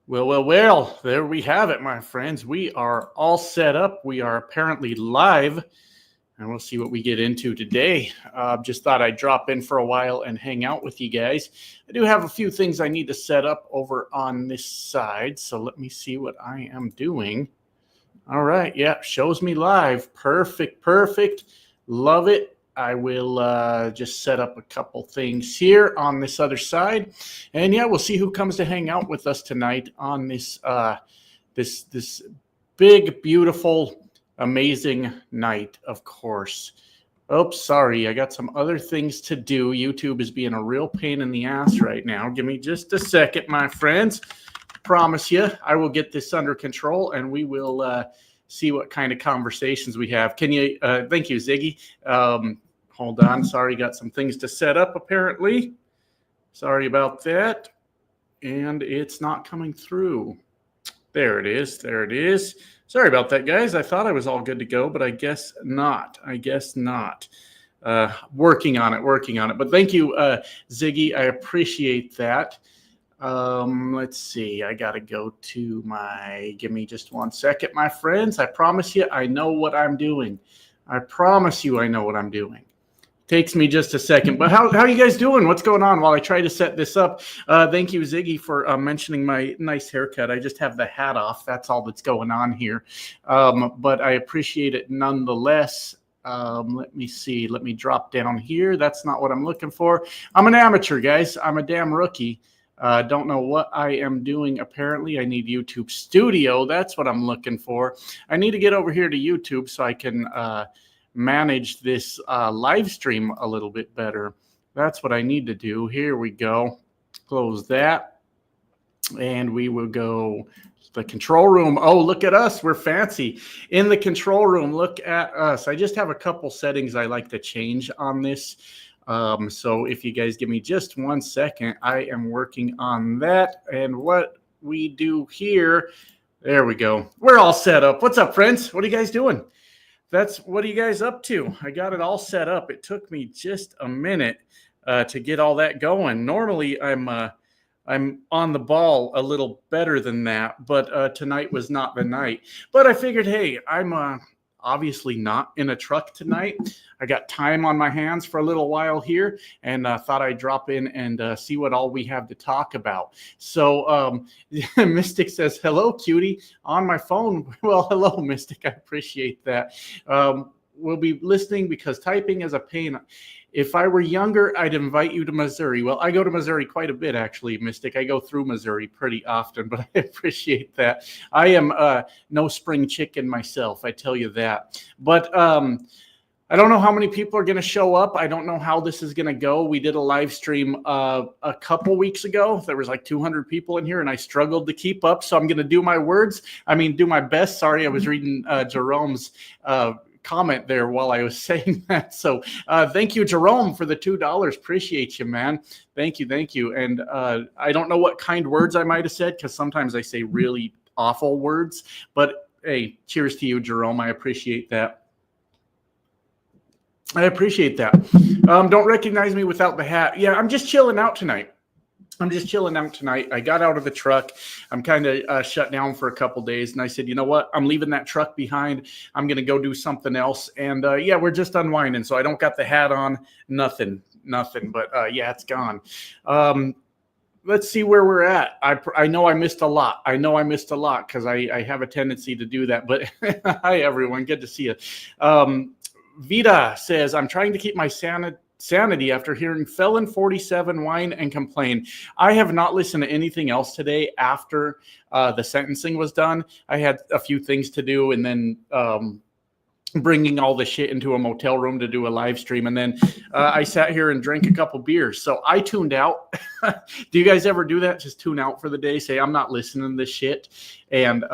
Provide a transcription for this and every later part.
Well, there we have it, my friends. We are all set up. We are apparently live, and we'll see what we get into today. Just thought I'd drop in for a while and hang out with you guys. I do have a few things I need to set up over on this side, so let me see what I am doing. All right, yeah, shows me live. Perfect. Love it. I will just set up a couple things here on this other side, and yeah, we'll see who comes to hang out with us tonight on this this big, beautiful, amazing night. Of course. Oops, sorry, I got some other things to do. YouTube is being a real pain in the ass right now. Give me just a second, my friends. Promise you, I will get this under control, and we will see what kind of conversations we have. Can you? Thank you, Ziggy. Hold on. Sorry, got some things to set up, apparently. Sorry about that. And it's not coming through. There it is. Sorry about that, guys. I thought I was all good to go, but I guess not. Working on it. But thank you, Ziggy. I appreciate that. Let's see. I got to go to give me just 1 second, my friends. I promise you, I know what I'm doing. Takes me just a second, but how are you guys doing? What's going on while I try to set this up? Thank you, Ziggy, for mentioning my nice haircut. I just have the hat off. That's all that's going on here. But I appreciate it nonetheless. Let me see. Let me drop down here. That's not what I'm looking for. I'm an amateur, guys. I'm a damn rookie. Don't know what I am doing. Apparently, I need YouTube Studio. That's what I'm looking for. I need to get over here to YouTube so I can manage this live stream a little bit better. That's what I need to do. Here we go. Close that. And we will go to the control room. Oh, look at us. We're fancy. In the control room, look at us. I just have a couple settings I like to change on this. So if you guys give me just 1 second, I am working on that. And what we do here, there we go. We're all set up. What's up, friends? What are you guys doing? What are you guys up to? I got it all set up. It took me just a minute to get all that going. Normally, I'm on the ball a little better than that, but tonight was not the night. But I figured, hey, I'm obviously not in a truck tonight. I got time on my hands for a little while here, and thought I'd drop in and see what all we have to talk about. So Mystic says, hello, cutie, on my phone. Well, hello, Mystic. I appreciate that. We'll be listening because typing is a pain. If I were younger, I'd invite you to Missouri. Well, I go to Missouri quite a bit, actually, Mystic. I go through Missouri pretty often, but I appreciate that. I am no spring chicken myself, I tell you that. But I don't know how many people are going to show up. I don't know how this is going to go. We did a live stream a couple weeks ago. There was like 200 people in here, and I struggled to keep up. So I'm going to do my best. Sorry, I was reading Jerome's comment there while I was saying that. So thank you, Jerome, for the $2. Appreciate you, man. Thank you. And I don't know what kind words I might have said, because sometimes I say really awful words. But hey, cheers to you, Jerome. I appreciate that. Don't recognize me without the hat. Yeah, I'm just chilling out tonight. I got out of the truck. I'm kind of shut down for a couple days. And I said, you know what? I'm leaving that truck behind. I'm going to go do something else. And yeah, we're just unwinding. So I don't got the hat on. Nothing. But yeah, it's gone. Let's see where we're at. I know I missed a lot. Because I have a tendency to do that. But hi, everyone. Good to see you. Vita says, I'm trying to keep my sanity after hearing Felon 47 whine and complain. I have not listened to anything else today after the sentencing was done. I had a few things to do, and then bringing all the shit into a motel room to do a live stream. And then I sat here and drank a couple beers. So I tuned out. Do you guys ever do that? Just tune out for the day? Say, I'm not listening to this shit. And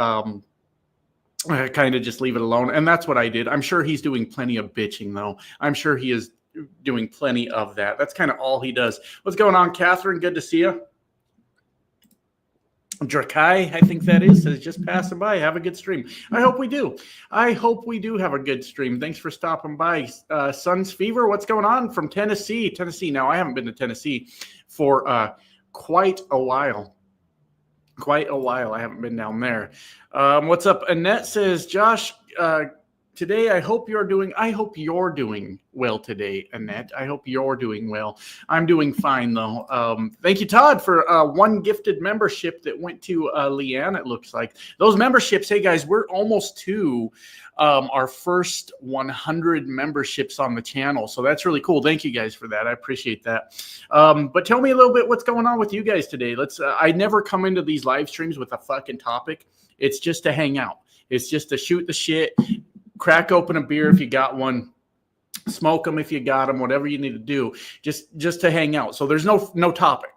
I kind of just leave it alone. And that's what I did. I'm sure he's doing plenty of bitching, though. I'm sure he is doing plenty of that. That's kind of all he does. What's going on, Catherine? Good to see you. Drakai, I think that is, says just passing by. Have a good stream. I hope we do. Have a good stream. Thanks for stopping by. Suns Fever, what's going on from Tennessee? Now, I haven't been to Tennessee for quite a while. quite a while. I haven't been down there. What's up? Annette says, Josh, today, I hope you're doing well today, Annette. I hope you're doing well. I'm doing fine, though. Thank you, Todd, for one gifted membership that went to Leanne, it looks like. Those memberships, hey, guys, we're almost to our first 100 memberships on the channel. So that's really cool. Thank you, guys, for that. I appreciate that. But tell me a little bit what's going on with you guys today. I never come into these live streams with a fucking topic. It's just to hang out. It's just to shoot the shit. Crack open a beer if you got one, smoke them if you got them, whatever you need to do, just to hang out. So there's no topic.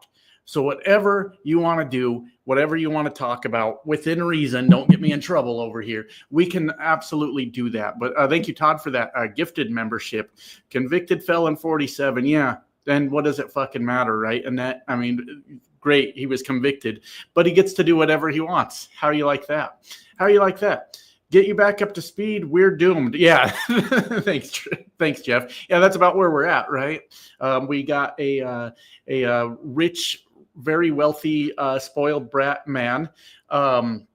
So whatever you want to do, whatever you want to talk about within reason, don't get me in trouble over here. We can absolutely do that. But thank you, Todd, for that gifted membership. Convicted felon 47. Yeah. Then what does it fucking matter, right? And that, I mean, great. He was convicted, but he gets to do whatever he wants. How do you like that? How do you like that? Get you back up to speed. We're doomed. Yeah. Thanks, Jeff. Yeah, that's about where we're at, right? We got a rich, very wealthy, spoiled brat man that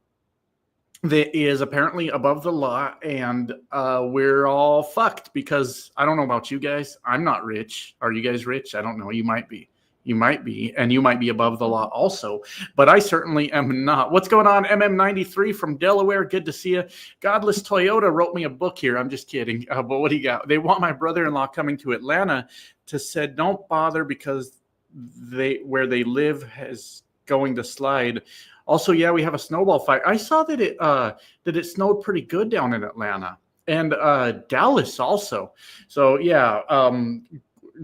is apparently above the law, and we're all fucked because I don't know about you guys. I'm not rich. Are you guys rich? I don't know. You might be. You might be, and you might be above the law also, but I certainly am not. What's going on, MM93 from Delaware? Good to see you. Godless Toyota wrote me a book here. I'm just kidding, but what do you got? They want my brother-in-law coming to Atlanta to said don't bother because where they live is going to slide. Also, yeah, we have a snowball fight. I saw that it snowed pretty good down in Atlanta and Dallas also. So yeah.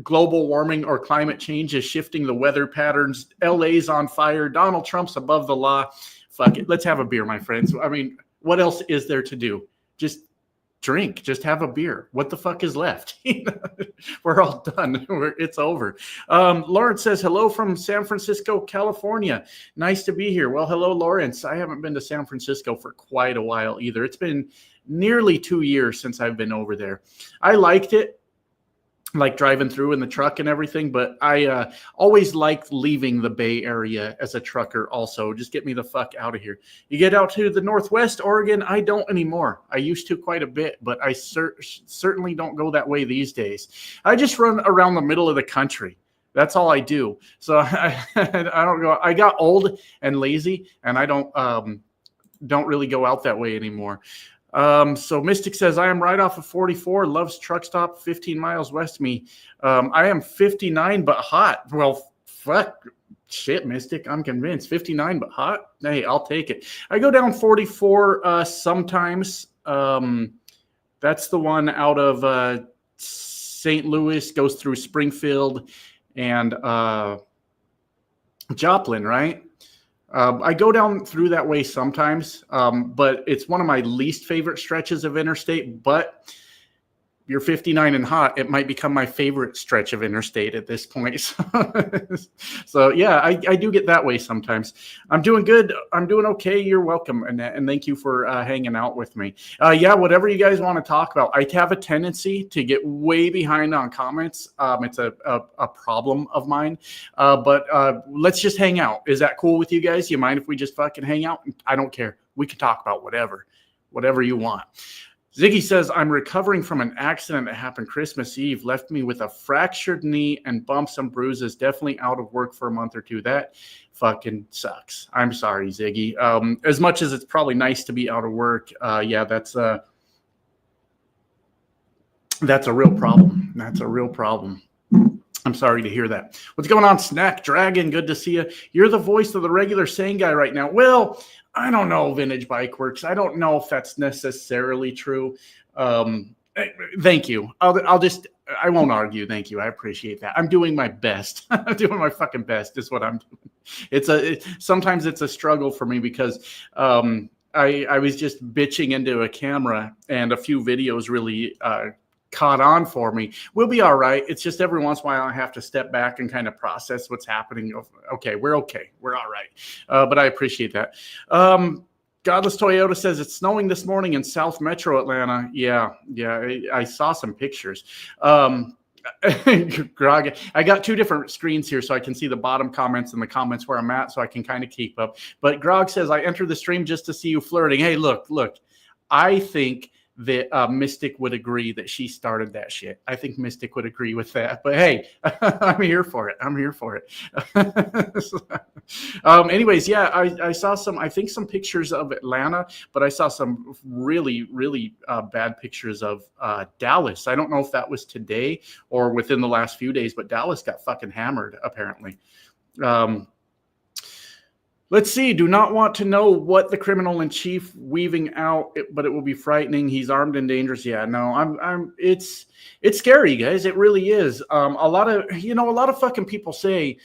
Global warming or climate change is shifting the weather patterns. LA's on fire. Donald Trump's above the law. Fuck it. Let's have a beer, my friends. I mean, what else is there to do? Just drink. Just have a beer. What the fuck is left? We're all done. It's over. Lawrence says, hello from San Francisco, California. Nice to be here. Well, hello, Lawrence. I haven't been to San Francisco for quite a while either. It's been nearly 2 years since I've been over there. I liked it. Like driving through in the truck and everything, but I always liked leaving the Bay Area as a trucker also. Just get me the fuck out of here. You get out to the Northwest Oregon, I don't anymore. I used to quite a bit, but I certainly don't go that way these days. I just run around the middle of the country. That's all I do. So I don't go. I got old and lazy, and I don't really go out that way anymore. So Mystic says, I am right off of 44, loves truck stop, 15 miles west of me. I am 59, but hot. Well, fuck, shit, Mystic, I'm convinced. 59, but hot? Hey, I'll take it. I go down 44 sometimes. That's the one out of St. Louis, goes through Springfield and Joplin, right? I go down through that way sometimes, but it's one of my least favorite stretches of interstate. But you're 59 and hot, it might become my favorite stretch of interstate at this point. So yeah, I do get that way sometimes. I'm doing good. I'm doing okay. You're welcome. And thank you for hanging out with me. Yeah, whatever you guys want to talk about. I have a tendency to get way behind on comments. It's a problem of mine. But let's just hang out. Is that cool with you guys? You mind if we just fucking hang out? I don't care. We can talk about whatever you want. Ziggy says, I'm recovering from an accident that happened Christmas Eve, left me with a fractured knee and bumps and bruises, definitely out of work for a month or two. That fucking sucks. I'm sorry, Ziggy. As much as it's probably nice to be out of work, yeah, that's a real problem. That's a real problem. I'm sorry to hear that. What's going on, Snack Dragon? Good to see you. You're the voice of the regular sane guy right now. Well, I don't know, Vintage Bike Works. I don't know if that's necessarily true. Thank you. I won't argue. Thank you. I appreciate that. I'm doing my best. I'm doing my fucking best is what I'm doing. Sometimes it's a struggle for me because I was just bitching into a camera and a few videos really caught on for me. We'll be all right. It's just every once in a while I have to step back and kind of process what's happening. Okay. We're all right. But I appreciate that. Godless Toyota says it's snowing this morning in South Metro Atlanta. Yeah. I saw some pictures. Grog, I got two different screens here so I can see the bottom comments and the comments where I'm at so I can kind of keep up. But Grog says, I entered the stream just to see you flirting. Hey, look, I think that Mystic would agree that she started that shit. I think Mystic would agree with that. But hey, I'm here for it. Anyways, yeah, I saw I think some pictures of Atlanta, but I saw some really, really bad pictures of Dallas. I don't know if that was today or within the last few days, but Dallas got fucking hammered, apparently. Let's see. Do not want to know what the criminal in chief weaving out, but it will be frightening. He's armed and dangerous. Yeah, no, it's scary, guys. It really is. A lot of fucking people say,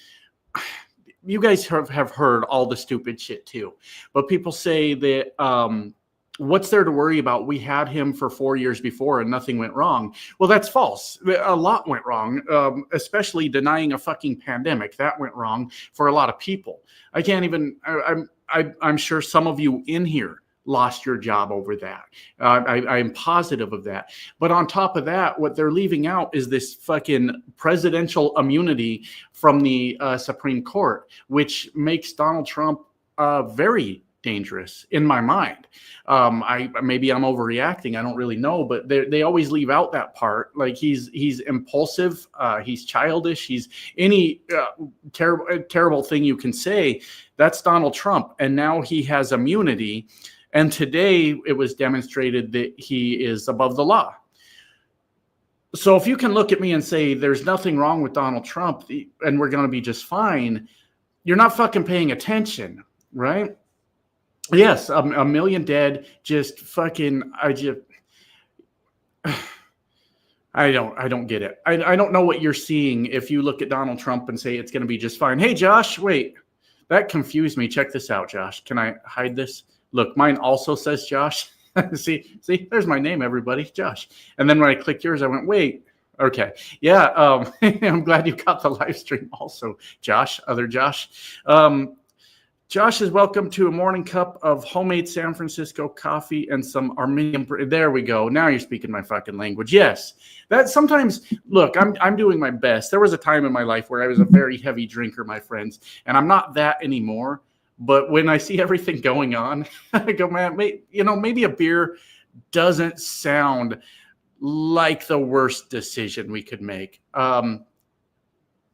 you guys have heard all the stupid shit too, but people say that, what's there to worry about? We had him for 4 years before and nothing went wrong. Well, that's false. A lot went wrong, especially denying a fucking pandemic. That went wrong for a lot of people. I can't even, I'm sure some of you in here lost your job over that. I'm positive of that. But on top of that, what they're leaving out is this fucking presidential immunity from the Supreme Court, which makes Donald Trump very dangerous in my mind. Maybe I'm overreacting. I don't really know, but they always leave out that part. Like he's impulsive. He's childish. He's any terrible thing you can say. That's Donald Trump. And now he has immunity. And today it was demonstrated that he is above the law. So if you can look at me and say there's nothing wrong with Donald Trump and we're going to be just fine, you're not fucking paying attention, right? Yes, a million dead. Just fucking. I don't get it. I don't know what you're seeing if you look at Donald Trump and say it's going to be just fine. Hey, Josh, wait, that confused me. Check this out, Josh. Can I hide this? Look, mine also says Josh. see, there's my name, everybody, Josh. And then when I clicked yours, I went, wait. Okay, yeah. I'm glad you got the live stream also, Josh. Other Josh. Josh is welcome to a morning cup of homemade San Francisco coffee and some Armenian bread. There we go. Now you're speaking my fucking language. Yes. That sometimes, look, I'm doing my best. There was a time in my life where I was a very heavy drinker, my friends, and I'm not that anymore. But when I see everything going on, I go, man, maybe a beer doesn't sound like the worst decision we could make.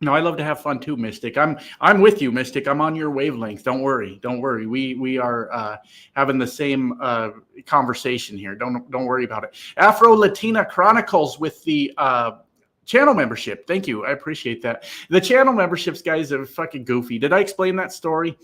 No, I love to have fun too, Mystic. I'm with you, Mystic. I'm on your wavelength. Don't worry. We are having the same conversation here. Don't worry about it. Afro Latina Chronicles with the channel membership. Thank you. I appreciate that. The channel memberships, guys, are fucking goofy. Did I explain that story?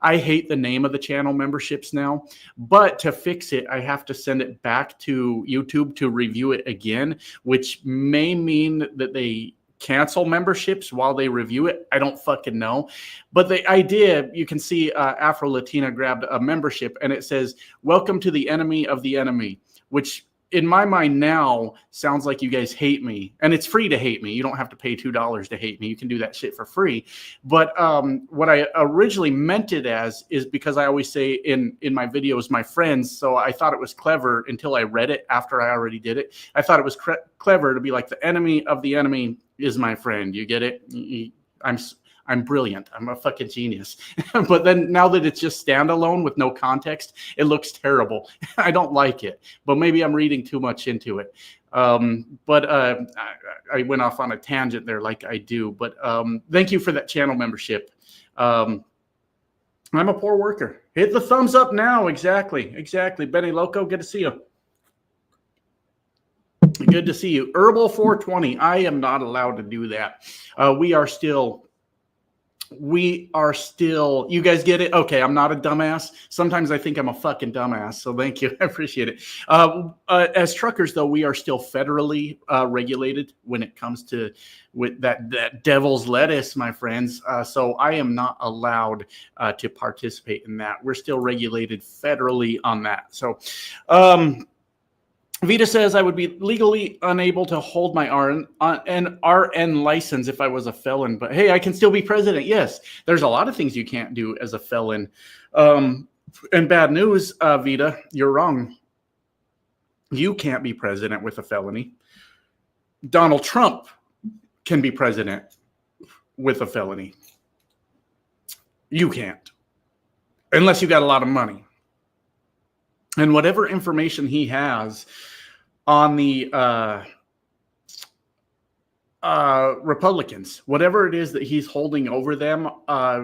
I hate the name of the channel memberships now, but to fix it, I have to send it back to YouTube to review it again, which may mean that they cancel memberships while they review it. I don't fucking know. But the idea, you can see Afro Latina grabbed a membership and it says, welcome to the enemy of the enemy, which in my mind now sounds like you guys hate me. And it's free to hate me. You don't have to pay $2 to hate me. You can do that shit for free. But what I originally meant it as is because I always say in my videos, my friends. So I thought it was clever until I read it after I already did it. I thought it was clever to be like the enemy of the enemy is my friend. You get it? I'm brilliant. I'm a fucking genius. But then now that it's just standalone with no context, it looks terrible. I don't like it, but maybe I'm reading too much into it. But I went off on a tangent there like I do, but thank you for that channel membership. I'm a poor worker. Hit the thumbs up now. Exactly. Benny Loco, good to see you. Good to see you. Herbal 420. I am not allowed to do that. We are still, you guys get it? Okay, I'm not a dumbass. Sometimes I think I'm a fucking dumbass, so thank you. I appreciate it. As truckers, though, we are still federally regulated when it comes to with that devil's lettuce, my friends. So I am not allowed to participate in that. We're still regulated federally on that. So, Vita says I would be legally unable to hold my RN license if I was a felon, but hey, I can still be president. Yes, there's a lot of things you can't do as a felon. And bad news, Vita, you're wrong. You can't be president with a felony. Donald Trump can be president with a felony. You can't, unless you got a lot of money. And whatever information he has on the Republicans, whatever it is that he's holding over them,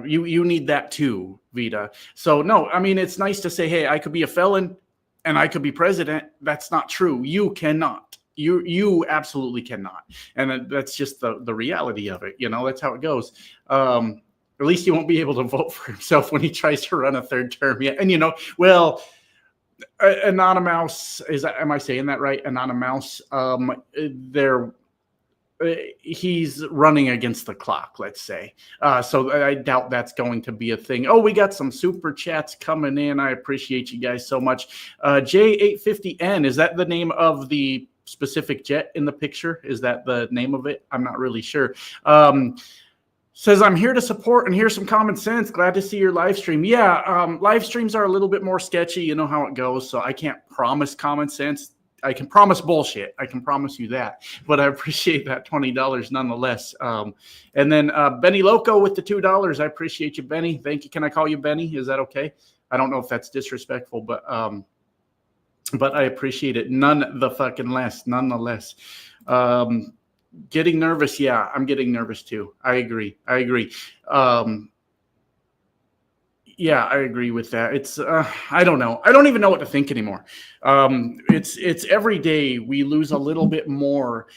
you need that too, Vita. So no, I mean, it's nice to say, hey, I could be a felon and I could be president. That's not true. You cannot. You absolutely cannot. And that's just the reality of it. You know, that's how it goes. At least he won't be able to vote for himself when he tries to run a third term. Yeah. And, you know, well, Anonymous, am I saying that right? Anonymous, he's running against the clock, let's say. So I doubt that's going to be a thing. Oh, we got some super chats coming in. I appreciate you guys so much. J850N, is that the name of the specific jet in the picture? Is that the name of it? I'm not really sure. Says, I'm here to support and hear some common sense. Glad to see your live stream. Yeah, live streams are a little bit more sketchy. You know how it goes. So I can't promise common sense. I can promise bullshit. I can promise you that. But I appreciate that $20 nonetheless. And then Benny Loco with the $2. I appreciate you, Benny. Thank you. Can I call you Benny? Is that okay? I don't know if that's disrespectful, but I appreciate it nonetheless. Getting nervous. Yeah, I'm getting nervous too. I agree. Yeah, I agree with that. It's I don't know. I don't even know what to think anymore. It's every day we lose a little bit more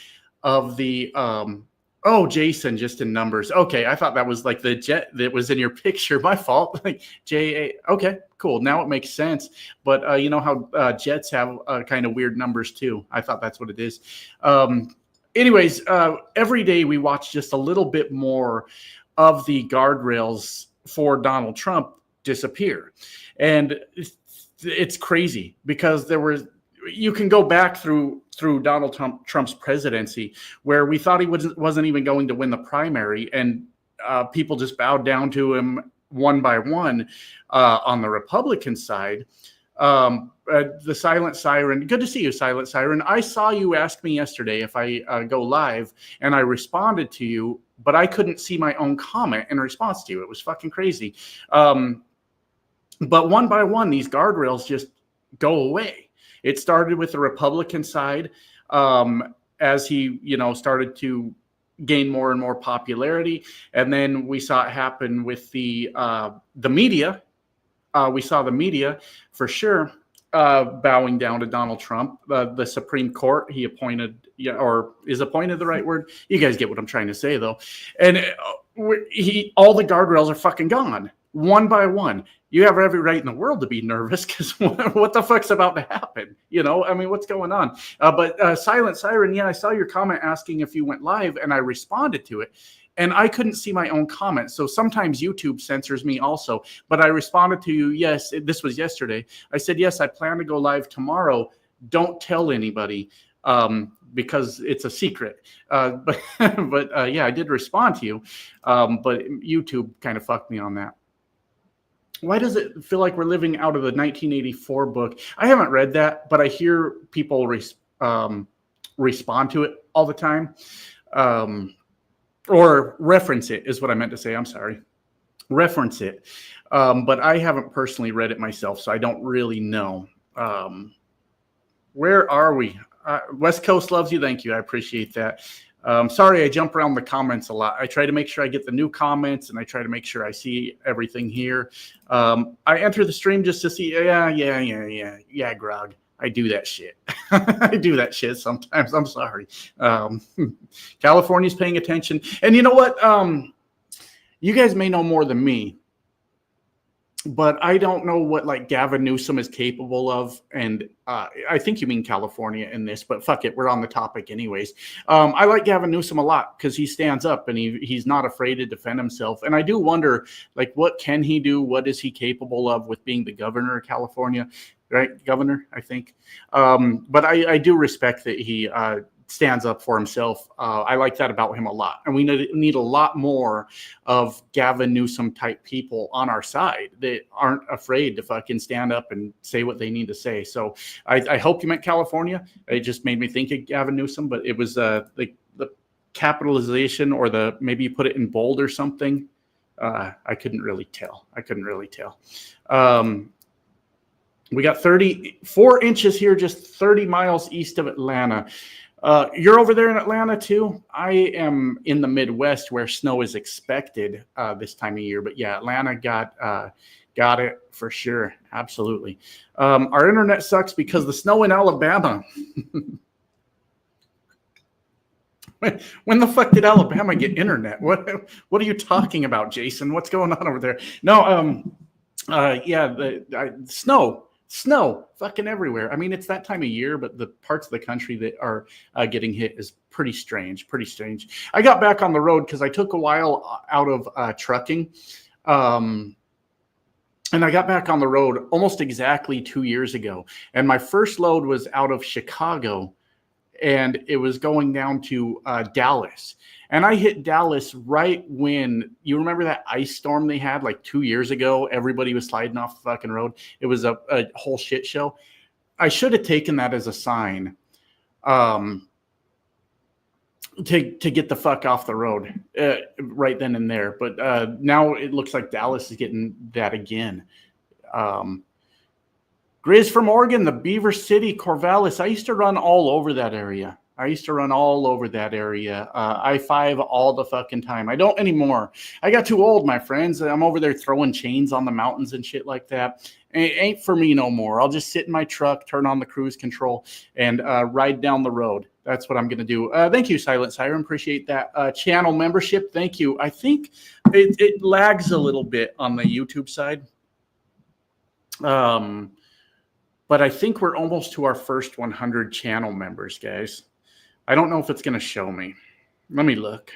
of the oh, Jason, just in numbers. Okay, I thought that was like the jet that was in your picture. My fault. Like JA. Okay, cool. Now it makes sense. But you know how jets have kind of weird numbers too. I thought that's what it is. Anyways, every day we watch just a little bit more of the guardrails for Donald Trump disappear. And it's crazy because you can go back through Donald Trump's presidency where we thought he wasn't even going to win the primary, and people just bowed down to him one by one on the Republican side. The Silent Siren, good to see you, Silent Siren. I saw you ask me yesterday if I go live, and I responded to you, but I couldn't see my own comment in response to you. It was fucking crazy. But one by one, these guardrails just go away. It started with the Republican side as he, started to gain more and more popularity, and then we saw it happen with the media. We saw the media for sure bowing down to Donald Trump. The Supreme Court he appointed, or is appointed the right word? You guys get what I'm trying to say, though. And all the guardrails are fucking gone, one by one. You have every right in the world to be nervous because what the fuck's about to happen? I mean, what's going on? But Silent Siren, yeah, I saw your comment asking if you went live, and I responded to it. And I couldn't see my own comments. So sometimes YouTube censors me also. But I responded to you, yes, this was yesterday. I said, yes, I plan to go live tomorrow. Don't tell anybody because it's a secret. But yeah, I did respond to you. But YouTube kind of fucked me on that. Why does it feel like we're living out of the 1984 book? I haven't read that, but I hear people respond to it all the time. Or reference it is what I meant to say. I'm sorry. Reference it. But I haven't personally read it myself, so I don't really know. Where are we? West Coast loves you. Thank you. I appreciate that. Sorry, I jump around the comments a lot. I try to make sure I get the new comments, and I try to make sure I see everything here. I enter the stream just to see. Yeah, Grog. I do that shit. I do that shit sometimes. I'm sorry. California's paying attention. And you know what? You guys may know more than me, but I don't know what like Gavin Newsom is capable of. And I think you mean California in this, but fuck it. We're on the topic anyways. I like Gavin Newsom a lot because he stands up and he's not afraid to defend himself. And I do wonder, like, what can he do? What is he capable of with being the governor of California? Right, governor, I think. But I do respect that he stands up for himself. I like that about him a lot. And we need a lot more of Gavin Newsom type people on our side that aren't afraid to fucking stand up and say what they need to say. So I hope you meant California. It just made me think of Gavin Newsom, but it was the capitalization, or maybe you put it in bold or something. I couldn't really tell. We got 34 inches here, just 30 miles east of Atlanta. You're over there in Atlanta too? I am in the Midwest where snow is expected this time of year. But yeah, Atlanta got it for sure. Absolutely. Our internet sucks because the snow in Alabama. When the fuck did Alabama get internet? What are you talking about, Jason? What's going on over there? No, snow fucking everywhere. I mean, it's that time of year, but the parts of the country that are getting hit is pretty strange. I got back on the road because I took a while out of trucking. And I got back on the road almost exactly 2 years ago. And my first load was out of Chicago, and it was going down to Dallas. And I hit Dallas right when, you remember that ice storm they had like 2 years ago? Everybody was sliding off the fucking road. It was a whole shit show. I should have taken that as a sign to get the fuck off the road right then and there. But now it looks like Dallas is getting that again. Grizz from Oregon, the Beaver City, Corvallis. I used to run all over that area. I-5 all the fucking time. I don't anymore. I got too old, my friends. I'm over there throwing chains on the mountains and shit like that. It ain't for me no more. I'll just sit in my truck, turn on the cruise control, and ride down the road. That's what I'm going to do. Thank you, Silent Siren. Appreciate that channel membership. Thank you. I think it lags a little bit on the YouTube side. But I think we're almost to our first 100 channel members, guys. I don't know if it's going to show me. Let me look.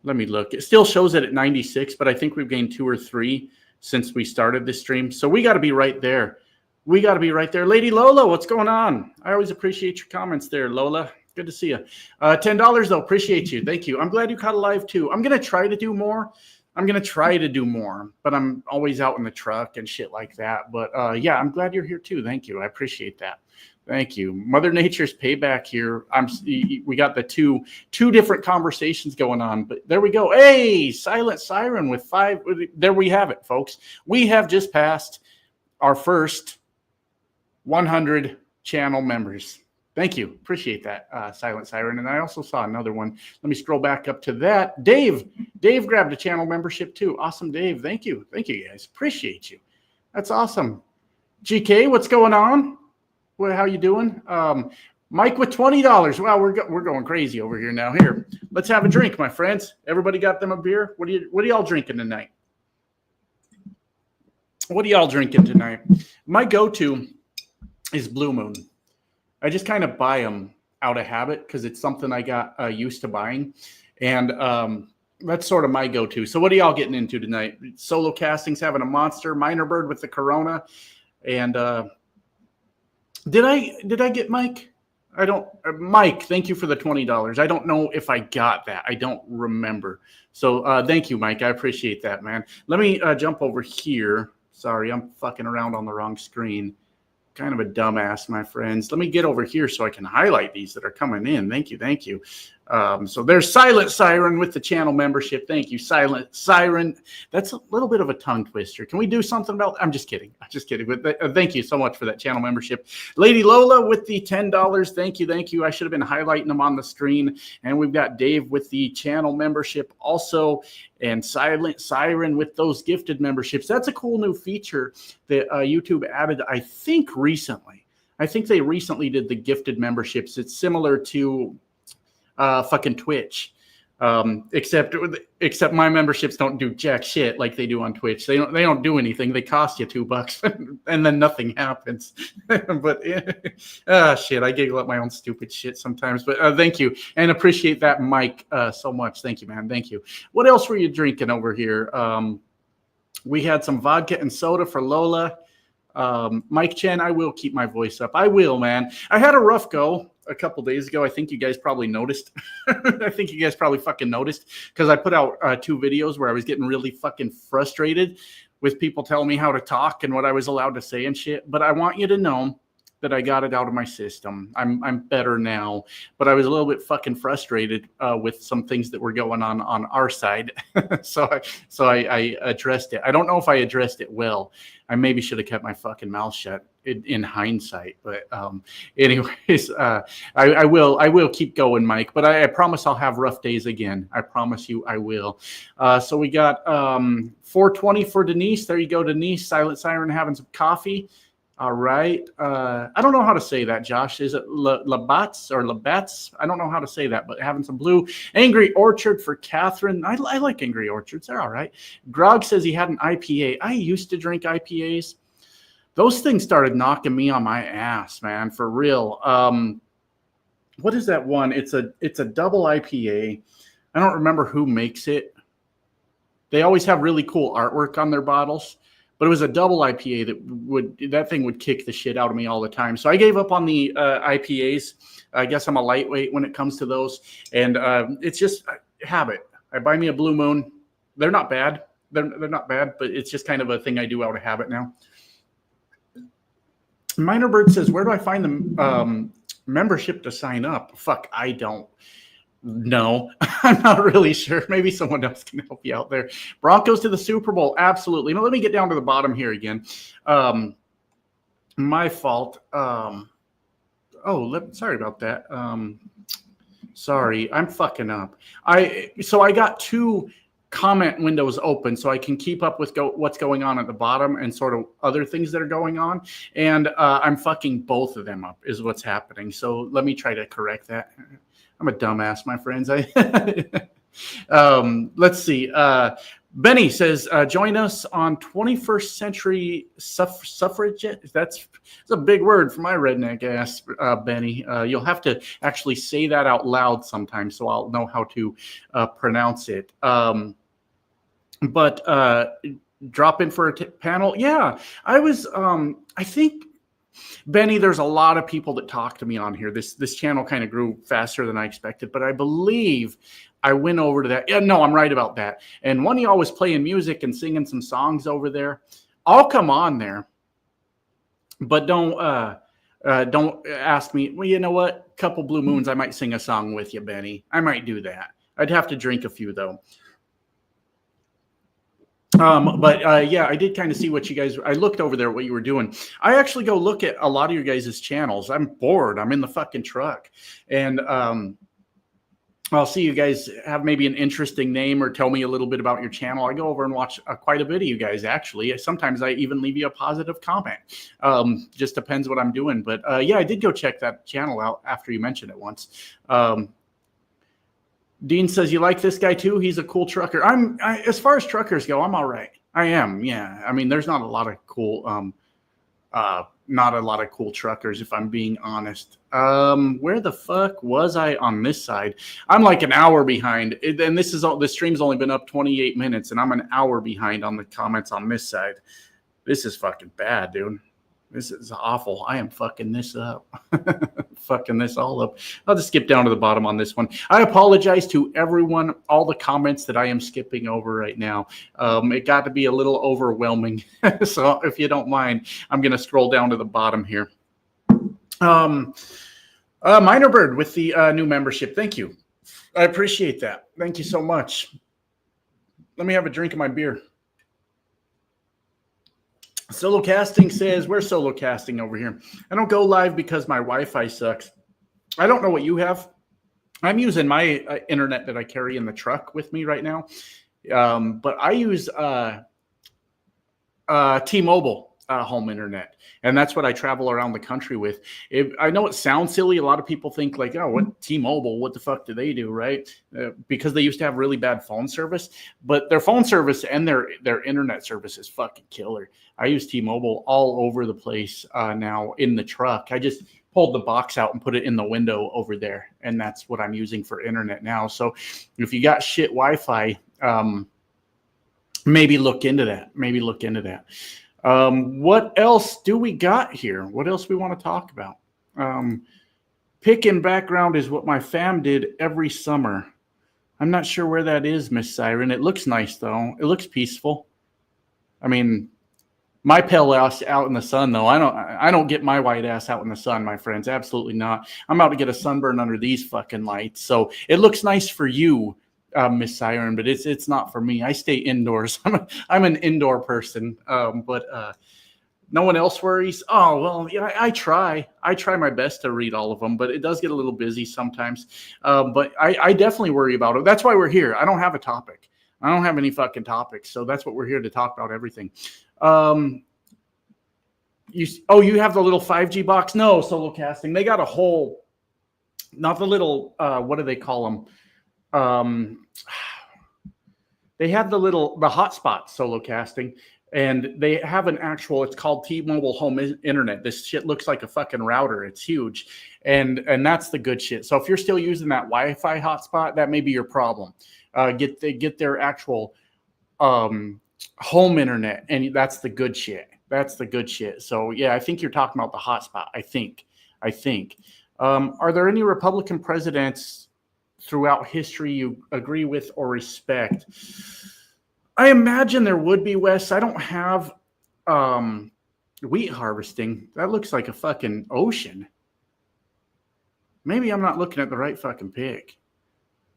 It still shows it at 96, but I think we've gained 2 or 3 since we started this stream. So we got to be right there. Lady Lola, what's going on? I always appreciate your comments there, Lola. Good to see you. $10 though. Appreciate you. Thank you. I'm glad you caught a live too. I'm going to try to do more. But I'm always out in the truck and shit like that. But yeah, I'm glad you're here too. Thank you. I appreciate that. Thank you. Mother Nature's payback here. We got the two different conversations going on, but there we go. Hey, Silent Siren with 5. There we have it, folks. We have just passed our first 100 channel members. Thank you. Appreciate that, Silent Siren. And I also saw another one. Let me scroll back up to that. Dave grabbed a channel membership too. Awesome, Dave. Thank you. Thank you, guys. Appreciate you. That's awesome. GK, what's going on? How you doing? Mike with $20. Wow, we're going crazy over here now. Here, let's have a drink, my friends. Everybody got them a beer? What are y'all drinking tonight? My go-to is Blue Moon. I just kind of buy them out of habit because it's something I got used to buying. And that's sort of my go-to. So what are y'all getting into tonight? Solo Casting's having a monster. Minor Bird with the Corona. And did I get Mike? Mike, thank you for the $20. I don't know if I got that. I don't remember. So thank you, Mike. I appreciate that, man. Let me jump over here. Sorry, I'm fucking around on the wrong screen. Kind of a dumbass, my friends. Let me get over here so I can highlight these that are coming in. Thank you. So there's Silent Siren with the channel membership. Thank you, Silent Siren. That's a little bit of a tongue twister. Can we do something about I'm just kidding. But thank you so much for that channel membership. Lady Lola with the $10. Thank you. I should have been highlighting them on the screen. And we've got Dave with the channel membership also. And Silent Siren with those gifted memberships. That's a cool new feature that YouTube added, I think, recently. I think they recently did the gifted memberships. It's similar to fucking Twitch, except my memberships don't do jack shit like they do on Twitch. They don't do anything. They cost you $2 and then nothing happens. But shit, I giggle at my own stupid shit sometimes. But thank you and appreciate that, Mike, so much. Thank you, man. Thank you. What else were you drinking over here? We had some vodka and soda for Lola. Mike Chen, I will keep my voice up. I will, man. I had a rough go. a couple days ago. I think you guys probably noticed. I think you guys probably fucking noticed because I put out 2 videos where I was getting really fucking frustrated with people telling me how to talk and what I was allowed to say and shit. But I want you to know that I got it out of my system. I'm better now, but I was a little bit fucking frustrated with some things that were going on our side. so I addressed it. I don't know if I addressed it well. I maybe should have kept my fucking mouth shut in hindsight. But anyways, I will keep going, Mike. But I promise I'll have rough days again. I promise you I will. So we got 420 for Denise. There you go, Denise. Silent Siren having some coffee. All right. I don't know how to say that, Josh. Is it Labatz or Labatz? I don't know how to say that, but having some blue. Angry Orchard for Catherine. I like Angry Orchards. They're all right. Grog says he had an IPA. I used to drink IPAs. Those things started knocking me on my ass, man, for real. What is that one? It's a double IPA. I don't remember who makes it. They always have really cool artwork on their bottles. But it was a double IPA that thing would kick the shit out of me all the time. So I gave up on the IPAs. I guess I'm a lightweight when it comes to those. And it's just a habit. I buy me a Blue Moon. They're not bad. They're not bad, but it's just kind of a thing I do out of habit now. Minor Bird says, where do I find the membership to sign up? Fuck, I don't. No, I'm not really sure. Maybe someone else can help you out there. Broncos to the Super Bowl. Absolutely. Now, let me get down to the bottom here again. My fault. Sorry about that. Sorry, I'm fucking up. I got 2 comment windows open so I can keep up with what's going on at the bottom and sort of other things that are going on. And I'm fucking both of them up is what's happening. So let me try to correct that. I'm a dumbass, my friends. Let's see. Benny says, join us on 21st century suffragette. That's a big word for my redneck ass, Benny. You'll have to actually say that out loud sometime so I'll know how to pronounce it. But drop in for a panel. Yeah, I was, I think, Benny, there's a lot of people that talk to me on here. This channel kind of grew faster than I expected, but I believe I went over to that. Yeah, no, I'm right about that. And one of y'all was playing music and singing some songs over there. I'll come on there, but don't ask me. Well, you know what? Couple Blue Moons, I might sing a song with you, Benny. I might do that. I'd have to drink a few though. Yeah, I did kind of see what you guys, I looked over there, what you were doing. I actually go look at a lot of your guys' channels. I'm bored. I'm in the fucking truck. And I'll see you guys have maybe an interesting name or tell me a little bit about your channel. I go over and watch quite a bit of you guys, actually. Sometimes I even leave you a positive comment. Just depends what I'm doing. But yeah, I did go check that channel out after you mentioned it once. Dean says, you like this guy too? He's a cool trucker. As far as truckers go, I'm all right. I am. Yeah. I mean, there's not a lot of cool, truckers, if I'm being honest. Where the fuck was I on this side? I'm like an hour behind. And the stream's only been up 28 minutes and I'm an hour behind on the comments on this side. This is fucking bad, dude. This is awful. I am fucking this up. Fucking this all up. I'll just skip down to the bottom on this one. I apologize to everyone, all the comments that I am skipping over right now. It got to be a little overwhelming. So if you don't mind, I'm going to scroll down to the bottom here. Minor Bird with the new membership. Thank you. I appreciate that. Thank you so much. Let me have a drink of my beer. Solo Casting says, we're solo casting over here. I don't go live because my Wi-Fi sucks. I don't know what you have. I'm using my internet that I carry in the truck with me right now. But I use T-Mobile home internet. And that's what I travel around the country with. I know it sounds silly. A lot of people think like, oh, what T-Mobile, what the fuck do they do, right? Because they used to have really bad phone service. But their phone service and their internet service is fucking killer. I use T-Mobile all over the place now in the truck. I just pulled the box out and put it in the window over there. And that's what I'm using for internet now. So if you got shit Wi-Fi, maybe look into that. What else do we got here? What else we want to talk about? Pick in background is what my fam did every summer. I'm not sure where that is, Miss Siren. It looks nice, though. It looks peaceful. I mean, my pale ass out in the sun, though. I don't get my white ass out in the sun, my friends. Absolutely not. I'm about to get a sunburn under these fucking lights. So it looks nice for you, Miss Siren, but it's not for me. I stay indoors. I'm an indoor person. But no one else worries. Oh, well, yeah, I try my best to read all of them, but it does get a little busy sometimes. But I definitely worry about it. That's why we're here. I don't have a topic. I don't have any fucking topics. So that's what we're here to talk about, everything. You have the little 5G box? No, solo casting. They got a whole, not the little, what do they call them? They have the hotspot solo casting. And they have an actual, it's called T-Mobile Home Internet. This shit looks like a fucking router. It's huge. And that's the good shit. So if you're still using that Wi-Fi hotspot, that may be your problem. Get their actual home internet. And that's the good shit. That's the good shit. So yeah, I think you're talking about the hotspot. I think. Are there any Republican presidents throughout history you agree with or respect? I imagine there would be, Wes. I don't have wheat harvesting. That looks like a fucking ocean. Maybe I'm not looking at the right fucking pic.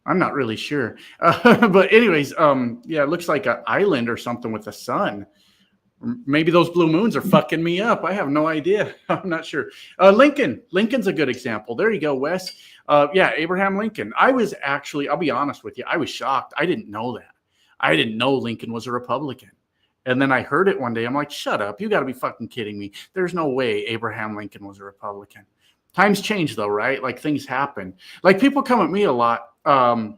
I'm not really sure. But anyways, yeah, it looks like an island or something with the sun. Maybe those blue moons are fucking me up. I have no idea. I'm not sure. Lincoln's a good example. There you go, Wes. Yeah, Abraham Lincoln. I'll be honest with you, I was shocked. I didn't know that. I didn't know Lincoln was a Republican. And then I heard it one day. I'm like, shut up. You got to be fucking kidding me. There's no way Abraham Lincoln was a Republican. Times change, though, right? Like, things happen. Like, people come at me a lot, and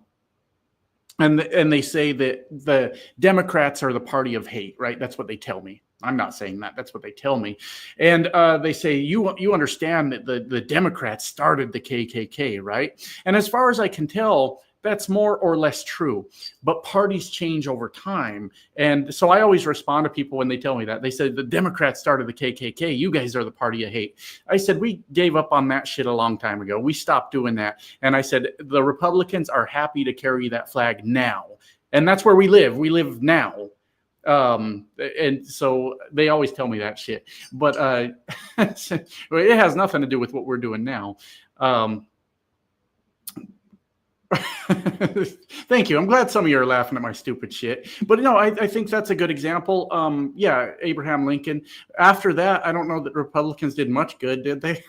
they say that the Democrats are the party of hate, right? That's what they tell me. I'm not saying that. That's what they tell me. And they say, you understand that the Democrats started the KKK, right? And as far as I can tell, that's more or less true, but parties change over time. And so I always respond to people when they tell me that. They said the Democrats started the KKK. You guys are the party of hate. I said, we gave up on that shit a long time ago. We stopped doing that. And I said, the Republicans are happy to carry that flag now. And that's where we live. We live now. And so they always tell me that shit. But it has nothing to do with what we're doing now. Thank you. I'm glad some of you are laughing at my stupid shit. But no, I think that's a good example. Yeah, Abraham Lincoln. After that, I don't know that Republicans did much good, did they?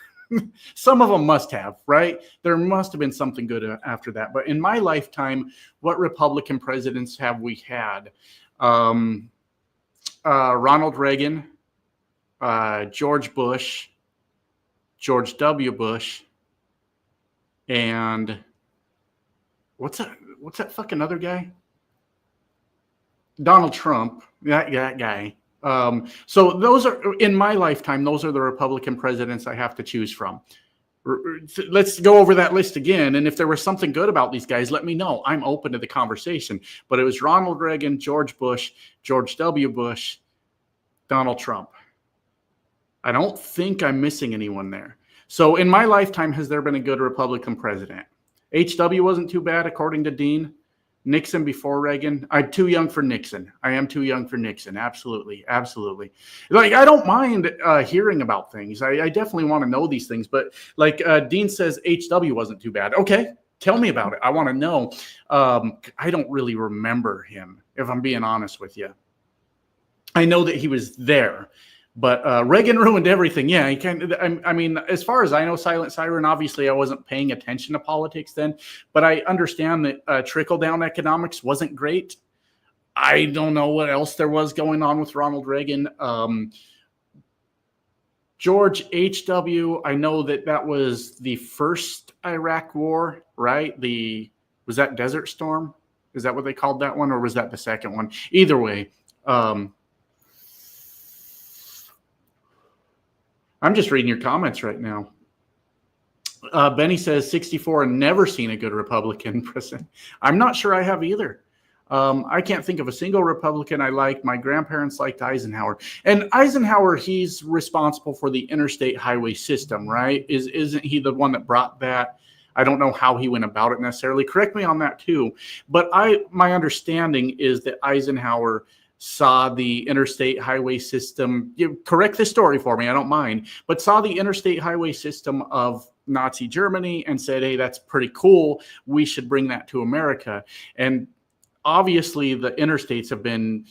Some of them must have, right? There must have been something good after that. But in my lifetime, what Republican presidents have we had? Ronald Reagan, George Bush, George W. Bush, and what's that fucking other guy? Donald Trump, that guy. So those are, in my lifetime, those are the Republican presidents I have to choose from. Let's go over that list again. And if there was something good about these guys, let me know. I'm open to the conversation. But it was Ronald Reagan, George Bush, George W. Bush, Donald Trump. I don't think I'm missing anyone there. So in my lifetime, has there been a good Republican president? HW wasn't too bad, according to Dean. Nixon before Reagan. I'm too young for Nixon. I am too young for Nixon. Absolutely. Absolutely. Like, I don't mind hearing about things. I definitely want to know these things. But like Dean says, HW wasn't too bad. Okay. Tell me about it. I want to know. I don't really remember him, if I'm being honest with you. I know that he was there. But Reagan ruined everything. Yeah, he can't. I mean, as far as I know, Silent Siren, obviously I wasn't paying attention to politics then, but I understand that trickle-down economics wasn't great. I don't know what else there was going on with Ronald Reagan. George H.W., I know that was the first Iraq war, right? Was that Desert Storm? Is that what they called that one, or was that the second one? Either way, I'm just reading your comments right now. Benny says 64 and never seen a good Republican president. I'm not sure I have either. I can't think of a single Republican I liked. My grandparents liked Eisenhower. And Eisenhower, he's responsible for the interstate highway system, right? Isn't he the one that brought that? I don't know how he went about it necessarily. Correct me on that too. But my understanding is that Eisenhower saw the interstate highway system. Correct the story for me, I don't mind. But saw the interstate highway system of Nazi Germany and said, hey, that's pretty cool. We should bring that to America. And obviously, the interstates have been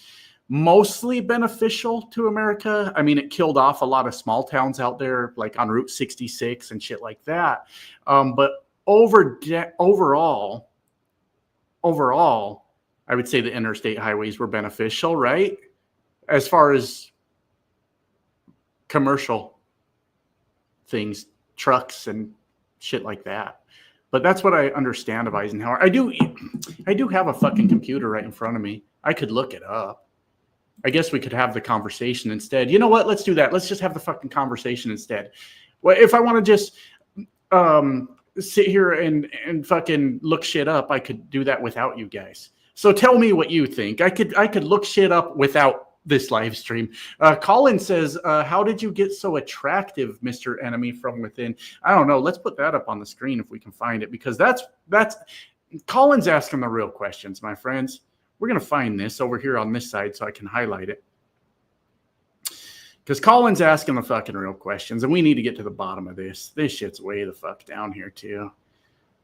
mostly beneficial to America. I mean, it killed off a lot of small towns out there, like on Route 66 and shit like that. But overall, I would say the interstate highways were beneficial, right? As far as commercial things, trucks and shit like that. But that's what I understand of Eisenhower. I do have a fucking computer right in front of me. I could look it up. I guess we could have the conversation instead. You know what? Let's do that. Let's just have the fucking conversation instead. Well, if I want to just sit here and fucking look shit up, I could do that without you guys. So tell me what you think. I could look shit up without this live stream. Colin says, how did you get so attractive, Mr. Enemy from Within? I don't know. Let's put that up on the screen if we can find it, because that's Colin's asking the real questions, my friends. We're going to find this over here on this side so I can highlight it. Because Colin's asking the fucking real questions, and we need to get to the bottom of this. This shit's way the fuck down here, too.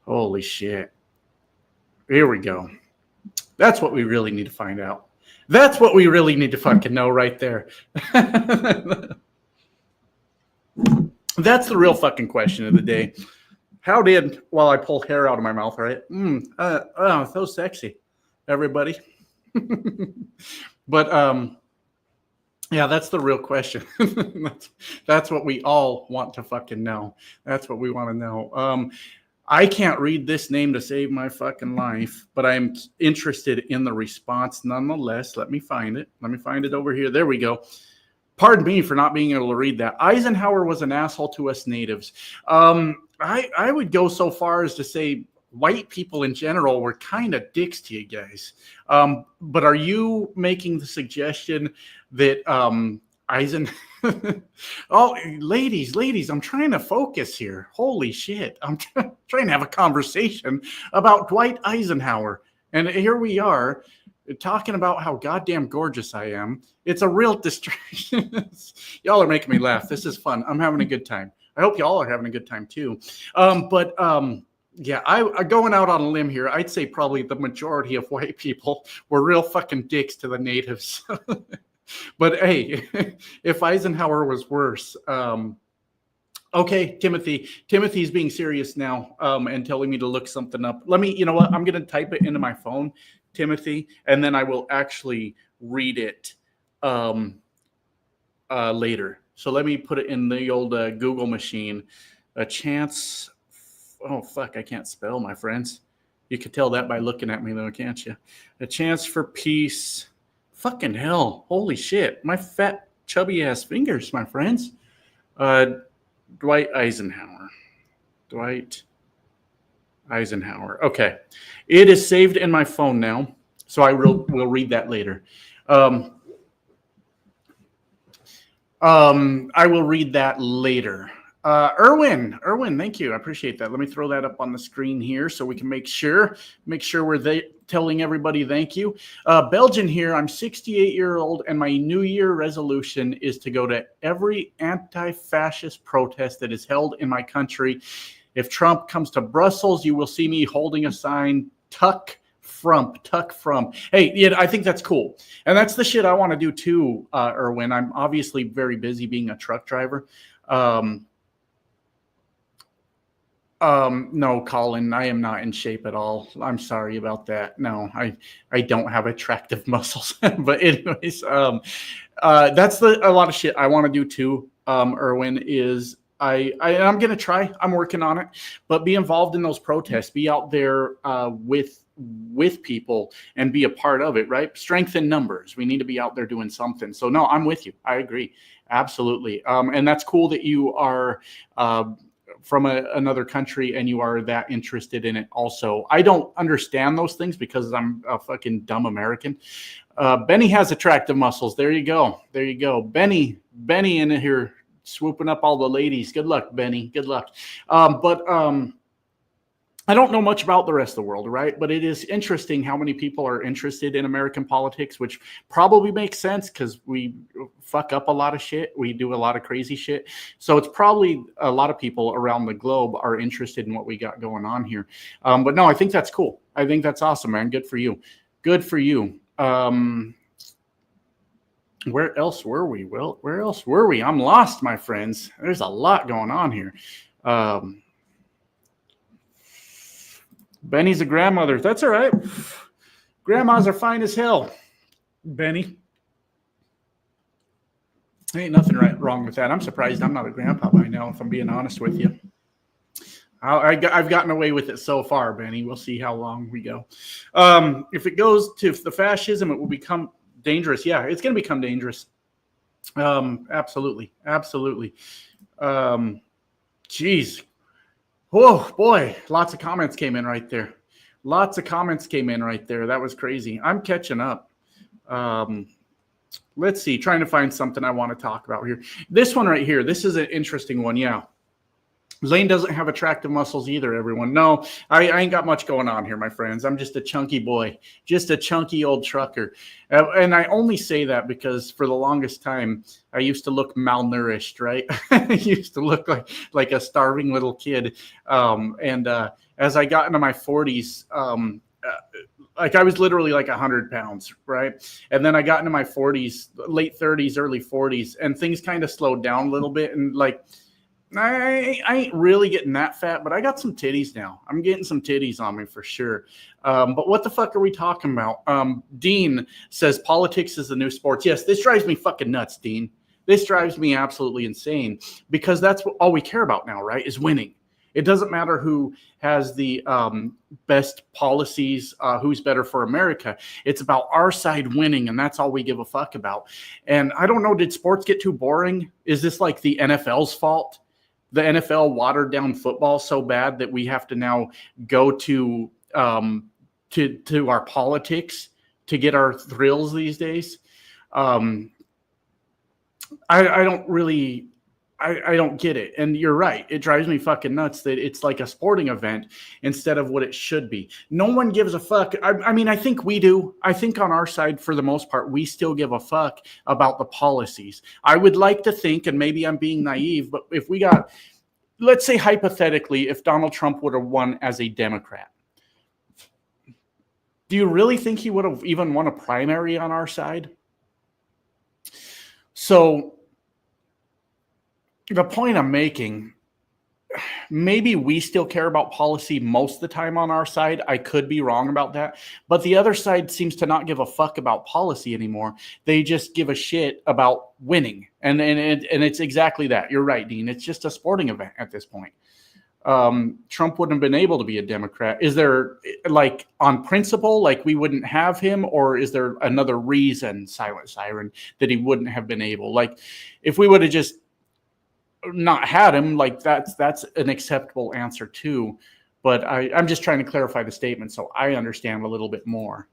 Holy shit. Here we go. That's what we really need to find out. That's what we really need to fucking know right there. That's the real fucking question of the day. How did, while I pull hair out of my mouth, right? Oh, so sexy, everybody. But, yeah, that's the real question. That's what we all want to fucking know. That's what we want to know. I can't read this name to save my fucking life, but I'm interested in the response nonetheless. Let me find it. Let me find it over here. There we go. Pardon me for not being able to read that. Eisenhower was an asshole to us natives. I would go so far as to say white people in general were kind of dicks to you guys. But are you making the suggestion that oh, ladies, I'm trying to focus here. Holy shit. I'm trying to have a conversation about Dwight Eisenhower. And here we are talking about how goddamn gorgeous I am. It's a real distraction. Y'all are making me laugh. This is fun. I'm having a good time. I hope y'all are having a good time too. Yeah, I going out on a limb here. I'd say probably the majority of white people were real fucking dicks to the natives. But hey, if Eisenhower was worse, okay, Timothy's being serious now, and telling me to look something up. You know what? I'm going to type it into my phone, Timothy, and then I will actually read it later. So let me put it in the old Google machine. A chance. Oh, fuck, I can't spell, my friends. You could tell that by looking at me, though, can't you? A chance for peace. Fucking hell. Holy shit. My fat, chubby-ass fingers, my friends. Dwight Eisenhower. Dwight Eisenhower. Okay. It is saved in my phone now, so I will read that later. I will read that later. Erwin, thank you. I appreciate that. Let me throw that up on the screen here so we can make sure we're telling everybody thank you. Belgian here. I'm 68-year-old, and my New Year resolution is to go to every anti-fascist protest that is held in my country. If Trump comes to Brussels, you will see me holding a sign, tuck from. Hey, yeah, I think that's cool. And that's the shit I want to do too, Erwin. I'm obviously very busy being a truck driver. No, Colin, I am not in shape at all. I'm sorry about that. No, I don't have attractive muscles. But anyways, that's a lot of shit I want to do too, Erwin, is I'm going to try. I'm working on it. But be involved in those protests. Be out there with people and be a part of it, right? Strength in numbers. We need to be out there doing something. So no, I'm with you. I agree. Absolutely. And that's cool that you are from another country and you are that interested in it also. I don't understand those things because I'm a fucking dumb American. Benny has attractive muscles. There you go. There you go. Benny in here swooping up all the ladies. Good luck, Benny. Good luck. I don't know much about the rest of the world, right? But it is interesting how many people are interested in American politics, which probably makes sense because we fuck up a lot of shit. We do a lot of crazy shit. So it's probably a lot of people around the globe are interested in what we got going on here. But no, I think that's cool. I think that's awesome, man. Good for you. Good for you. Where else were we? Well, where else were we? I'm lost, my friends. There's a lot going on here. Benny's a grandmother. That's all right. Grandmas are fine as hell, Benny. Ain't nothing wrong with that. I'm surprised I'm not a grandpa by now, if I'm being honest with you. I've gotten away with it so far, Benny. We'll see how long we go. If it goes to the fascism, it will become dangerous. Yeah, it's going to become dangerous. Absolutely. Absolutely. Geez. Oh, boy. Lots of comments came in right there. Lots of comments came in right there. That was crazy. I'm catching up. Let's see. Trying to find something I want to talk about here. This one right here. This is an interesting one. Yeah. Zane doesn't have attractive muscles either, everyone. No, I ain't got much going on here, my friends. I'm just a chunky boy, just a chunky old trucker. And I only say that because for the longest time, I used to look malnourished, right? I used to look like a starving little kid. As I got into my 40s, like I was literally like 100 pounds, right? And then I got into my 40s, late 30s, early 40s, and things kind of slowed down a little bit. And like, I ain't really getting that fat, but I got some titties now. I'm getting some titties on me for sure. But what the fuck are we talking about? Dean says politics is the new sports. Yes, this drives me fucking nuts, Dean. This drives me absolutely insane because that's all we care about now, right? Is winning. It doesn't matter who has the best policies, who's better for America. It's about our side winning, and that's all we give a fuck about. And I don't know, did sports get too boring? Is this like the NFL's fault? The NFL watered down football so bad that we have to now go to our politics to get our thrills these days. I don't really, I don't get it. And you're right. It drives me fucking nuts that it's like a sporting event instead of what it should be. No one gives a fuck. I mean, I think we do. I think on our side, for the most part, we still give a fuck about the policies. I would like to think, and maybe I'm being naive, but if we got, let's say hypothetically, if Donald Trump would have won as a Democrat, do you really think he would have even won a primary on our side? So the point I'm making, maybe we still care about policy most of the time on our side. I could be wrong about that. But the other side seems to not give a fuck about policy anymore. They just give a shit about winning. And it's exactly that. You're right, Dean. It's just a sporting event at this point. Trump wouldn't have been able to be a Democrat. Is there, like, on principle, like we wouldn't have him? Or is there another reason, Silent Siren, that he wouldn't have been able? Like, if we would have just not had him, like that's an acceptable answer too. But I'm just trying to clarify the statement so I understand a little bit more.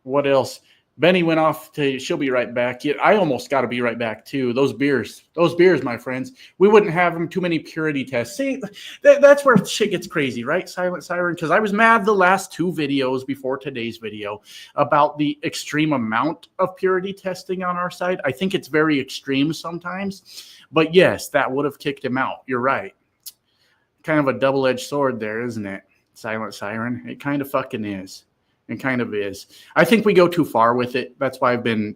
What else? Benny went off to, she'll be right back. Yeah, I almost got to be right back too. Those beers, my friends, we wouldn't have them too many purity tests. See, that's where shit gets crazy, right? Silent Siren. Because I was mad the last two videos before today's video about the extreme amount of purity testing on our side. I think it's very extreme sometimes, but yes, that would have kicked him out. You're right. Kind of a double-edged sword there, isn't it? Silent Siren. It kind of fucking is. It kind of is. I think we go too far with it. That's why I've been,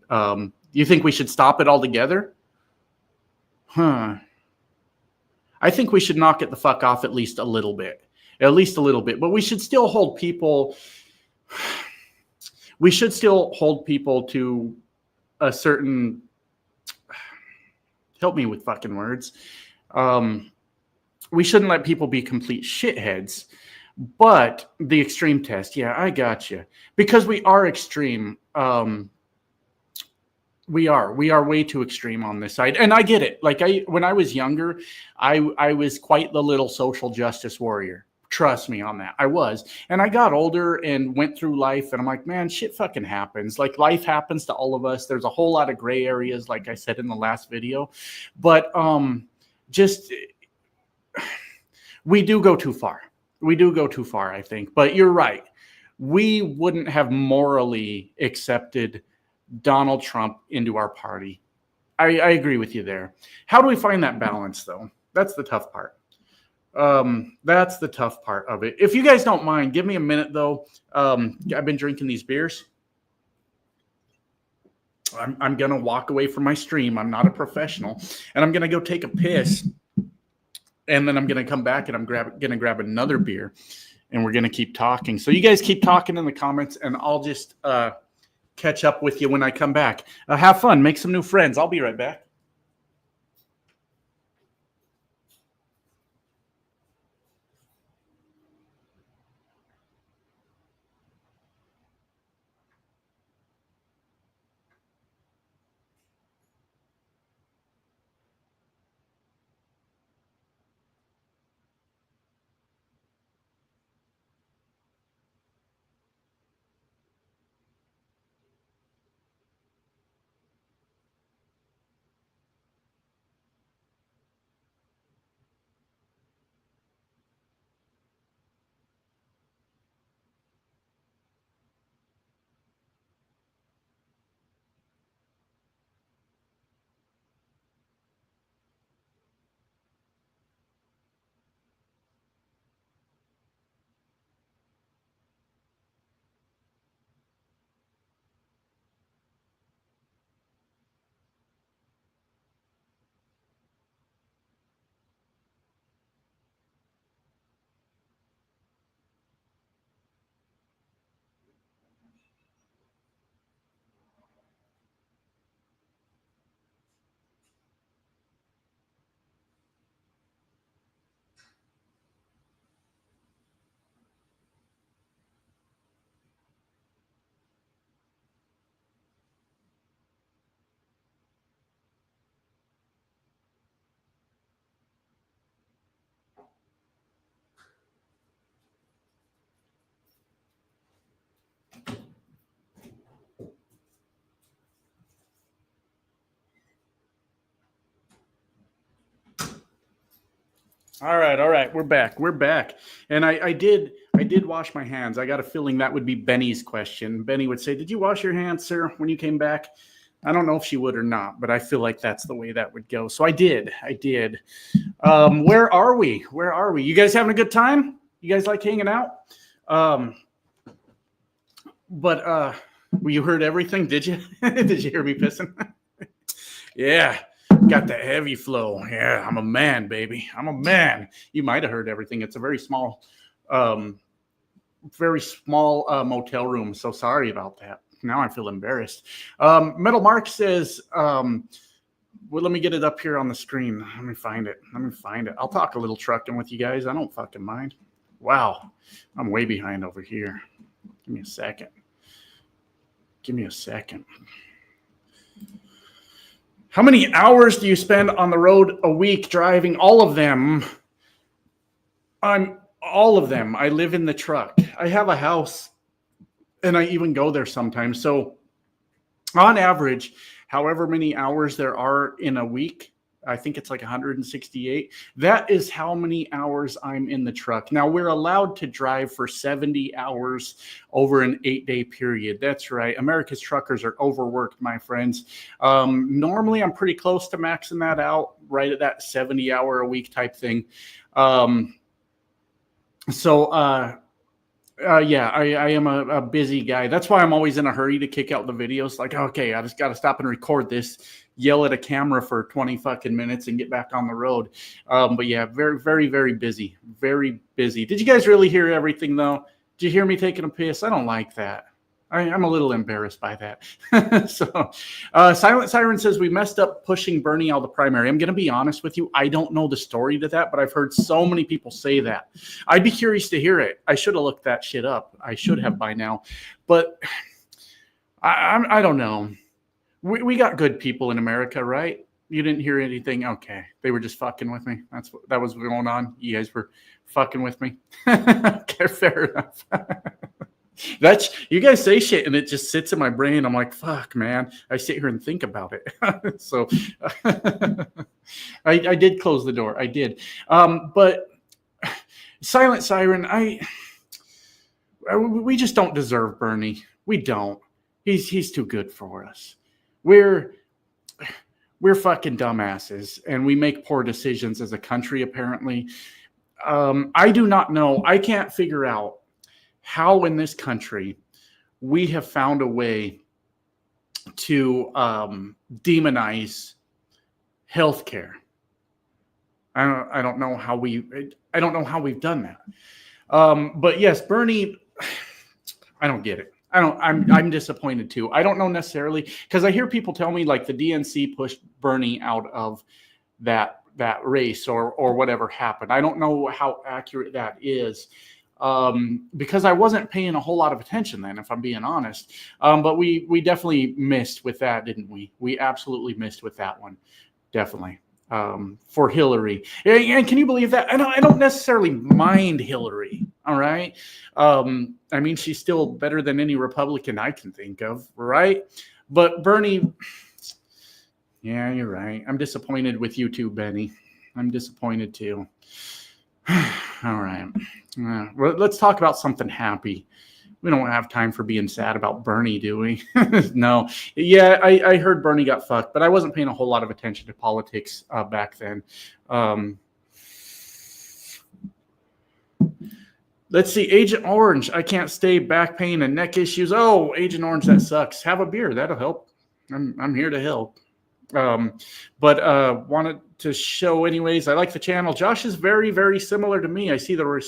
you think we should stop it altogether? Huh. I think we should knock it the fuck off at least a little bit. At least a little bit. But we should still hold people, to a certain, help me with fucking words. We shouldn't let people be complete shitheads. But the extreme test, yeah, I got you. Because we are extreme. We are way too extreme on this side, and I get it. Like when I was younger, I was quite the little social justice warrior. Trust me on that. I was. And I got older and went through life, and I'm like, man, shit fucking happens. Like life happens to all of us. There's a whole lot of gray areas, like I said in the last video. But just we do go too far. We do go too far, I think. But you're right. We wouldn't have morally accepted Donald Trump into our party. I agree with you there. How do we find that balance, though? That's the tough part. That's the tough part of it. If you guys don't mind, give me a minute, though. I've been drinking these beers. I'm going to walk away from my stream. I'm not a professional. And I'm going to go take a piss. And then I'm going to come back and I'm going to grab another beer. And we're going to keep talking. So you guys keep talking in the comments, and I'll just catch up with you when I come back. Have fun. Make some new friends. I'll be right back. All right. We're back. And I did wash my hands. I got a feeling that would be Benny's question. Benny would say, "Did you wash your hands, sir, when you came back?" I don't know if she would or not, but I feel like that's the way that would go. So I did. Where are we? You guys having a good time? You guys like hanging out? But you heard everything, did you? Did you hear me pissing? Yeah. Got the heavy flow. Yeah, I'm a man, baby. I'm a man. You might have heard everything. It's a very small motel room. So sorry about that. Now I feel embarrassed. Metal Mark says, well, let me get it up here on the screen. Let me find it. I'll talk a little trucking with you guys. I don't fucking mind. Wow. I'm way behind over here. Give me a second. How many hours do you spend on the road a week driving? All of them. All of them. I live in the truck. I have a house, and I even go there sometimes. So on average, however many hours there are in a week, I think it's like 168. That is how many hours I'm in the truck. Now, we're allowed to drive for 70 hours over an 8-day period. That's right. America's truckers are overworked, my friends. Normally, I'm pretty close to maxing that out, right at that 70-hour-a-week type thing. I am a busy guy. That's why I'm always in a hurry to kick out the videos. Like, okay, I just got to stop and record this, yell at a camera for 20 fucking minutes and get back on the road. But yeah, very, very, very busy. Very busy. Did you guys really hear everything, though? Did you hear me taking a piss? I don't like that. I'm a little embarrassed by that. So Silent Siren says, we messed up pushing Bernie out of the primary. I'm going to be honest with you. I don't know the story to that, but I've heard so many people say that. I'd be curious to hear it. I should have looked that shit up. I should have by now. But I don't know. We got good people in America, right? You didn't hear anything? Okay. They were just fucking with me. That was going on. You guys were fucking with me. Okay, fair enough. You guys say shit and it just sits in my brain. I'm like, fuck, man. I sit here and think about it. So I did close the door. I did. But Silent Siren, we just don't deserve Bernie. We don't. He's too good for us. We're fucking dumbasses, and we make poor decisions as a country, apparently. I do not know. I can't figure out how in this country we have found a way to demonize healthcare. I don't know how we've done that. But yes, Bernie, I don't get it. I'm disappointed too. I don't know necessarily, because I hear people tell me like the DNC pushed Bernie out of that race or whatever happened. I don't know how accurate that is, because I wasn't paying a whole lot of attention then, if I'm being honest. But we definitely missed with that, didn't we? We absolutely missed with that one, definitely. For Hillary. And can you believe that? I don't necessarily mind Hillary. All right. I mean, she's still better than any Republican I can think of. Right. But Bernie, yeah, you're right. I'm disappointed with you too, Benny. I'm disappointed too. All right. Well, let's talk about something happy. We don't have time for being sad about Bernie, do we? No. Yeah, I heard Bernie got fucked, but I wasn't paying a whole lot of attention to politics back then. Let's see. Agent Orange, I can't stay, back pain and neck issues. Oh, Agent Orange, that sucks. Have a beer. That'll help. I'm here to help. But wanted to show anyways. I like the channel. Josh is very, very similar to me. I see the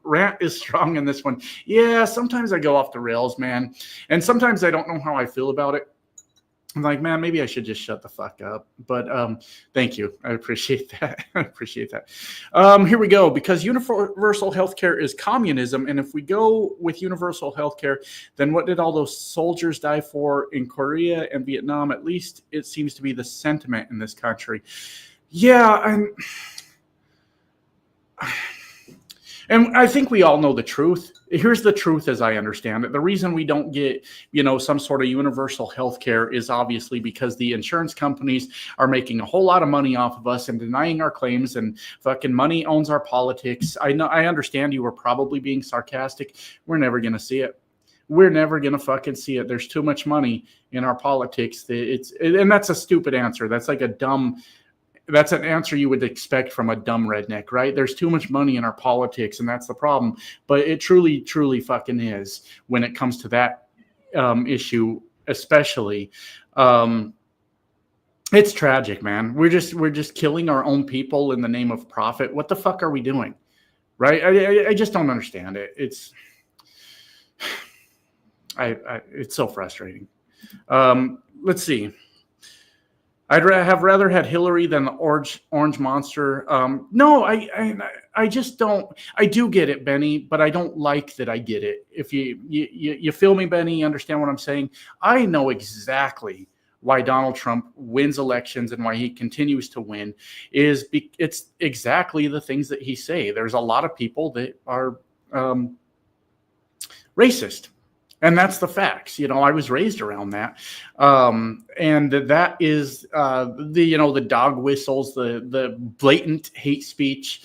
rant is strong in this one. Yeah, sometimes I go off the rails, man. And sometimes I don't know how I feel about it. I'm like, man, maybe I should just shut the fuck up. But thank you. I appreciate that. I appreciate that. Here we go. Because universal healthcare is communism. And if we go with universal healthcare, then what did all those soldiers die for in Korea and Vietnam? At least it seems to be the sentiment in this country. Yeah, and I think we all know the truth. Here's the truth as I understand it. The reason we don't get, some sort of universal health care is obviously because the insurance companies are making a whole lot of money off of us and denying our claims, and fucking money owns our politics. I understand you were probably being sarcastic. We're never going to see it. We're never going to fucking see it. There's too much money in our politics. And that's a stupid answer. That's like that's an answer you would expect from a dumb redneck, right? There's too much money in our politics, and that's the problem. But it truly, truly fucking is when it comes to that issue, especially. It's tragic, man. We're just killing our own people in the name of profit. What the fuck are we doing, right? I just don't understand it. It's so frustrating. Let's see. I'd have rather had Hillary than the orange monster. No, I just don't. I do get it, Benny, but I don't like that I get it. If you feel me, Benny, you understand what I'm saying? I know exactly why Donald Trump wins elections and why he continues to win. It's exactly the things that he say. There's a lot of people that are racist. And that's the facts. I was raised around that. And that is the dog whistles, the blatant hate speech.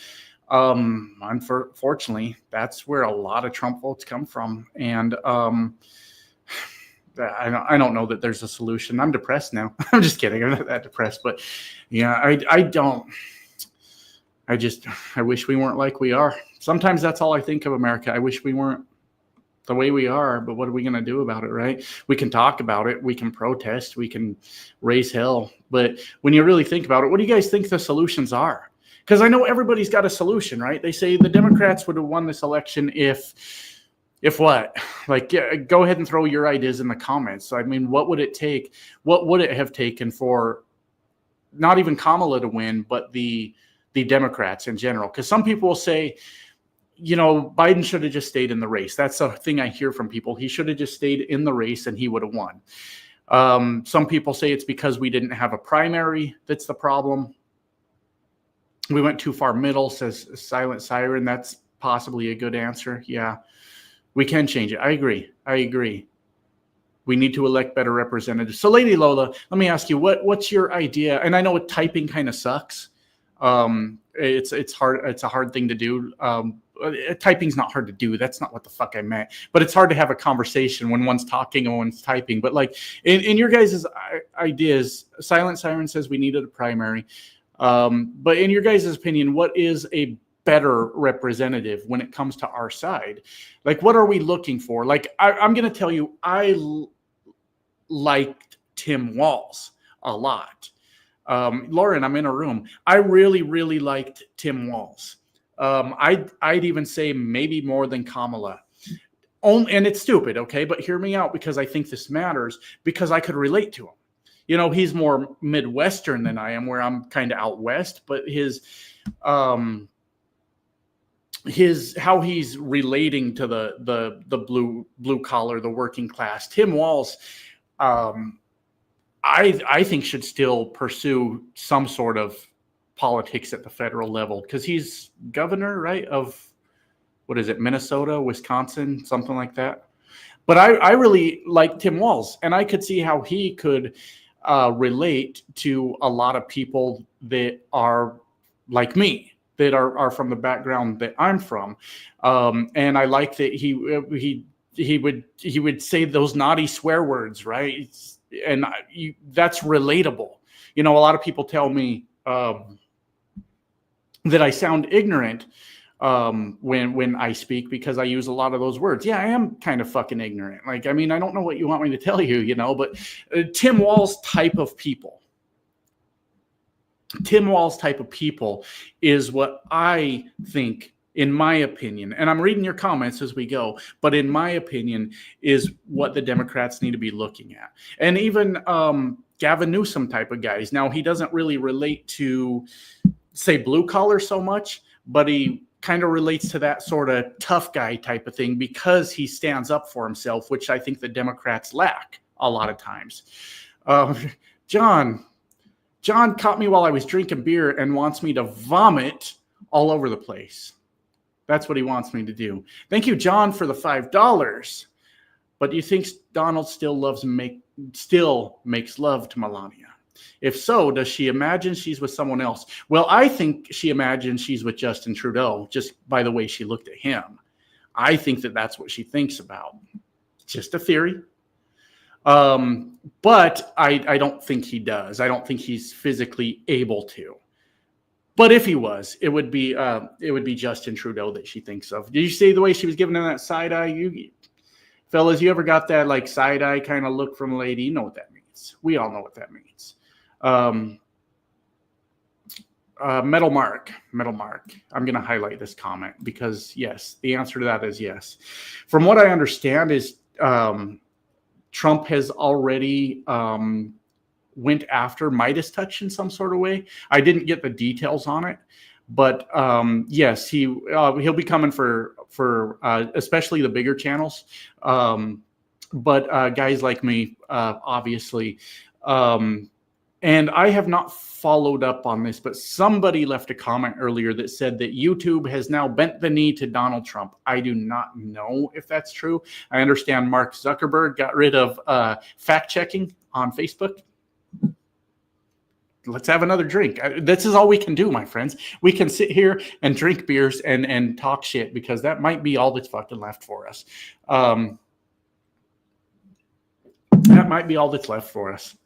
Unfortunately, that's where a lot of Trump votes come from. And I don't know that there's a solution. I'm depressed now. I'm just kidding. I'm not that depressed. But yeah, I wish we weren't like we are. Sometimes that's all I think of America. I wish we weren't the way we are, but what are we going to do about it, right? We can talk about it. We can protest. We can raise hell. But when you really think about it, what do you guys think the solutions are? Because I know everybody's got a solution, right? They say the Democrats would have won this election if what? Like, yeah, go ahead and throw your ideas in the comments. I mean, what would it take? What would it have taken for not even Kamala to win, but the Democrats in general? Because some people will say, Biden should have just stayed in the race. That's the thing I hear from people. He should have just stayed in the race and he would have won. Some people say it's because we didn't have a primary that's the problem. We went too far middle, says Silent Siren. That's possibly a good answer. Yeah, we can change it. I agree. We need to elect better representatives. So, Lady Lola, let me ask you, what's your idea? And I know typing kind of sucks. It's hard. It's a hard thing to do. Typing's not hard to do. That's not what the fuck I meant. But it's hard to have a conversation when one's talking and one's typing. But like in your guys' ideas, Silent Siren says we needed a primary. But in your guys' opinion, what is a better representative when it comes to our side? Like, what are we looking for? Like, I'm going to tell you, I liked Tim Walz a lot. Lauren, I'm in a room. I really, really liked Tim Walz. I'd even say maybe more than Kamala. And it's stupid, okay? But hear me out, because I think this matters, because I could relate to him. You know, he's more Midwestern than I am, where I'm kind of out west, but his how he's relating to the blue collar, the working class. Tim Walz, I think should still pursue some sort of politics at the federal level, because he's governor, right, of what is it, Minnesota, Wisconsin, something like that. But I really like Tim Walz, and I could see how he could relate to a lot of people that are like me, that are from the background that I'm from. And I like that he would say those naughty swear words, right? And that's relatable. You know, a lot of people tell me that I sound ignorant when I speak, because I use a lot of those words. Yeah, I am kind of fucking ignorant. Like, I mean, I don't know what you want me to tell you, you know, but Tim Walz type of people is what I think, in my opinion, and I'm reading your comments as we go, but in my opinion, is what the Democrats need to be looking at. And even Gavin Newsom type of guys. Now, he doesn't really relate to, say, blue collar so much, but he kind of relates to that sort of tough guy type of thing, because he stands up for himself, which I think the Democrats lack a lot of times. John caught me while I was drinking beer and wants me to vomit all over the place. That's what he wants me to do. Thank you, John, for the $5. But do you think Donald still makes love to Melania? If so, does she imagine she's with someone else? Well, I think she imagines she's with Justin Trudeau, just by the way she looked at him. I think that's what she thinks about. Just a theory. But I don't think he does. I don't think he's physically able to. But if he was, it would be Justin Trudeau that she thinks of. Did you see the way she was giving him that side eye? Fellas, you ever got that like side eye kind of look from a lady? You know what that means. We all know what that means. Metal Mark. I'm going to highlight this comment because, yes, the answer to that is yes. From what I understand is Trump has already went after Midas Touch in some sort of way. I didn't get the details on it, but yes, he'll be coming for especially the bigger channels. But guys like me, obviously. And I have not followed up on this, but somebody left a comment earlier that said that YouTube has now bent the knee to Donald Trump. I do not know if that's true. I understand Mark Zuckerberg got rid of fact checking on Facebook. Let's have another drink. This is all we can do, my friends. We can sit here and drink beers and talk shit, because that might be all that's fucking left for us. That might be all that's left for us.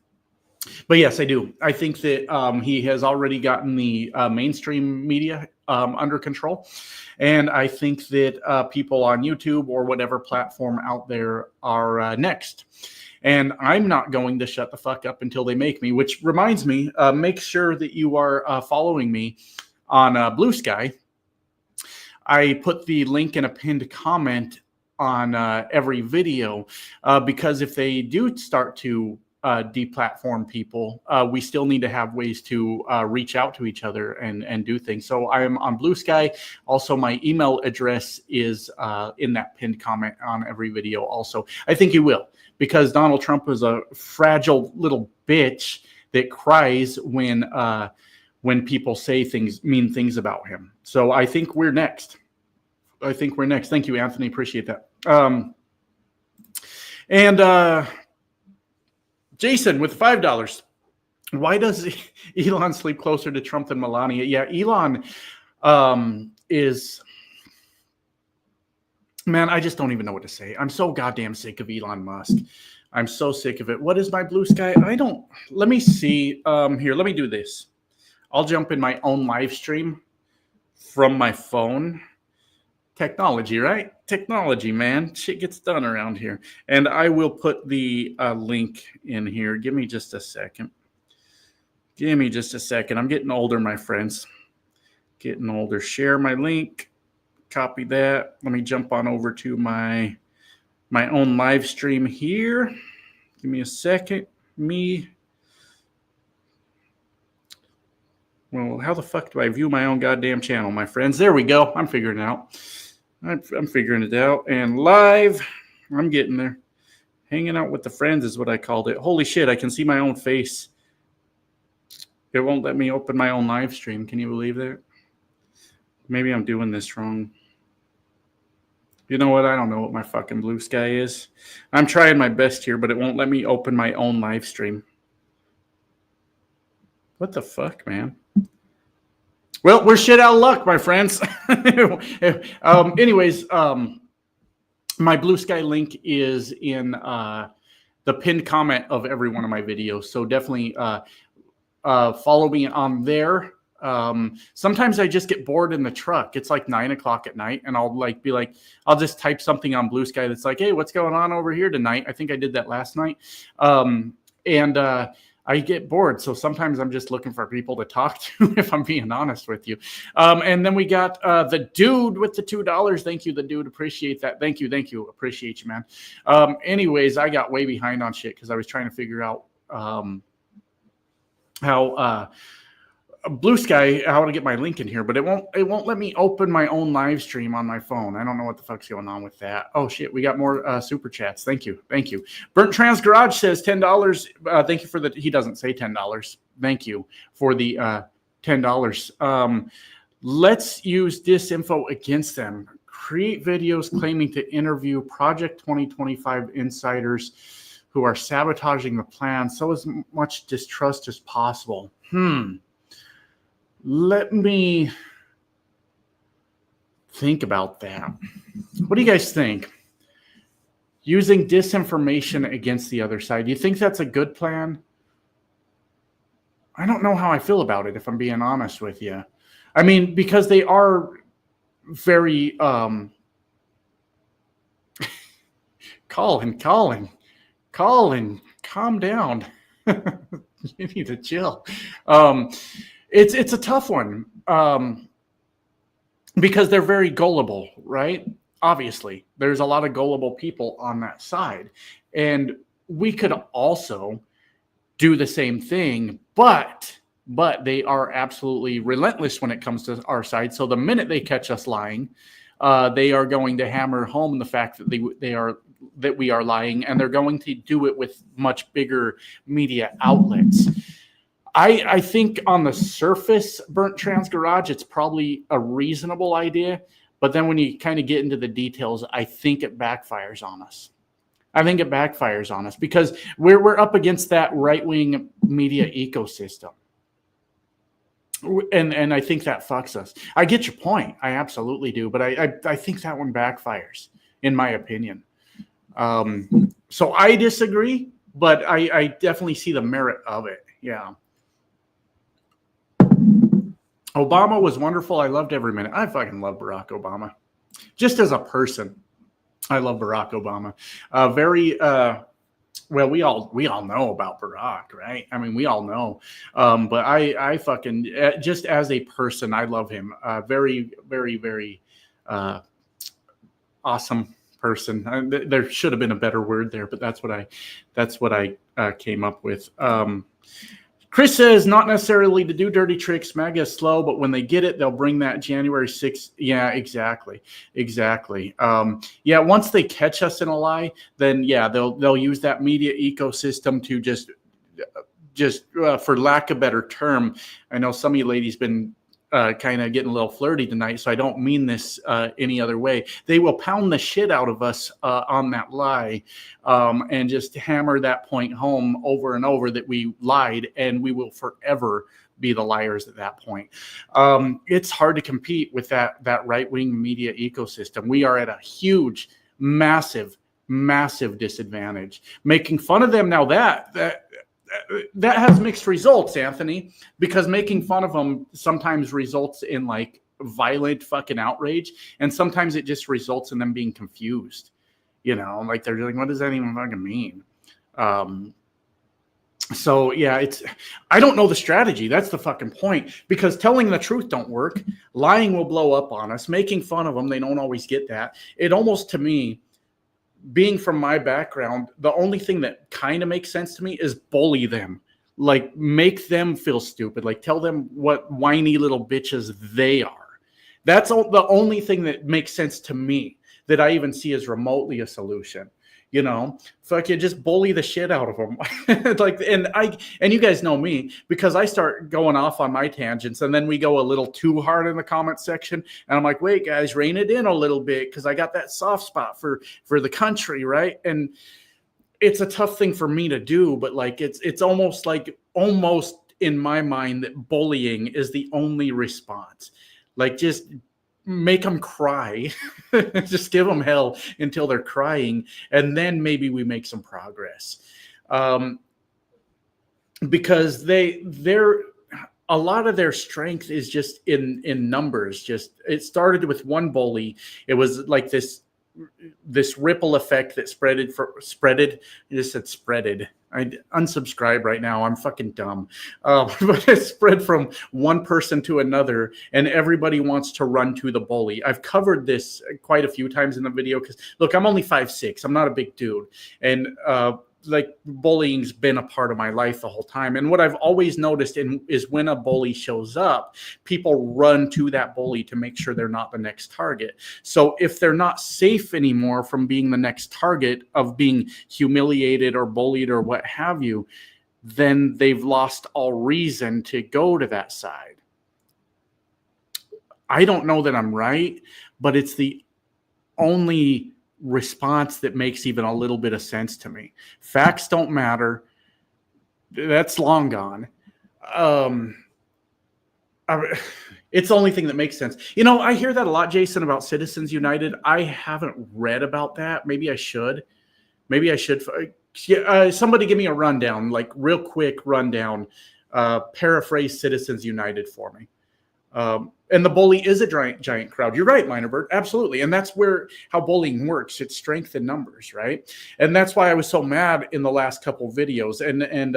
But yes, I do. I think that he has already gotten the mainstream media under control. And I think that people on YouTube or whatever platform out there are next. And I'm not going to shut the fuck up until they make me, which reminds me, make sure that you are following me on Blue Sky. I put the link in a pinned comment on every video because if they do start to deplatform people, we still need to have ways to reach out to each other and do things. So I am on Blue Sky. Also, my email address is in that pinned comment on every video also. I think you will, because Donald Trump is a fragile little bitch that cries when people say mean things about him. So I think we're next. Thank you, Anthony. Appreciate that. And Jason with $5. Why does Elon sleep closer to Trump than Melania? Yeah, Elon is... Man, I just don't even know what to say. I'm so goddamn sick of Elon Musk. I'm so sick of it. What is my blue sky? Let me see. Here, let me do this. I'll jump in my own live stream from my phone. Technology, right? Technology, man. Shit gets done around here. And I will put the link in here. Give me just a second. I'm getting older, my friends. Getting older. Share my link. Copy that. Let me jump on over to my own live stream here. Give me a second. Well, how the fuck do I view my own goddamn channel, my friends? There we go. I'm figuring it out. I'm figuring it out. And live, I'm getting there. Hanging out with the friends is what I called it. Holy shit, I can see my own face. It won't let me open my own live stream. Can you believe that? Maybe I'm doing this wrong. You know what? I don't know what my fucking blue sky is. I'm trying my best here, but it won't let me open my own live stream. What the fuck, man? Well, we're shit out of luck, my friends. Anyways, my blue sky link is in the pinned comment of every one of my videos. So definitely follow me on there. Sometimes I just get bored in the truck. It's like 9 o'clock at night, and I'll I'll just type something on Blue Sky that's like, hey, what's going on over here tonight? I think I did that last night. I get bored. So sometimes I'm just looking for people to talk to, if I'm being honest with you. And then we got the dude with the $2. Thank you, the dude. Appreciate that. Thank you. Appreciate you, man. Anyways, I got way behind on shit because I was trying to figure out how Blue Sky, how to get my link in here, but it won't let me open my own live stream on my phone. I don't know what the fuck's going on with that. Oh shit, we got more super chats. Thank you. Burnt Trans Garage says $10. Thank you for he doesn't say $10. Thank you for the $10. Let's use disinfo against them. Create videos claiming to interview Project 2025 insiders who are sabotaging the plan. So as much distrust as possible. Let me think about that. What do you guys think? Using disinformation against the other side. Do you think that's a good plan? I don't know how I feel about it, if I'm being honest with you. I mean, because they are very Colin, calm down. You need to chill. It's a tough one because they're very gullible, right? Obviously, there's a lot of gullible people on that side. And we could also do the same thing, but they are absolutely relentless when it comes to our side. So the minute they catch us lying, they are going to hammer home the fact that we are lying, and they're going to do it with much bigger media outlets. I think on the surface, Burnt Trans Garage, it's probably a reasonable idea. But then when you kind of get into the details, I think it backfires on us. Because we're up against that right-wing media ecosystem. And I think that fucks us. I get your point. I absolutely do. But I think that one backfires, in my opinion. So I disagree, but I definitely see the merit of it. Yeah. Obama was wonderful. I loved every minute. I fucking love Barack Obama. Just as a person, I love Barack Obama. Well, we all know about Barack, right? I mean, we all know. But I fucking, just as a person, I love him. Very, very, very awesome person. There should have been a better word there, but that's what I came up with. Chris says, not necessarily to do dirty tricks. MAGA is slow, but when they get it, they'll bring that January 6th. Yeah, exactly. Yeah, once they catch us in a lie, then yeah, they'll use that media ecosystem to just for lack of a better term. I know some of you ladies been kind of getting a little flirty tonight, so I don't mean this any other way. They will pound the shit out of us on that lie and just hammer that point home over and over that we lied, and we will forever be the liars at that point. It's hard to compete with that right-wing media ecosystem. We are at a huge, massive disadvantage. Making fun of them now, that has mixed results, Anthony, because making fun of them sometimes results in like violent fucking outrage, and sometimes it just results in them being confused. You know, like they're like, what does that even fucking mean? So yeah, I don't know the strategy. That's the fucking point, because telling the truth don't work. Lying will blow up on us. Making fun of them, they don't always get that. It almost, to me, being from my background, the only thing that kind of makes sense to me is bully them. Like, make them feel stupid. Like, tell them what whiny little bitches they are. That's the only thing that makes sense to me that I even see as remotely a solution. You know, fucking just bully the shit out of them. Like, and you guys know me, because I start going off on my tangents, and then we go a little too hard in the comment section, and I'm like, wait guys, rein it in a little bit, because I got that soft spot for the country, right? And it's a tough thing for me to do, but like it's almost in my mind that bullying is the only response. Like, just make them cry. Just give them hell until they're crying, and then maybe we make some progress. Because they're a lot of their strength is just in numbers. Just, it started with one bully. It was like this ripple effect that spreaded. You just said spreaded. I unsubscribe right now. I'm fucking dumb. But it spread from one person to another, and everybody wants to run to the bully. I've covered this quite a few times in the video, because look, I'm only 5'6". I'm not a big dude. And like, bullying's been a part of my life the whole time. And what I've always noticed is when a bully shows up, people run to that bully to make sure they're not the next target. So if they're not safe anymore from being the next target of being humiliated or bullied or what have you, then they've lost all reason to go to that side. I don't know that I'm right, but it's the only response that makes even a little bit of sense to me. Facts don't matter. That's long gone. It's the only thing that makes sense. You know, I hear that a lot, Jason, about Citizens United. I haven't read about that. Maybe I should. Somebody give me a rundown, like real quick rundown. Paraphrase Citizens United for me. And the bully is a giant crowd. You're right, Linerbird. Absolutely. And that's how bullying works. It's strength in numbers, right? And that's why I was so mad in the last couple videos. And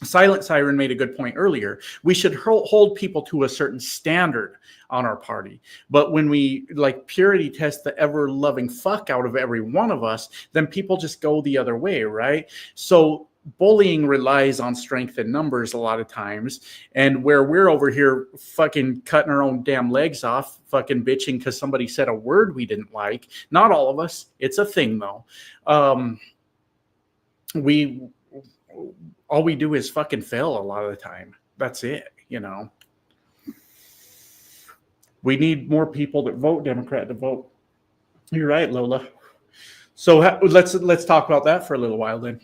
Silent Siren made a good point earlier. We should hold people to a certain standard on our party. But when we like purity test the ever-loving fuck out of every one of us, then people just go the other way, right? So bullying relies on strength in numbers a lot of times, and where we're over here fucking cutting our own damn legs off, fucking bitching because somebody said a word we didn't like. Not all of us. It's a thing, though. All we do is fucking fail a lot of the time. That's it, you know. We need more people that vote Democrat to vote. You're right, Lola. So let's talk about that for a little while then.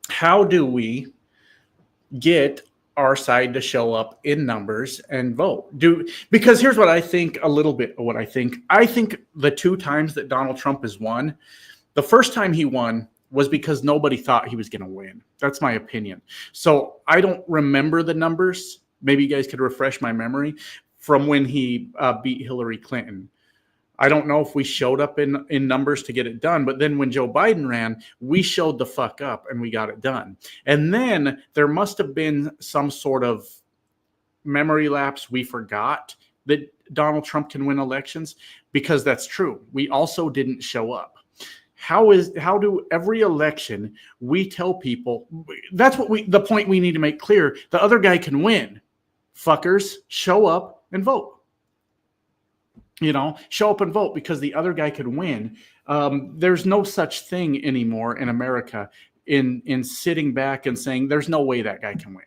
How do we get our side to show up in numbers and vote? Because here's what I think, a little bit of what I think. I think the 2 times that Donald Trump has won, the first time he won was because nobody thought he was going to win. That's my opinion. So I don't remember the numbers. Maybe you guys could refresh my memory from when he beat Hillary Clinton. I don't know if we showed up in numbers to get it done, but then when Joe Biden ran, we showed the fuck up and we got it done. And then there must have been some sort of memory lapse. We forgot that Donald Trump can win elections, because that's true. We also didn't show up. How do every election we tell people, that's what the point we need to make clear, the other guy can win. Fuckers, show up and vote. Show up and vote because the other guy could win. There's no such thing anymore in America in sitting back and saying there's no way that guy can win.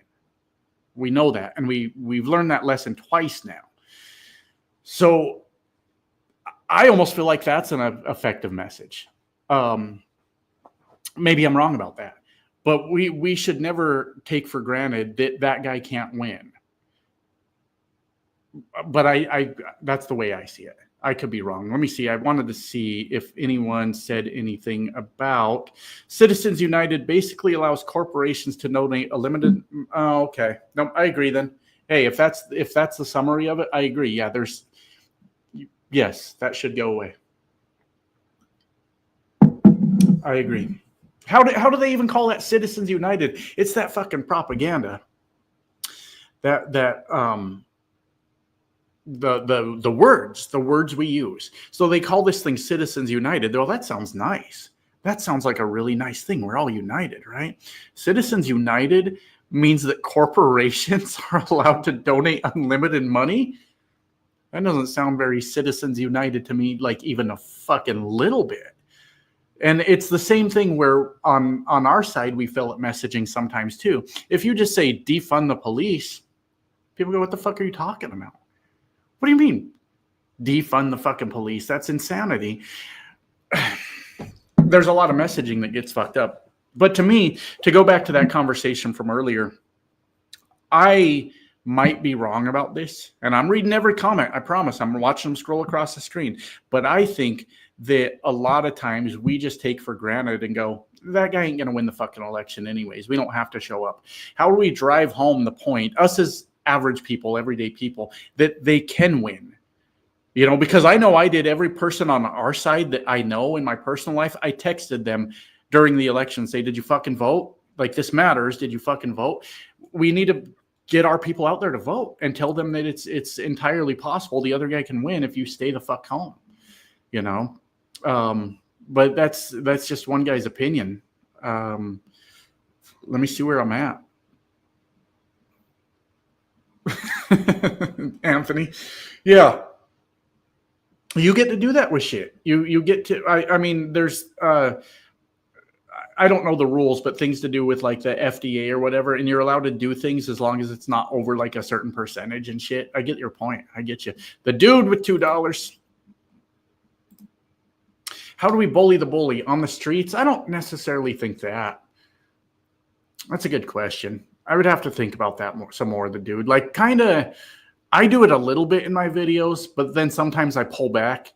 We know that, and we've learned that lesson twice now. So I almost feel like that's an effective message. Maybe I'm wrong about that, but we should never take for granted that guy can't win. But I that's the way I see it. I could be wrong. Let me see. I wanted to see if anyone said anything about Citizens United basically allows corporations to donate a limited. Oh, okay. No, I agree then. Hey, if that's the summary of it, I agree. Yeah, yes, that should go away. I agree. How do they even call that Citizens United? It's that fucking propaganda. The words we use. So they call this thing Citizens United. Well, that sounds nice. That sounds like a really nice thing. We're all united, right? Citizens United means that corporations are allowed to donate unlimited money. That doesn't sound very Citizens United to me, like even a fucking little bit. And it's the same thing where on our side, we fail at messaging sometimes too. If you just say defund the police, people go, what the fuck are you talking about? What do you mean? Defund the fucking police? That's insanity. There's a lot of messaging that gets fucked up. But to me, to go back to that conversation from earlier, I might be wrong about this. And I'm reading every comment. I promise. I'm watching them scroll across the screen. But I think that a lot of times we just take for granted and go, that guy ain't going to win the fucking election anyways. We don't have to show up. How do we drive home the point, us as average people, everyday people, that they can win? Because I know I did. Every person on our side that I know in my personal life, I texted them during the election, say, did you fucking vote? Like, this matters. Did you fucking vote? We need to get our people out there to vote and tell them that it's entirely possible the other guy can win if you stay the fuck home. But that's just one guy's opinion. Let me see where I'm at. Anthony. Yeah. You get to do that with shit. You get to, I mean, there's, I don't know the rules, but things to do with like the FDA or whatever, and you're allowed to do things as long as it's not over like a certain percentage and shit. I get your point. I get you. The dude with $2. How do we bully the bully on the streets? I don't necessarily think that. That's a good question. I would have to think about that some more. The dude, like, kind of, I do it a little bit in my videos, but then sometimes I pull back.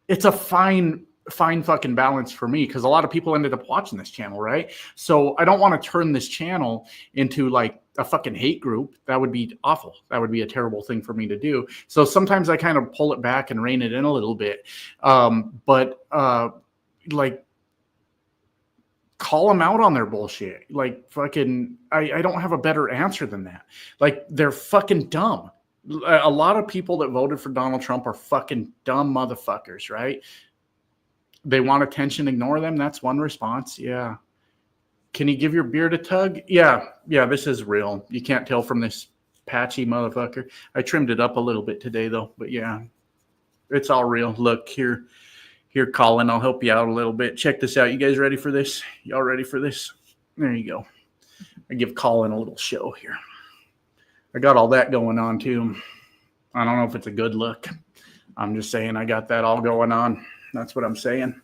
It's a fine fucking balance for me because a lot of people ended up watching this channel, right? So I don't want to turn this channel into like a fucking hate group. That would be awful. That would be a terrible thing for me to do. So sometimes I kind of pull it back and rein it in a little bit. Like, call them out on their bullshit. Like, fucking, I don't have a better answer than that. Like, they're fucking dumb. A lot of people that voted for Donald Trump are fucking dumb motherfuckers, right? They want attention, ignore them. That's one response. Yeah. Can you give your beard a tug? Yeah, this is real. You can't tell from this patchy motherfucker. I trimmed it up a little bit today, though. But yeah, it's all real. Look, here, Colin, I'll help you out a little bit. Check this out. You guys ready for this? Y'all ready for this? There you go. I give Colin a little show here. I got all that going on, too. I don't know if it's a good look. I'm just saying I got that all going on. That's what I'm saying.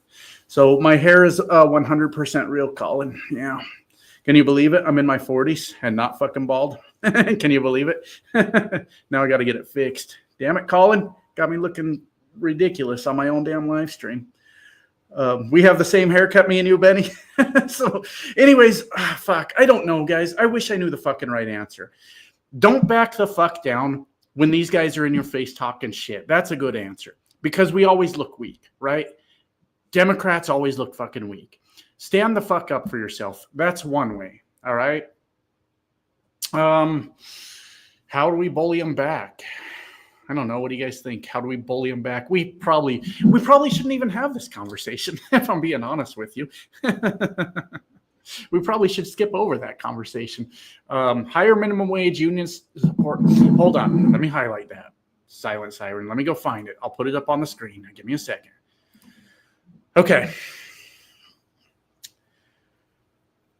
So my hair is 100% real, Colin. Yeah. Can you believe it? I'm in my 40s and not fucking bald. Can you believe it? Now I got to get it fixed. Damn it, Colin. Got me looking ridiculous on my own damn live stream. We have the same haircut, me and you, Benny. So anyways, fuck. I don't know, guys. I wish I knew the fucking right answer. Don't back the fuck down when these guys are in your face talking shit. That's a good answer. Because we always look weak, right? Democrats always look fucking weak. Stand the fuck up for yourself. That's one way, all right? How do we bully them back? I don't know. What do you guys think? How do we bully them back? We probably shouldn't even have this conversation, if I'm being honest with you. We probably should skip over that conversation. Higher minimum wage, union support. Hold on. Let me highlight that. Silent siren. Let me go find it. I'll put it up on the screen. Give me a second. Okay.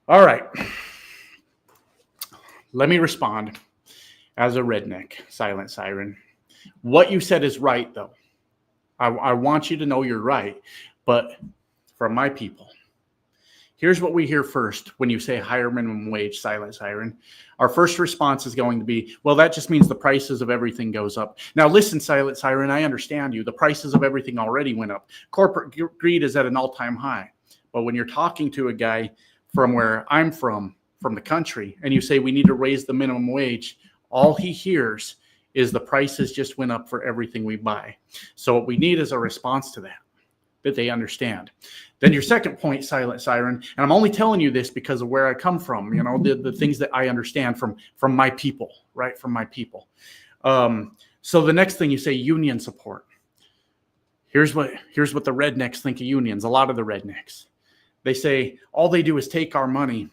All right. Let me respond as a redneck, silent siren. What you said is right, though. I want you to know you're right. But from my people, here's what we hear first when you say higher minimum wage, silent siren. Our first response is going to be, well, that just means the prices of everything goes up. Now, listen, silent siren, I understand you. The prices of everything already went up. Corporate greed is at an all-time high. But when you're talking to a guy from where I'm from the country, and you say we need to raise the minimum wage, all he hears is the prices just went up for everything we buy. So what we need is a response to that they understand. Then your second point, silent siren, and I'm only telling you this because of where I come from, the things that I understand from my people, right? From my people. So the next thing you say, union support. Here's what the rednecks think of unions. A lot of the rednecks, they say all they do is take our money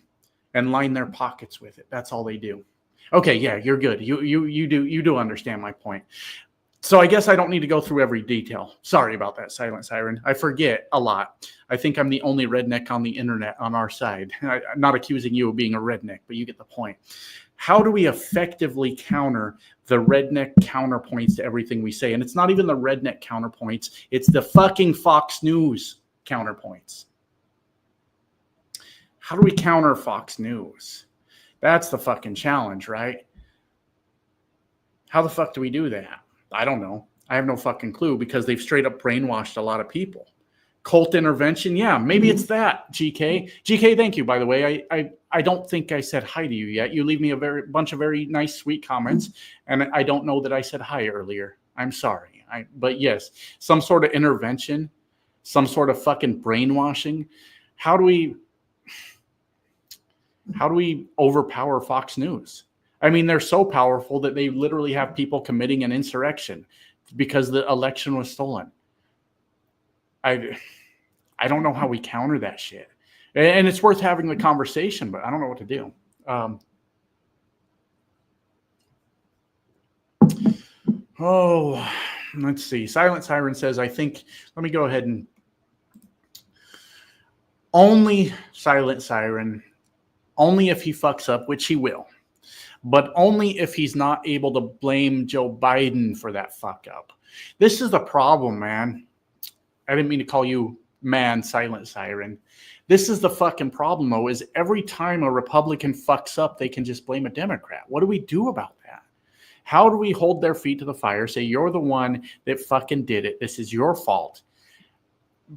and line their pockets with it. That's all they do. Okay, yeah, you're good. You do understand my point. So I guess I don't need to go through every detail. Sorry about that, silent siren. I forget a lot. I think I'm the only redneck on the internet on our side. I'm not accusing you of being a redneck, but you get the point. How do we effectively counter the redneck counterpoints to everything we say? And it's not even the redneck counterpoints. It's the fucking Fox News counterpoints. How do we counter Fox News? That's the fucking challenge, right? How the fuck do we do that? I don't know. I have no fucking clue because they've straight up brainwashed a lot of people. Cult intervention, yeah, maybe it's that, GK. GK, thank you, by the way. I don't think I said hi to you yet. You leave me a bunch of very nice, sweet comments, and I don't know that I said hi earlier. I'm sorry. But yes, some sort of intervention, some sort of fucking brainwashing. How do we overpower Fox News? I mean, they're so powerful that they literally have people committing an insurrection because the election was stolen. I don't know how we counter that shit. And it's worth having the conversation, but I don't know what to do. Let's see. Silent Siren says, I think, let me go ahead and only Silent Siren, only if he fucks up, which he will, but only if he's not able to blame Joe Biden for that fuck up. This is the problem, man. I didn't mean to call you man, Silent Siren. This is the fucking problem, though, is every time a Republican fucks up, they can just blame a Democrat. What do we do about that? How do we hold their feet to the fire, say, you're the one that fucking did it, this is your fault?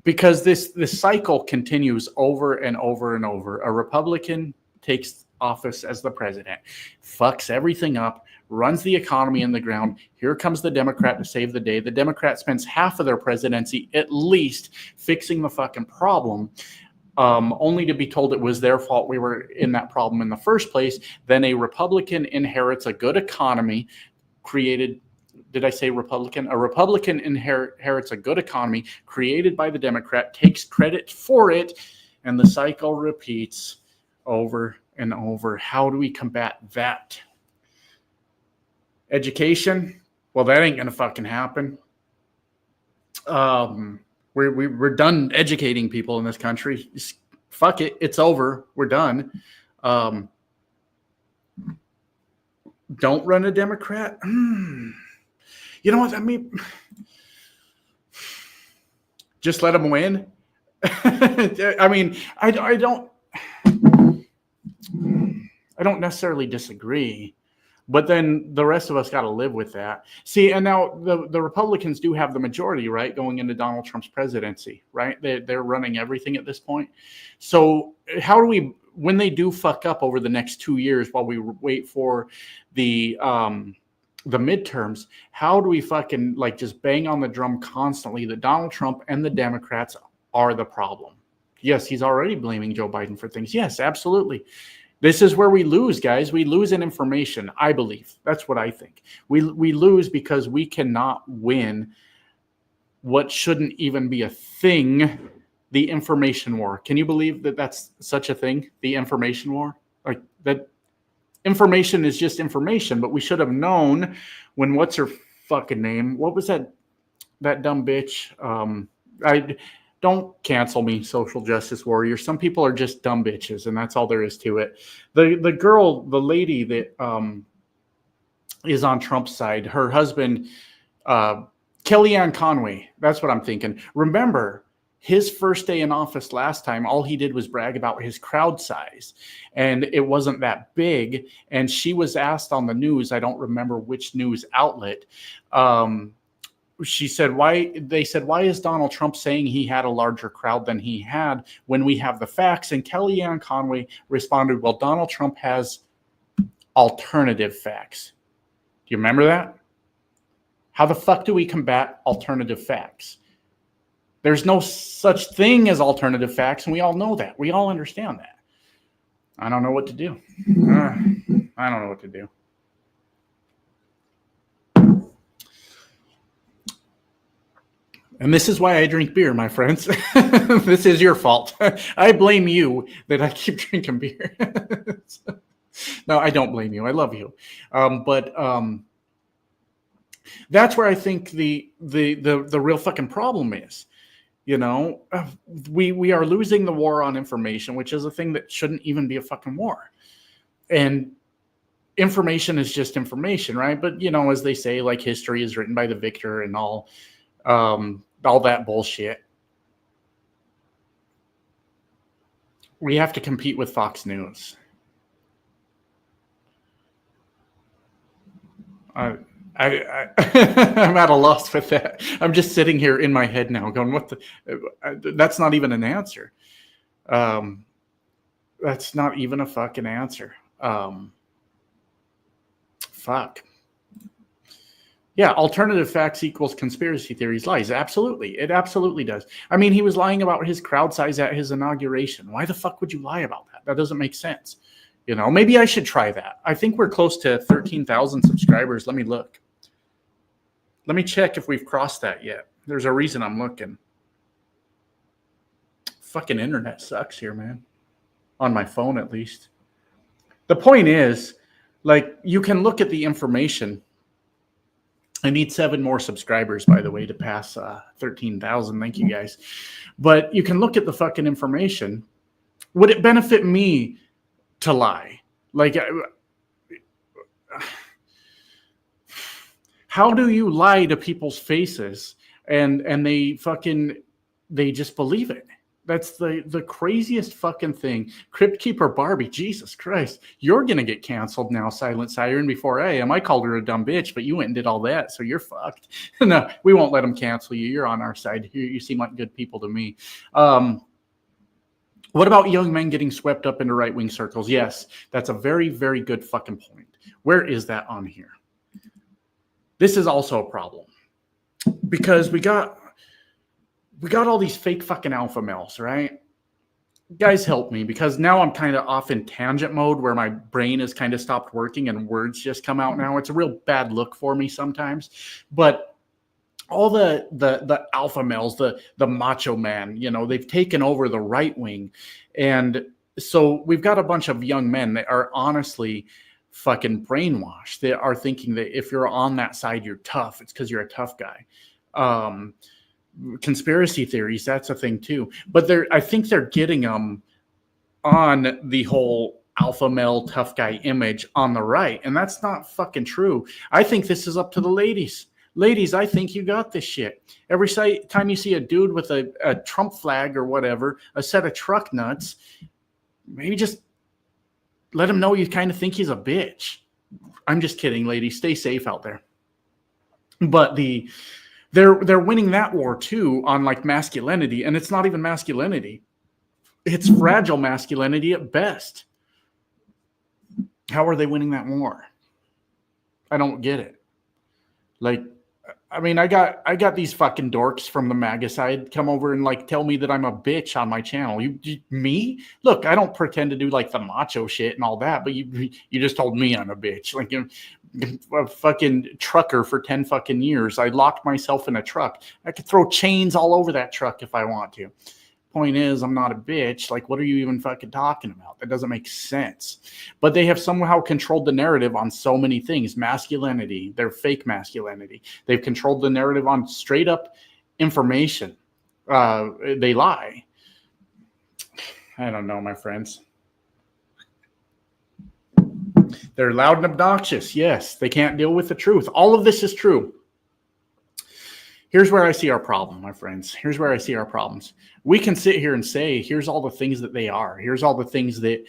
Because this cycle continues over and over and over. A Republican takes office as the president, fucks everything up, runs the economy in the ground. Here comes the Democrat to save the day. The Democrat spends half of their presidency at least fixing the fucking problem, only to be told it was their fault we were in that problem in the first place. Then a Republican inherits a good economy created. Did I say Republican? A Republican inherits a good economy created by the Democrat, takes credit for it, and the cycle repeats over and over. How do we combat that? Education? Well, that ain't gonna fucking happen. We're done educating people in this country. Just fuck it, it's over. We're done. Don't run a Democrat. You know what I mean? Just let them win. I mean, I don't necessarily disagree, but then the rest of us got to live with that. See, and now the Republicans do have the majority, right, going into Donald Trump's presidency, right? They're running everything at this point. So how do we, when they do fuck up over the next 2 years while we wait for the midterms, how do we fucking just bang on the drum constantly that Donald Trump and the Democrats are the problem? Yes, he's already blaming Joe Biden for things. Yes, absolutely. This is where we lose, guys. We lose in information, I believe. That's what I think. We lose because we cannot win what shouldn't even be a thing, the information war. Can you believe that that's such a thing, the information war? Like, that information is just information, but we should have known when, what's her fucking name? What was that dumb bitch? I don't cancel me, social justice warrior. Some people are just dumb bitches, and that's all there is to it. The girl, the lady that is on Trump's side, her husband, Kellyanne Conway. That's what I'm thinking. Remember, his first day in office last time, all he did was brag about his crowd size, and it wasn't that big. And she was asked on the news, I don't remember which news outlet, she said, they said, why is Donald Trump saying he had a larger crowd than he had when we have the facts? And Kellyanne Conway responded, well, Donald Trump has alternative facts. Do you remember that? How the fuck do we combat alternative facts? There's no such thing as alternative facts, and we all know that. We all understand that. I don't know what to do. I don't know what to do. And this is why I drink beer, my friends. This is your fault. I blame you that I keep drinking beer. No, I don't blame you. I love you. But that's where I think the real fucking problem is. You know, we are losing the war on information, which is a thing that shouldn't even be a fucking war. And information is just information, right? But, you know, as they say, like, history is written by the victor and all that bullshit. We have to compete with Fox News. I'm at a loss with that. I'm just sitting here in my head now going, what the, that's not even an answer. That's not even a fucking answer. Fuck. Yeah, alternative facts equals conspiracy theories, lies. Absolutely. It absolutely does. I mean, he was lying about his crowd size at his inauguration. Why the fuck would you lie about that? That doesn't make sense. You know, maybe I should try that. I think we're close to 13,000 subscribers. Let me look. Let me check if we've crossed that yet. There's a reason I'm looking. Fucking internet sucks here, man. On my phone, at least. The point is, like, you can look at the information. I need 7 more subscribers, by the way, to pass 13,000. Thank you, guys. But you can look at the fucking information. Would it benefit me to lie? Like, how do you lie to people's faces and they just believe it? That's the craziest fucking thing. Crypt Keeper Barbie, Jesus Christ. You're going to get canceled now, Silent Siren, before I am. I called her a dumb bitch, but you went and did all that, so you're fucked. No, we won't let them cancel you. You're on our side. You seem like good people to me. What about young men getting swept up into right-wing circles? Yes, that's a very, very good fucking point. Where is that on here? This is also a problem. Because we got all these fake fucking alpha males, right? Guys, help me, because now I'm kind of off in tangent mode where my brain has kind of stopped working and words just come out now. It's a real bad look for me sometimes. But all the alpha males, the macho man, you know, they've taken over the right wing. And so we've got a bunch of young men that are honestly fucking brainwashed. They are thinking that if you're on that side, you're tough. It's because you're a tough guy. Conspiracy theories, that's a thing too. But I think they're getting them on the whole alpha male tough guy image on the right. And that's not fucking true. I think this is up to the ladies. Ladies, I think you got this shit. Every time you see a dude with a Trump flag or whatever, a set of truck nuts, maybe just let him know you kind of think he's a bitch. I'm just kidding, ladies. Stay safe out there. But they're winning that war too on like masculinity, and it's not even masculinity. It's fragile masculinity at best. How are they winning that war? I don't get it. Like, I mean, I got these fucking dorks from the MAGA side come over and like tell me that I'm a bitch on my channel. Me? Look, I don't pretend to do like the macho shit and all that, but you just told me I'm a bitch. Like, a fucking trucker for 10 fucking years. I locked myself in a truck. I could throw chains all over that truck if I want to. Point is, I'm not a bitch. Like, what are you even fucking talking about? That doesn't make sense. But they have somehow controlled the narrative on so many things. Masculinity, their fake masculinity. They've controlled the narrative on straight up information. They lie. I don't know, my friends. They're loud and obnoxious. Yes, they can't deal with the truth. All of this is true. Here's where I see our problem, my friends. Here's where I see our problems. We can sit here and say, here's all the things that they are. Here's all the things that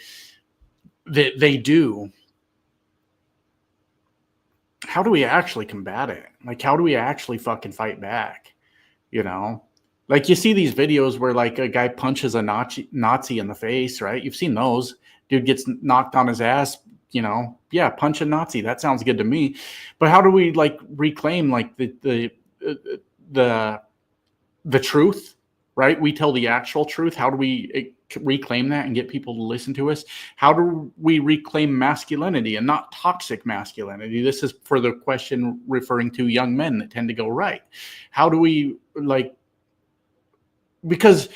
they do. How do we actually combat it? Like, how do we actually fucking fight back? You know? Like, you see these videos where, like, a guy punches a Nazi in the face, right? You've seen those. Dude gets knocked on his ass, you know? Yeah, punch a Nazi. That sounds good to me. But how do we, like, reclaim, like, the truth, right? We tell the actual truth. How do we reclaim that and get people to listen to us? How do we reclaim masculinity and not toxic masculinity? This is for the question referring to young men that tend to go right. How do we, like, because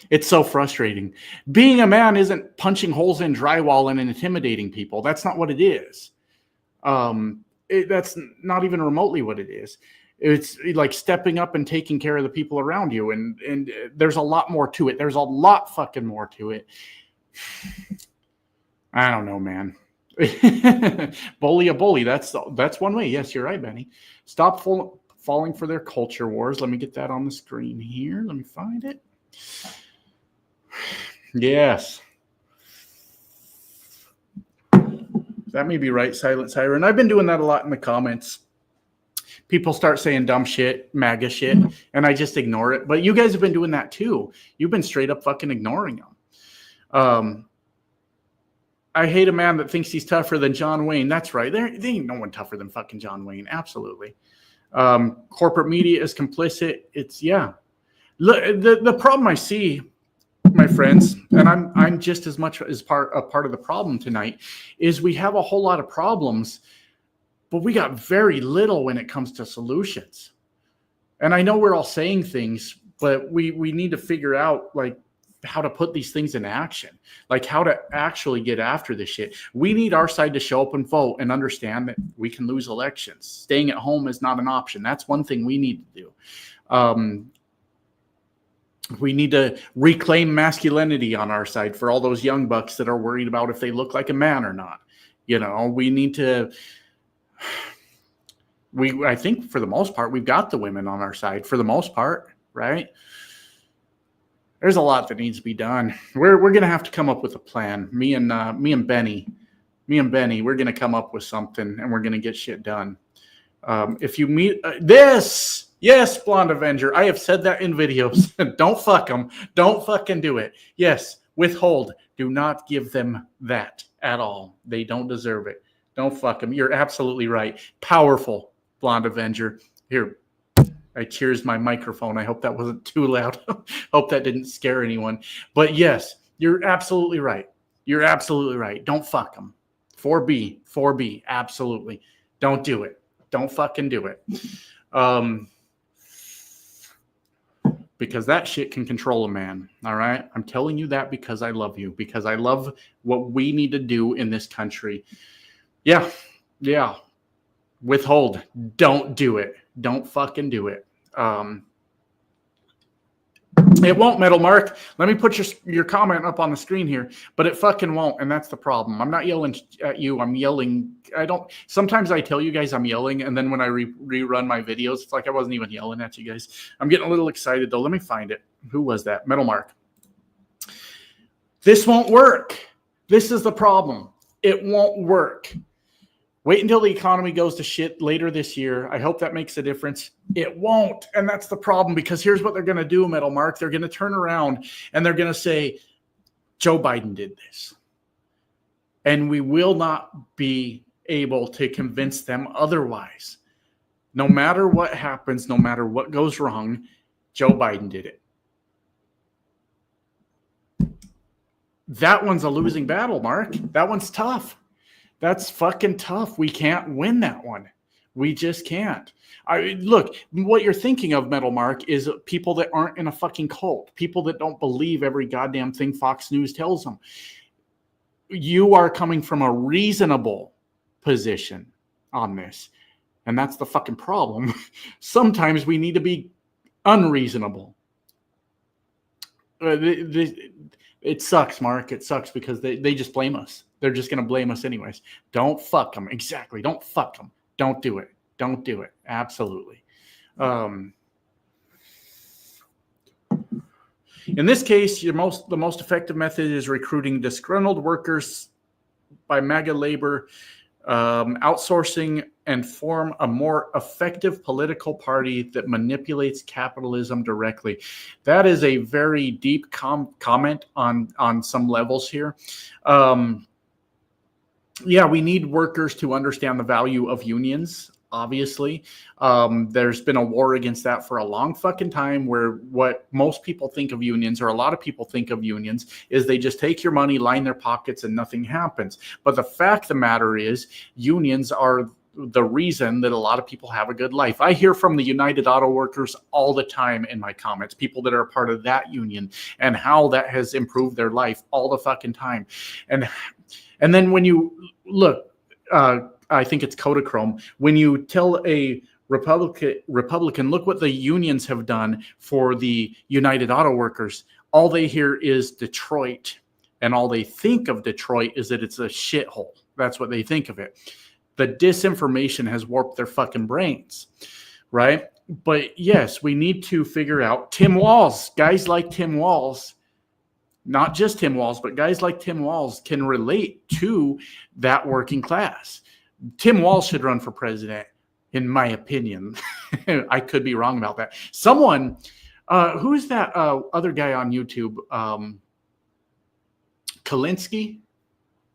it's so frustrating. Being a man isn't punching holes in drywall and intimidating people. That's not what it is. That's not even remotely what it is. It's like stepping up and taking care of the people around you. And there's a lot more to it. There's a lot fucking more to it. I don't know, man. Bully a bully. That's one way. Yes, you're right, Benny. Stop falling for their culture wars. Let me get that on the screen here. Let me find it. Yes. That may be right, Silent Siren. I've been doing that a lot in the comments. People start saying dumb shit, MAGA shit, and I just ignore it. But you guys have been doing that too. You've been straight up fucking ignoring them. I hate a man that thinks he's tougher than John Wayne. That's right. There ain't no one tougher than fucking John Wayne. Absolutely. Corporate media is complicit. It's, yeah. The problem I see, my friends, and I'm just as much as part of the problem tonight, is we have a whole lot of problems, but we got very little when it comes to solutions. And I know we're all saying things, but we need to figure out, like, how to put these things in action, like how to actually get after this shit. We need our side to show up and vote and understand that we can lose elections. Staying at home is not an option. That's one thing we need to do. We need to reclaim masculinity on our side for all those young bucks that are worried about if they look like a man or not. You know, we need to, I think for the most part, we've got the women on our side for the most part, right? There's a lot that needs to be done. We're going to have to come up with a plan. Me and Benny, we're going to come up with something and we're going to get shit done. If you meet this, yes, Blonde Avenger, I have said that in videos. Don't fuck them. Don't fucking do it. Yes, withhold. Do not give them that at all. They don't deserve it. Don't fuck them. You're absolutely right. Powerful, Blonde Avenger. Here, I cheers my microphone. I hope that wasn't too loud. Hope that didn't scare anyone. But yes, you're absolutely right. You're absolutely right. Don't fuck them. 4B, absolutely. Don't do it. Don't fucking do it. Because that shit can control a man. All right. I'm telling you that because I love you, because I love what we need to do in this country. Yeah. Withhold. Don't do it. Don't fucking do it. It won't, Metal Mark. Let me put your comment up on the screen here, but it fucking won't, and that's the problem. I'm not yelling at you. I'm yelling. Sometimes I tell you guys I'm yelling, and then when I rerun my videos, it's like I wasn't even yelling at you guys. I'm getting a little excited, though. Let me find it. Who was that? Metal Mark. This won't work. This is the problem. It won't work. Wait until the economy goes to shit later this year. I hope that makes a difference. It won't. And that's the problem, because here's what they're going to do, Metal Mark. They're going to turn around and they're going to say, Joe Biden did this. And we will not be able to convince them otherwise. No matter what happens, no matter what goes wrong, Joe Biden did it. That one's a losing battle, Mark. That one's tough. That's fucking tough. We can't win that one. We just can't. Look, what you're thinking of, Metal Mark, is people that aren't in a fucking cult, people that don't believe every goddamn thing Fox News tells them. You are coming from a reasonable position on this, and that's the fucking problem. Sometimes we need to be unreasonable. It sucks, Mark. It sucks because they just blame us. They're just going to blame us anyways. Don't fuck them. Exactly. Don't fuck them. Don't do it. Don't do it. Absolutely. In this case, the most effective method is recruiting disgruntled workers by MAGA labor, outsourcing, and form a more effective political party that manipulates capitalism directly. That is a very deep comment on some levels here. Yeah, we need workers to understand the value of unions. Obviously, there's been a war against that for a long fucking time, where what most people think of unions, or a lot of people think of unions, is they just take your money, line their pockets, and nothing happens. But the fact of the matter is, unions are the reason that a lot of people have a good life. I hear from the United Auto Workers all the time in my comments, people that are a part of that union, and how that has improved their life all the fucking time. And then when you look, I think it's Kodachrome, when you tell a Republican, look what the unions have done for the United Auto Workers, all they hear is Detroit, and all they think of Detroit is that it's a shithole. That's what they think of it. The disinformation has warped their fucking brains, right? But yes, we need to figure out Tim Walz, guys like Tim Walz, not just Tim Walz, but guys like Tim Walz can relate to that working class. Tim Walz should run for president, in my opinion. I could be wrong about that. Someone, who is that other guy on YouTube? Kalinsky?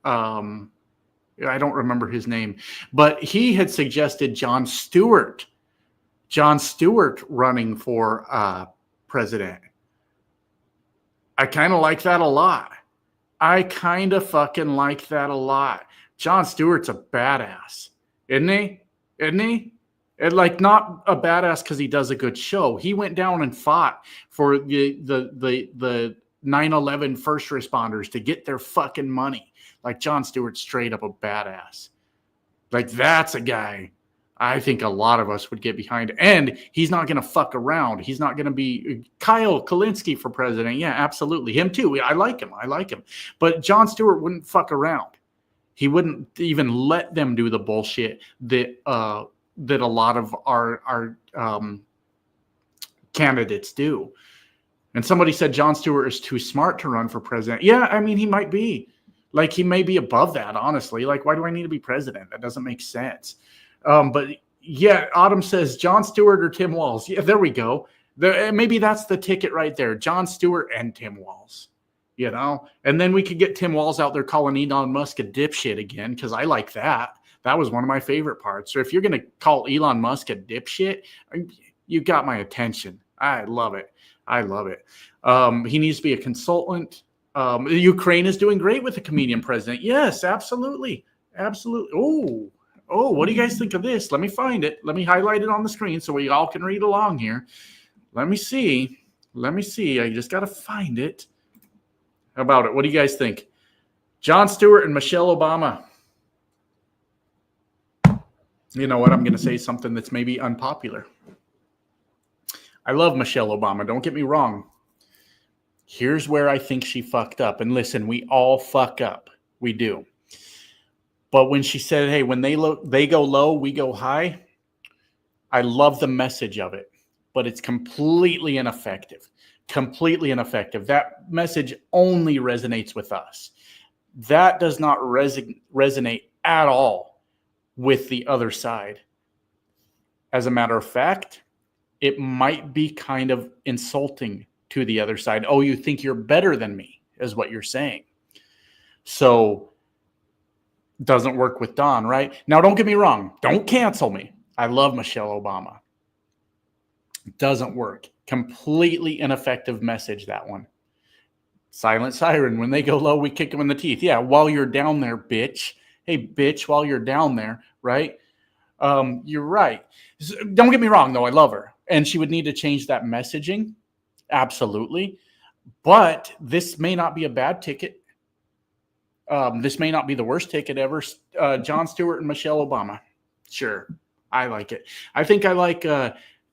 I don't remember his name, but he had suggested Jon Stewart running for president. I kind of like that a lot. I kind of fucking like that a lot. Jon Stewart's a badass, isn't he? Isn't he? And like, not a badass because he does a good show. He went down and fought for the 9/11 first responders to get their fucking money. Like, Jon Stewart's straight up a badass. Like, that's a guy I think a lot of us would get behind. And he's not going to fuck around. He's not going to be Kyle Kalinske for president. Yeah, absolutely. Him too. I like him. But Jon Stewart wouldn't fuck around. He wouldn't even let them do the bullshit that a lot of our candidates do. And somebody said Jon Stewart is too smart to run for president. Yeah, I mean, he might be. Like, he may be above that, honestly. Like, why do I need to be president? That doesn't make sense. But yeah, Autumn says Jon Stewart or Tim Walz. Yeah, there we go. Maybe that's the ticket right there. Jon Stewart and Tim Walz. You know? And then we could get Tim Walz out there calling Elon Musk a dipshit again, because I like that. That was one of my favorite parts. So if you're going to call Elon Musk a dipshit, you got my attention. I love it. He needs to be a consultant. Ukraine is doing great with the comedian president. Yes, absolutely. Oh, what do you guys think of this? Let me find it. Let me highlight it on the screen so we all can read along here. Let me see. I just got to find it. How about it? What do you guys think? Jon Stewart and Michelle Obama. You know what? I'm going to say something that's maybe unpopular. I love Michelle Obama. Don't get me wrong. Here's where I think she fucked up. And listen, we all fuck up. We do. But when she said, hey, when they go low, we go high, I love the message of it. But it's completely ineffective. That message only resonates with us. That does not resonate at all with the other side. As a matter of fact, it might be kind of insulting to the other side. Oh, you think you're better than me, is what you're saying. So Doesn't work with Don, right? Now, don't get me wrong. Don't cancel me. I love Michelle Obama. Doesn't work. Completely ineffective message, that one. Silent siren. When they go low, we kick them in the teeth. Yeah, while you're down there, bitch. Hey, bitch, while you're down there, right? You're right. Don't get me wrong, though. I love her. And she would need to change that messaging. Absolutely. But this may not be a bad ticket. This may not be the worst ticket ever. Jon Stewart and Michelle Obama. Sure. I like it. I think I like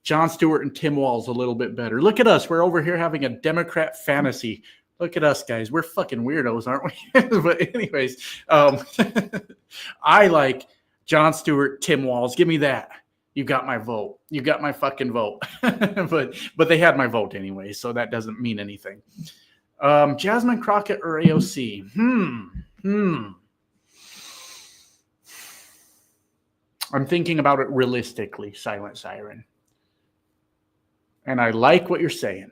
Jon Stewart and Tim Walz a little bit better. Look at us. We're over here having a Democrat fantasy. Look at us, guys. We're fucking weirdos, aren't we? But anyways, I like Jon Stewart, Tim Walz. Give me that. You got my vote. You got my fucking vote. but they had my vote anyway, so that doesn't mean anything. Jasmine Crockett or AOC? I'm thinking about it realistically, Silent Siren. And I like what you're saying.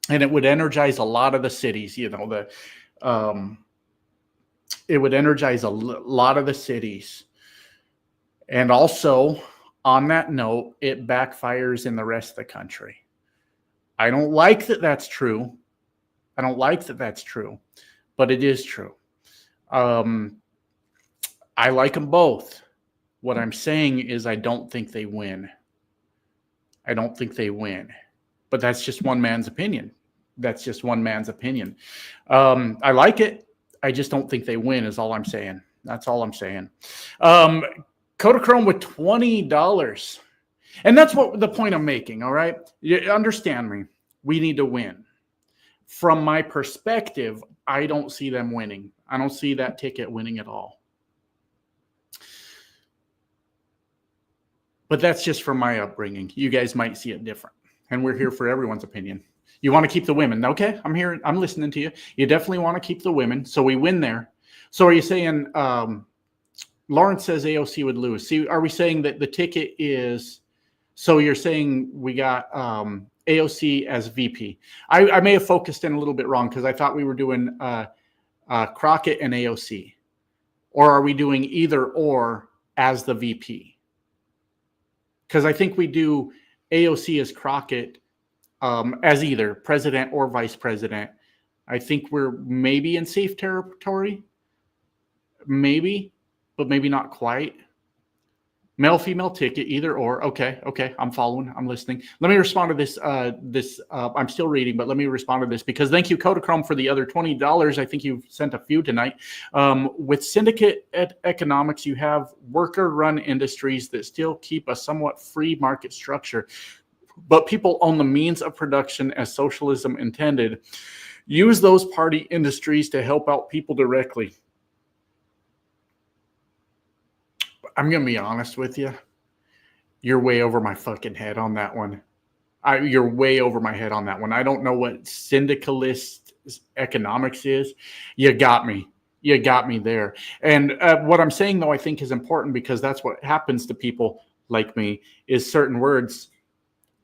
And it would energize a lot of the cities, it would energize a lot of the cities. And also, on that note, it backfires in the rest of the country. I don't like that that's true. But it is true. I like them both. What I'm saying is I don't think they win. But that's just one man's opinion. I like it. I just don't think they win is all I'm saying. That's all I'm saying. Kodachrome with $20. And that's what the point I'm making, all right? You understand me. We need to win. From my perspective, I don't see them winning. I don't see that ticket winning at all. But that's just from my upbringing. You guys might see it different. And we're here for everyone's opinion. You want to keep the women. Okay, I'm here. I'm listening to you. You definitely want to keep the women. So we win there. So are you saying, Lawrence says AOC would lose. See, are we saying that the ticket is, so you're saying we got AOC as VP. I may have focused in a little bit wrong because I thought we were doing Crockett and AOC. Or are we doing either or as the VP? Because I think we do AOC as Crockett as either president or vice president. I think we're maybe in safe territory. Maybe, but maybe not quite. Male, female ticket, either or. Okay, I'm following. I'm listening. Let me respond to this. I'm still reading, but let me respond to this because thank you, Kodachrome, for the other $20. I think you've sent a few tonight. With syndicate economics, you have worker-run industries that still keep a somewhat free market structure, but people own the means of production as socialism intended. Use those party industries to help out people directly. I'm going to be honest with you. You're way over my fucking head on that one. You're way over my head on that one. I don't know what syndicalist economics is. You got me. You got me there. And what I'm saying, though, I think is important because that's what happens to people like me is certain words,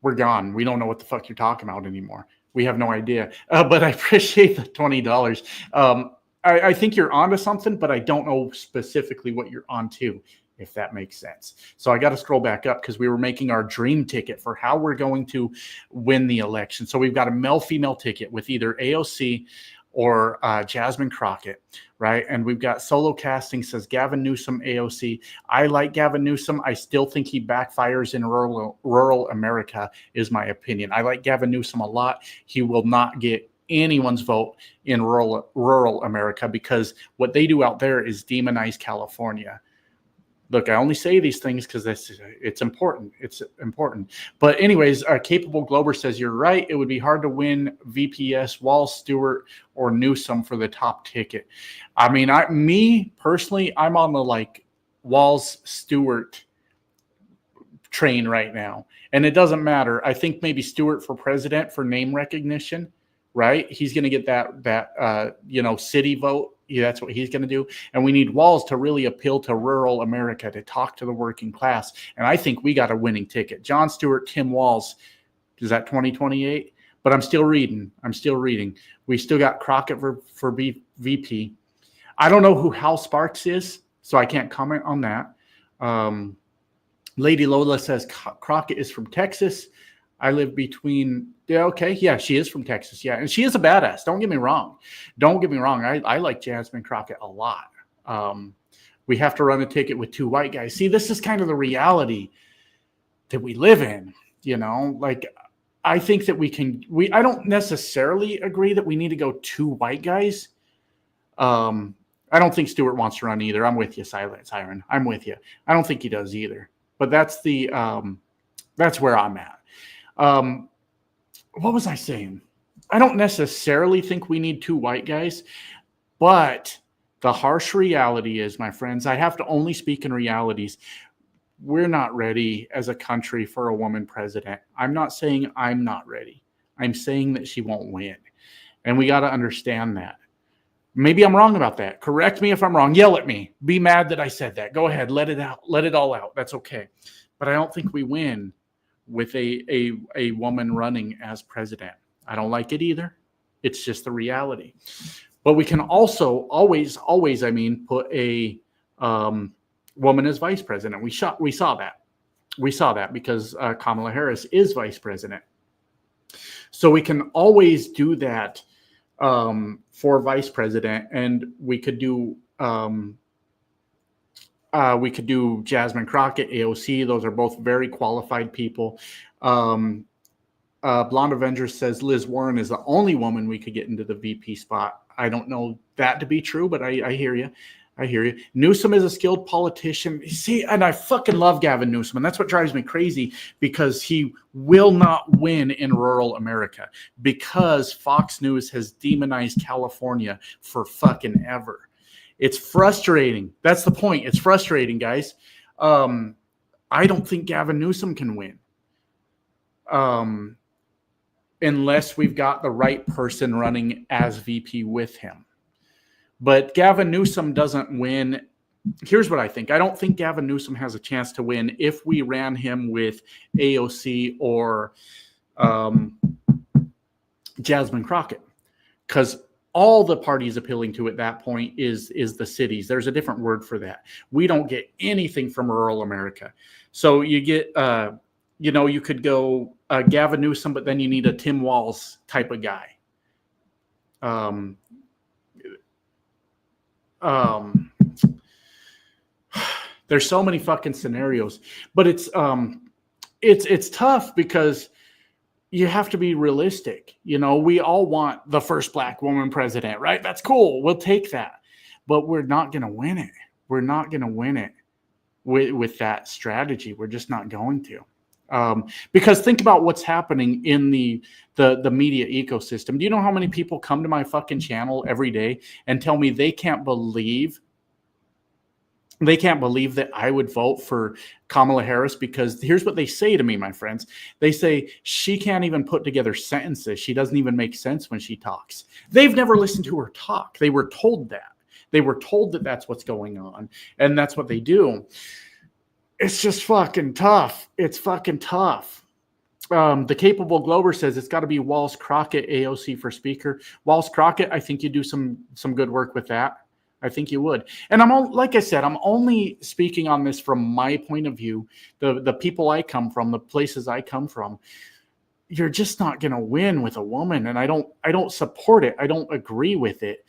we're gone. We don't know what the fuck you're talking about anymore. We have no idea. But I appreciate the $20. I think you're onto something, but I don't know specifically what you're onto, if that makes sense. So I got to scroll back up because we were making our dream ticket for how we're going to win the election. So we've got a male-female ticket with either AOC or Jasmine Crockett, right? And we've got solo casting, says Gavin Newsom, AOC. I like Gavin Newsom. I still think he backfires in rural America, is my opinion. I like Gavin Newsom a lot. He will not get anyone's vote in rural America because what they do out there is demonize California. Look, I only say these things because it's important. It's important. But anyways, Capable Glober says, you're right. It would be hard to win VPS, Walz, Stewart, or Newsom for the top ticket. I mean, me personally, I'm on the Walz, Stewart train right now. And it doesn't matter. I think maybe Stewart for president for name recognition, right? He's going to get that city vote. Yeah, that's what he's going to do. And we need Walz to really appeal to rural America, to talk to the working class. And I think we got a winning ticket. Jon Stewart, Tim Walz. Is that 2028? But I'm still reading. We still got Crockett for VP. I don't know who Hal Sparks is, so I can't comment on that. Lady Lola says Crockett is from Texas. I live between. Yeah, okay. Yeah, she is from Texas. Yeah, and she is a badass. Don't get me wrong. I like Jasmine Crockett a lot. We have to run a ticket with 2 white guys. See, this is kind of the reality that we live in. Like, I think that I don't necessarily agree that we need to go 2 white guys. I don't think Stewart wants to run either. I'm with you, Siren. I'm with you. I don't think he does either. But that's where I'm at. What was I saying? I don't necessarily think we need 2 white guys, but the harsh reality is, my friends, I have to only speak in realities. We're not ready as a country for a woman president. I'm not saying I'm not ready. I'm saying that she won't win. And we got to understand that. Maybe I'm wrong about that. Correct me if I'm wrong. Yell at me. Be mad that I said that. Go ahead. Let it out. Let it all out. That's okay. But I don't think we win with a woman running as president. I don't like it either. It's just the reality. But we can also always, put a woman as vice president. We saw that. We saw that because Kamala Harris is vice president. So we can always do that for vice president, and we could do Jasmine Crockett, AOC. Those are both very qualified people. Blonde Avenger says Liz Warren is the only woman we could get into the VP spot. I don't know that to be true, but I hear you. I hear you. Newsom is a skilled politician. See, and I fucking love Gavin Newsom, and that's what drives me crazy, because he will not win in rural America because Fox News has demonized California for fucking ever. It's frustrating. That's the point. It's frustrating, guys. I don't think Gavin Newsom can win unless we've got the right person running as VP with him. But Gavin Newsom doesn't win. Here's what I think. I don't think Gavin Newsom has a chance to win if we ran him with AOC or Jasmine Crockett, because all the party's appealing to at that point is the cities. There's a different word for that. We don't get anything from rural America. So you get, you could go Gavin Newsom, but then you need a Tim Walz type of guy. There's so many fucking scenarios, but it's tough because you have to be realistic. We all want the first black woman president, right? That's cool. We'll take that, but we're not going to win it. We're not going to win it with that strategy. We're just not going to. Because think about what's happening in the media ecosystem. Do you know how many people come to my fucking channel every day and tell me they can't believe that I would vote for Kamala Harris? Because here's what they say to me, my friends. They say she can't even put together sentences. She doesn't even make sense when she talks. They've never listened to her talk. They were told that. They were told that that's what's going on, and that's what they do. It's just fucking tough. It's fucking tough. The Capable Glober says it's got to be Walz Crockett, AOC for speaker. Walz Crockett, I think you do some good work with that. I think you would. And like I said, I'm only speaking on this from my point of view. The people I come from, the places I come from, you're just not going to win with a woman. And I don't support it. I don't agree with it.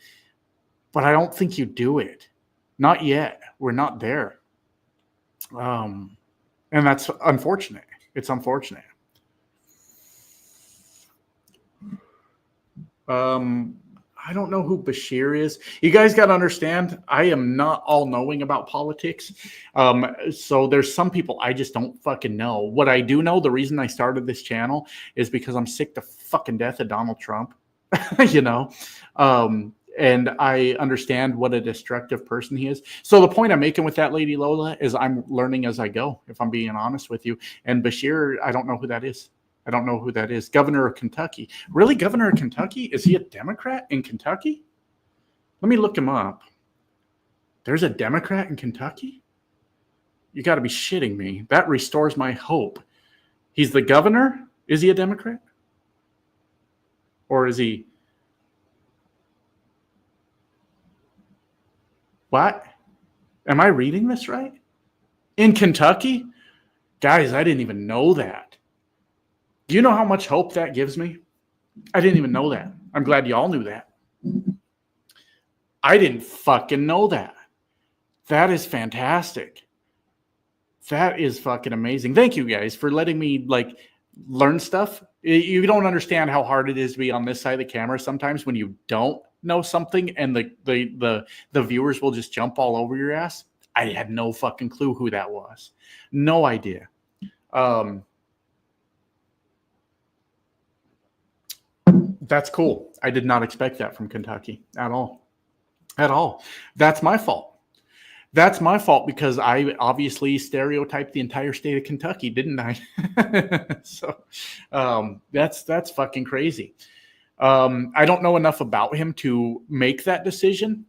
But I don't think you do it. Not yet. We're not there. And that's unfortunate. It's unfortunate. I don't know who Bashir is. You guys got to understand, I am not all knowing about politics. So there's some people I just don't fucking know. What I do know, the reason I started this channel is because I'm sick to fucking death of Donald Trump, and I understand what a destructive person he is. So the point I'm making with that, Lady Lola, is I'm learning as I go, if I'm being honest with you. And Bashir, I don't know who that is. I don't know who that is. Governor of Kentucky. Really? Governor of Kentucky? Is he a Democrat in Kentucky? Let me look him up. There's a Democrat in Kentucky? You got to be shitting me. That restores my hope. He's the governor? Is he a Democrat? Or is he... What? Am I reading this right? In Kentucky? Guys, I didn't even know that. Do you know how much hope that gives me? I didn't even know that. I'm glad y'all knew that. I didn't fucking know that. That is fantastic. That is fucking amazing. Thank you guys for letting me learn stuff. You don't understand how hard it is to be on this side of the camera sometimes when you don't know something and the viewers will just jump all over your ass. I had no fucking clue who that was. No idea. That's cool. I did not expect that from Kentucky at all. At all. That's my fault. That's my fault because I obviously stereotyped the entire state of Kentucky, didn't I? So that's fucking crazy. I don't know enough about him to make that decision.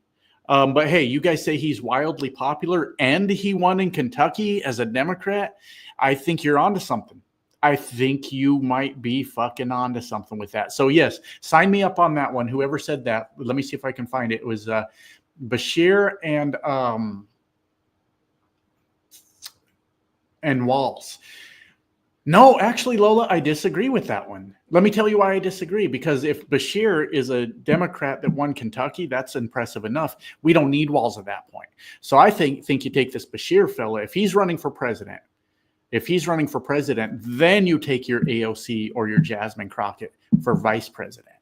But hey, you guys say he's wildly popular and he won in Kentucky as a Democrat. I think you're onto something. I think you might be fucking onto something with that. So yes, sign me up on that one. Whoever said that, let me see if I can find it. It was Bashir and Walls. No, actually, Lola, I disagree with that one. Let me tell you why I disagree. Because if Bashir is a Democrat that won Kentucky, that's impressive enough. We don't need Walls at that point. So I think you take this Bashir fella. If he's running for president, then you take your AOC or your Jasmine Crockett for vice president.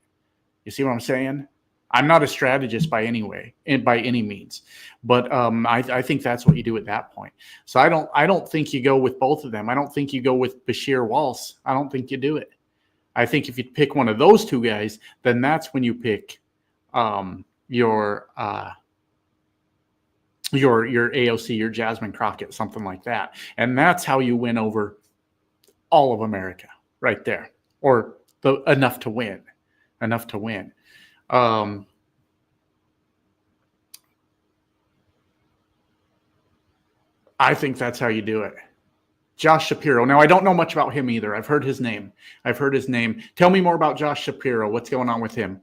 You see what I'm saying? I'm not a strategist by any means, but I think that's what you do at that point. So I don't think you go with both of them. I don't think you go with Bashir Walls. I don't think you do it. I think if you pick one of those two guys, then that's when you pick your AOC, your Jasmine Crockett, something like that, and that's how you win over all of America, right there, or enough to win. I think that's how you do it. Josh Shapiro. Now, I don't know much about him either. I've heard his name. Tell me more about Josh Shapiro. What's going on with him?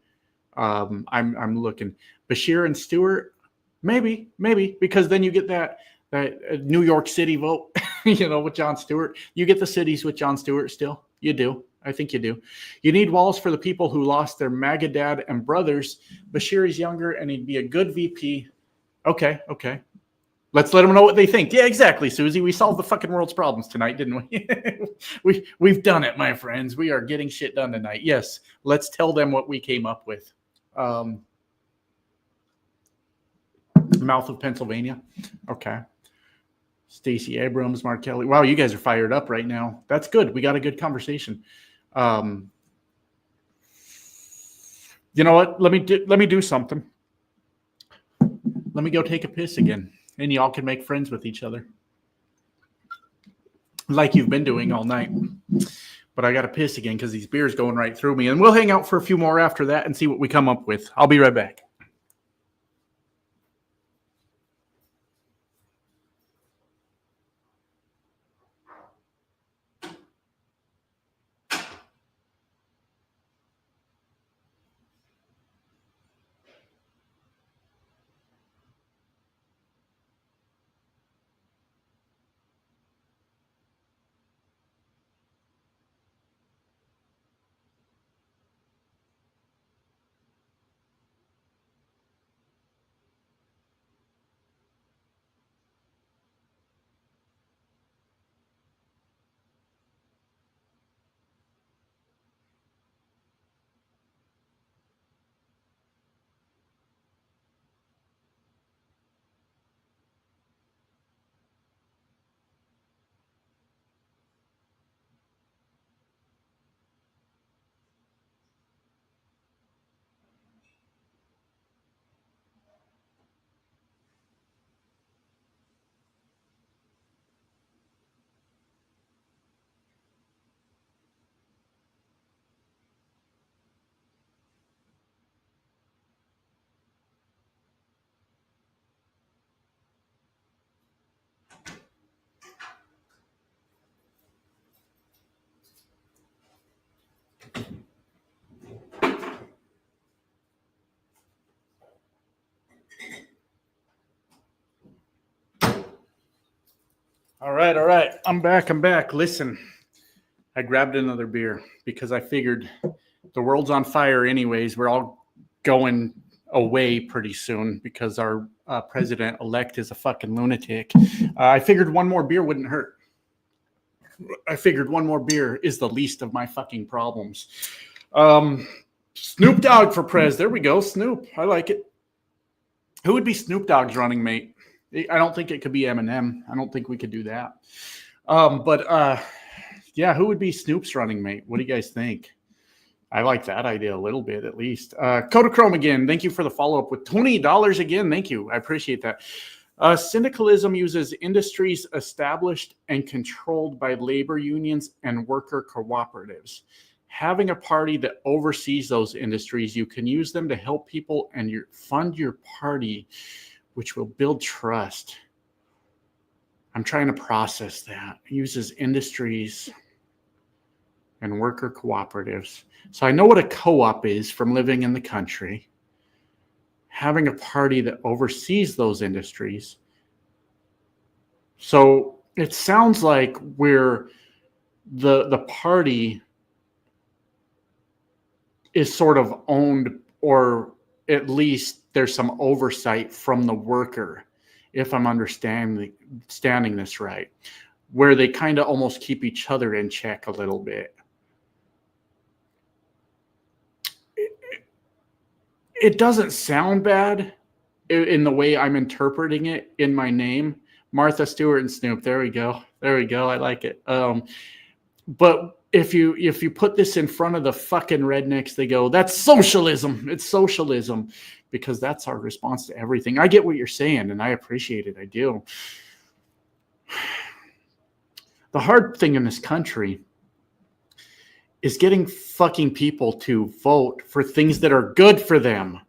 I'm looking. Bashir and Stewart, maybe, because then you get that New York City vote, with Jon Stewart. You get the cities with Jon Stewart still. You do. I think you do. You need Walls for the people who lost their MAGA dad and brothers. Bashir is younger and he'd be a good VP. Okay. Let's let them know what they think. Yeah, exactly, Susie. We solved the fucking world's problems tonight, didn't we? We've done it, my friends. We are getting shit done tonight. Yes, let's tell them what we came up with. Mouth of Pennsylvania. Okay. Stacey Abrams, Mark Kelly. Wow, you guys are fired up right now. That's good. We got a good conversation. You know what? Let me do something. Let me go take a piss again, and y'all can make friends with each other, like you've been doing all night. But I got to piss again because these beers going right through me, and we'll hang out for a few more after that and see what we come up with. I'll be right back. All right. I'm back. Listen, I grabbed another beer because I figured the world's on fire anyways. We're all going away pretty soon because our president-elect is a fucking lunatic. I figured one more beer wouldn't hurt. I figured one more beer is the least of my fucking problems. Snoop Dogg for Prez. There we go. Snoop. I like it. Who would be Snoop Dogg's running mate? I don't think it could be Eminem. I don't think we could do that. Yeah, who would be Snoop's running mate? What do you guys think? I like that idea a little bit, at least. Kodachrome again. Thank you for the follow-up with $20 again. Thank you. I appreciate that. Syndicalism uses industries established and controlled by labor unions and worker cooperatives. Having a party that oversees those industries, you can use them to help people and fund your party, which will build trust. I'm trying to process that. It uses industries and worker cooperatives. So I know what a co-op is from living in the country. Having a party that oversees those industries. So it sounds like we're the party is sort of owned, or at least there's some oversight from the worker, if I'm understanding this right, where they kind of almost keep each other in check a little bit. It doesn't sound bad in the way I'm interpreting it in my name. Martha Stewart and Snoop. There we go. I like it. But if you put this in front of the fucking rednecks, they go, that's socialism. It's socialism, because that's our response to everything. I get what you're saying, and I appreciate it. I do. The hard thing in this country is getting fucking people to vote for things that are good for them.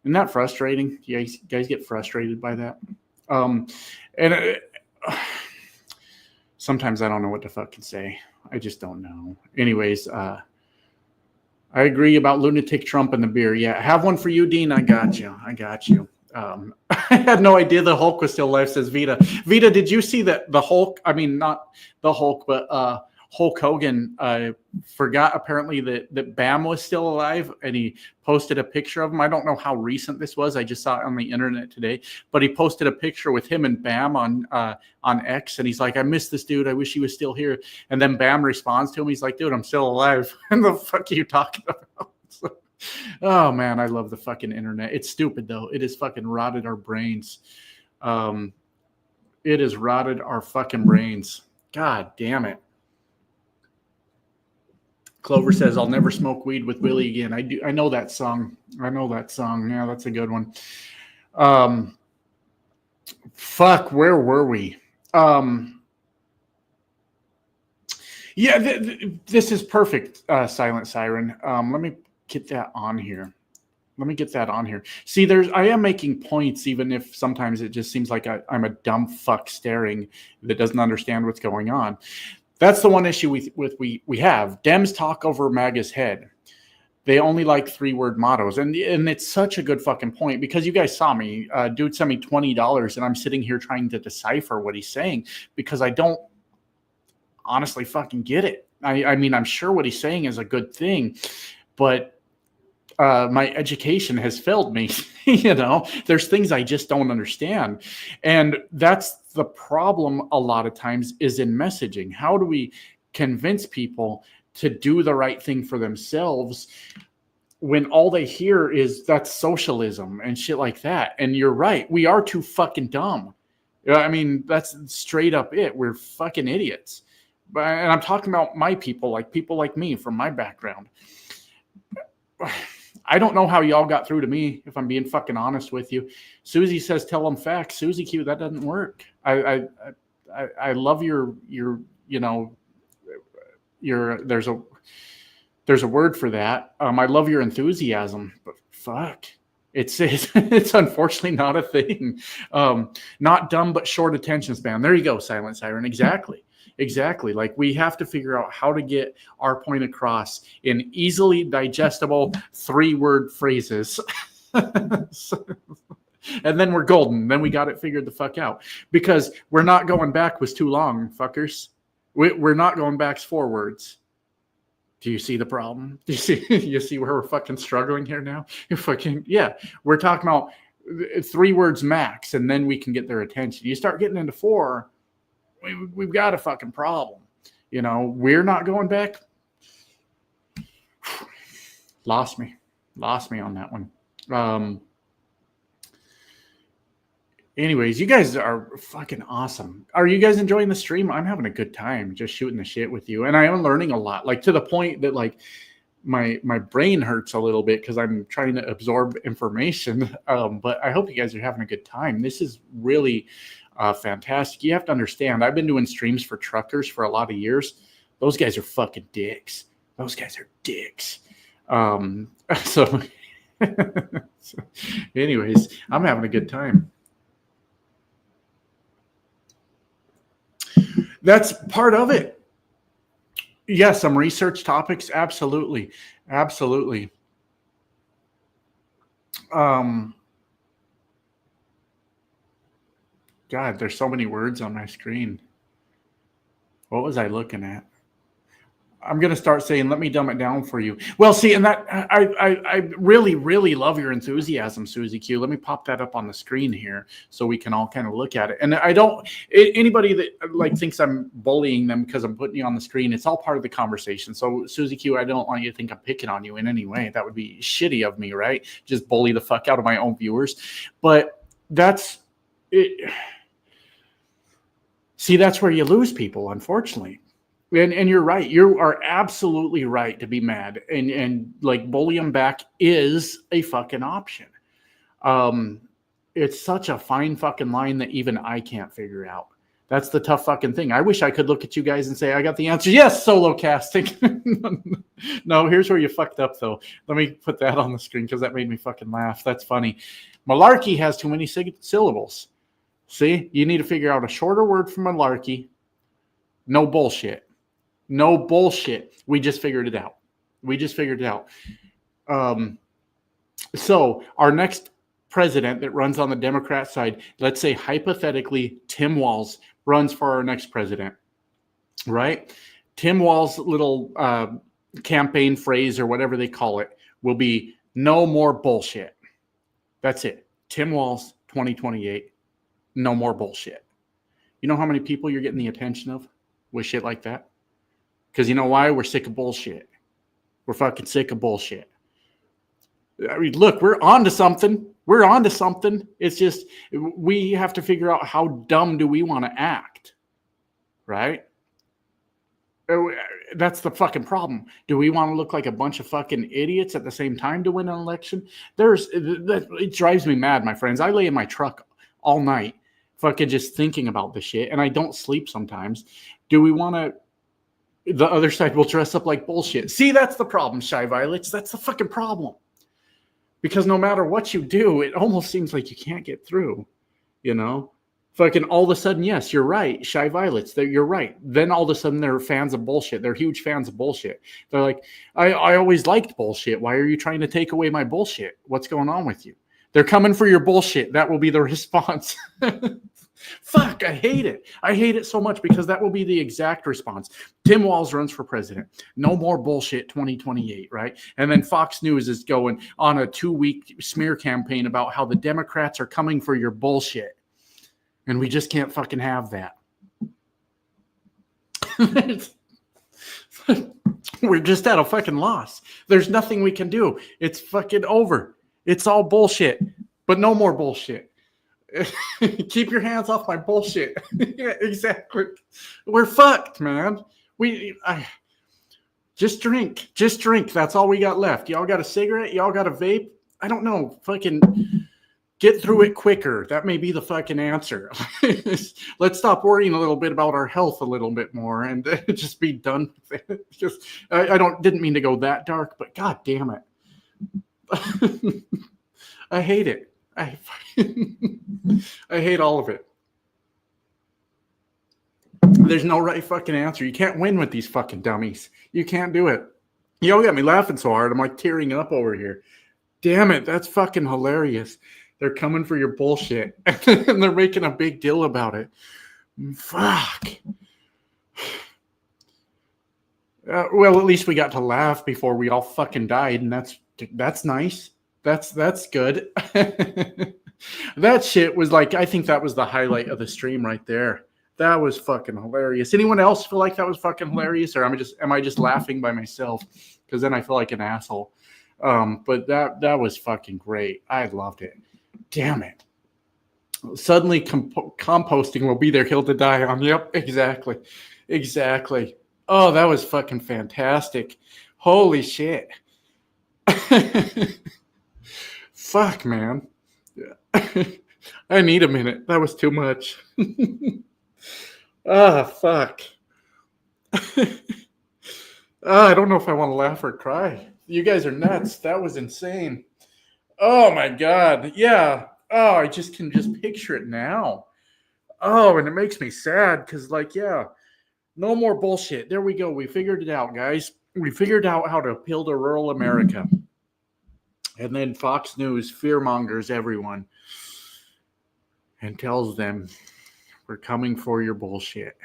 Isn't that frustrating? You guys get frustrated by that? Sometimes I don't know what to fucking say. I just don't know. Anyways, I agree about lunatic Trump and the beer. Yeah, have one for you, Dean. I got you. I had no idea the Hulk was still alive, says Vita. Vita, did you see that the Hulk, I mean, not the Hulk, but Hulk Hogan forgot apparently that Bam was still alive, and he posted a picture of him. I don't know how recent this was. I just saw it on the internet today, but he posted a picture with him and Bam on X, and he's like, I miss this dude. I wish he was still here. And then Bam responds to him. He's like, dude, I'm still alive. And the fuck are you talking about? Oh man, I love the fucking internet. It's stupid though. It has fucking rotted our brains. It has rotted our fucking brains. God damn it. Clover says, I'll never smoke weed with Willie again. I know that song. Yeah, that's a good one. Fuck, where were we? Yeah, this is perfect, Silent Siren. Let me get that on here. See, I am making points, even if sometimes it just seems like I'm a dumb fuck staring that doesn't understand what's going on. That's the one issue we have. Dems talk over MAGA's head. They only like 3-word mottos. And it's such a good fucking point, because you guys saw me. Dude sent me $20, and I'm sitting here trying to decipher what he's saying, because I don't honestly fucking get it. I mean, I'm sure what he's saying is a good thing, but my education has failed me. There's things I just don't understand. And that's the problem a lot of times, is in messaging. How do we convince people to do the right thing for themselves when all they hear is that's socialism and shit like that? And you're right. We are too fucking dumb. I mean, that's straight up it. We're fucking idiots. And I'm talking about my people like me from my background. I don't know how y'all got through to me, if I'm being fucking honest with you. Susie says, tell them facts. Susie Q, that doesn't work. I love your there's a word for that. I love your enthusiasm, but fuck, it's unfortunately not a thing. Not dumb, but short attention span. There you go, Silent Siren. Exactly. Like, we have to figure out how to get our point across in easily digestible 3-word phrases. And then we're golden. Then we got it figured the fuck out. Because we're not going back was too long, fuckers. We're not going back forwards. Do you see the problem? Do you see where we're fucking struggling here now? We're talking about 3 words max, and then we can get their attention. You start getting into 4, we've got a fucking problem. You know, we're not going back. Lost me on that one. Anyways, you guys are fucking awesome. Are you guys enjoying the stream? I'm having a good time just shooting the shit with you. And I am learning a lot, like to the point that like my brain hurts a little bit because I'm trying to absorb information. But I hope you guys are having a good time. This is really fantastic. You have to understand, I've been doing streams for truckers for a lot of years. Those guys are fucking dicks. Those guys are dicks. So anyways, I'm having a good time. That's part of it. Yes, some research topics. Absolutely. Absolutely. God, there's so many words on my screen. What was I looking at? I'm going to start saying, let me dumb it down for you. Well, see, and that I really, really love your enthusiasm, Susie Q. Let me pop that up on the screen here so we can all kind of look at it. And I don't, anybody that like thinks I'm bullying them because I'm putting you on the screen, it's all part of the conversation. So Susie Q, I don't want you to think I'm picking on you in any way. That would be shitty of me, right? Just bully the fuck out of my own viewers. But that's it. See, that's where you lose people, unfortunately. And you're right. You are absolutely right to be mad. And like bully them back is a fucking option. It's such a fine fucking line that even I can't figure out. That's the tough fucking thing. I wish I could look at you guys and say, I got the answer. Yes, solo casting. No, here's where you fucked up, though. Let me put that on the screen because that made me fucking laugh. That's funny. Malarkey has too many syllables. See, you need to figure out a shorter word for malarkey. No bullshit. No bullshit. We just figured it out. So our next president that runs on the Democrat side, let's say hypothetically Tim Walz runs for our next president, right? Tim Walz's little campaign phrase or whatever they call it will be no more bullshit. That's it. Tim Walz, 2028. No more bullshit. You know how many people you're getting the attention of with shit like that? Because you know why? We're sick of bullshit. We're fucking sick of bullshit. I mean, look, we're on to something. It's just we have to figure out how dumb do we want to act, right? That's the fucking problem. Do we want to look like a bunch of fucking idiots at the same time to win an election? It drives me mad, my friends. I lay in my truck all night fucking just thinking about this shit, and I don't sleep sometimes. Do we want to... The other side will dress up like bullshit. See, that's the problem, Shy Violets. That's the fucking problem. Because no matter what you do, it almost seems like you can't get through, you know? Fucking all of a sudden, yes, you're right, Shy Violets, you're right. Then all of a sudden they're fans of bullshit. They're huge fans of bullshit. They're like, I always liked bullshit. Why are you trying to take away my bullshit? What's going on with you? They're coming for your bullshit. That will be the response. Fuck, I hate it. I hate it so much because that will be the exact response. Tim Walz runs for president. No more bullshit 2028, right? And then Fox News is going on a 2-week smear campaign about how the Democrats are coming for your bullshit. And we just can't fucking have that. We're just at a fucking loss. There's nothing we can do. It's fucking over. It's all bullshit, but no more bullshit. Keep your hands off my bullshit. Yeah, exactly. We're fucked, man. Just drink. That's all we got left. Y'all got a cigarette? Y'all got a vape? I don't know. Fucking get through it quicker. That may be the fucking answer. Let's stop worrying a little bit about our health a little bit more and just be done with it. Just, didn't mean to go that dark, but god damn it. I hate it. I hate all of it. There's no right fucking answer. You can't win with these fucking dummies. You can't do it. Y'all got me laughing so hard. I'm like tearing up over here. Damn it. That's fucking hilarious. They're coming for your bullshit. And they're making a big deal about it. Fuck. Well, at least we got to laugh before we all fucking died, and that's nice. That's good. That shit was like, I think that was the highlight of the stream right there. That was fucking hilarious. Anyone else feel like that was fucking hilarious, or am I just laughing by myself? Because then I feel like an asshole. But that was fucking great. I loved it. Damn it. Suddenly composting will be their hill to die on. Yep, exactly. Oh, that was fucking fantastic. Holy shit. Fuck, man. I need a minute. That was too much. Fuck. I don't know if I want to laugh or cry. You guys are nuts. That was insane. Oh my God. Yeah. Oh, I can picture it now. Oh, and it makes me sad because, like, yeah, no more bullshit. There we go. We figured it out, guys. We figured out how to appeal to rural America. And then Fox News fearmongers everyone and tells them, we're coming for your bullshit.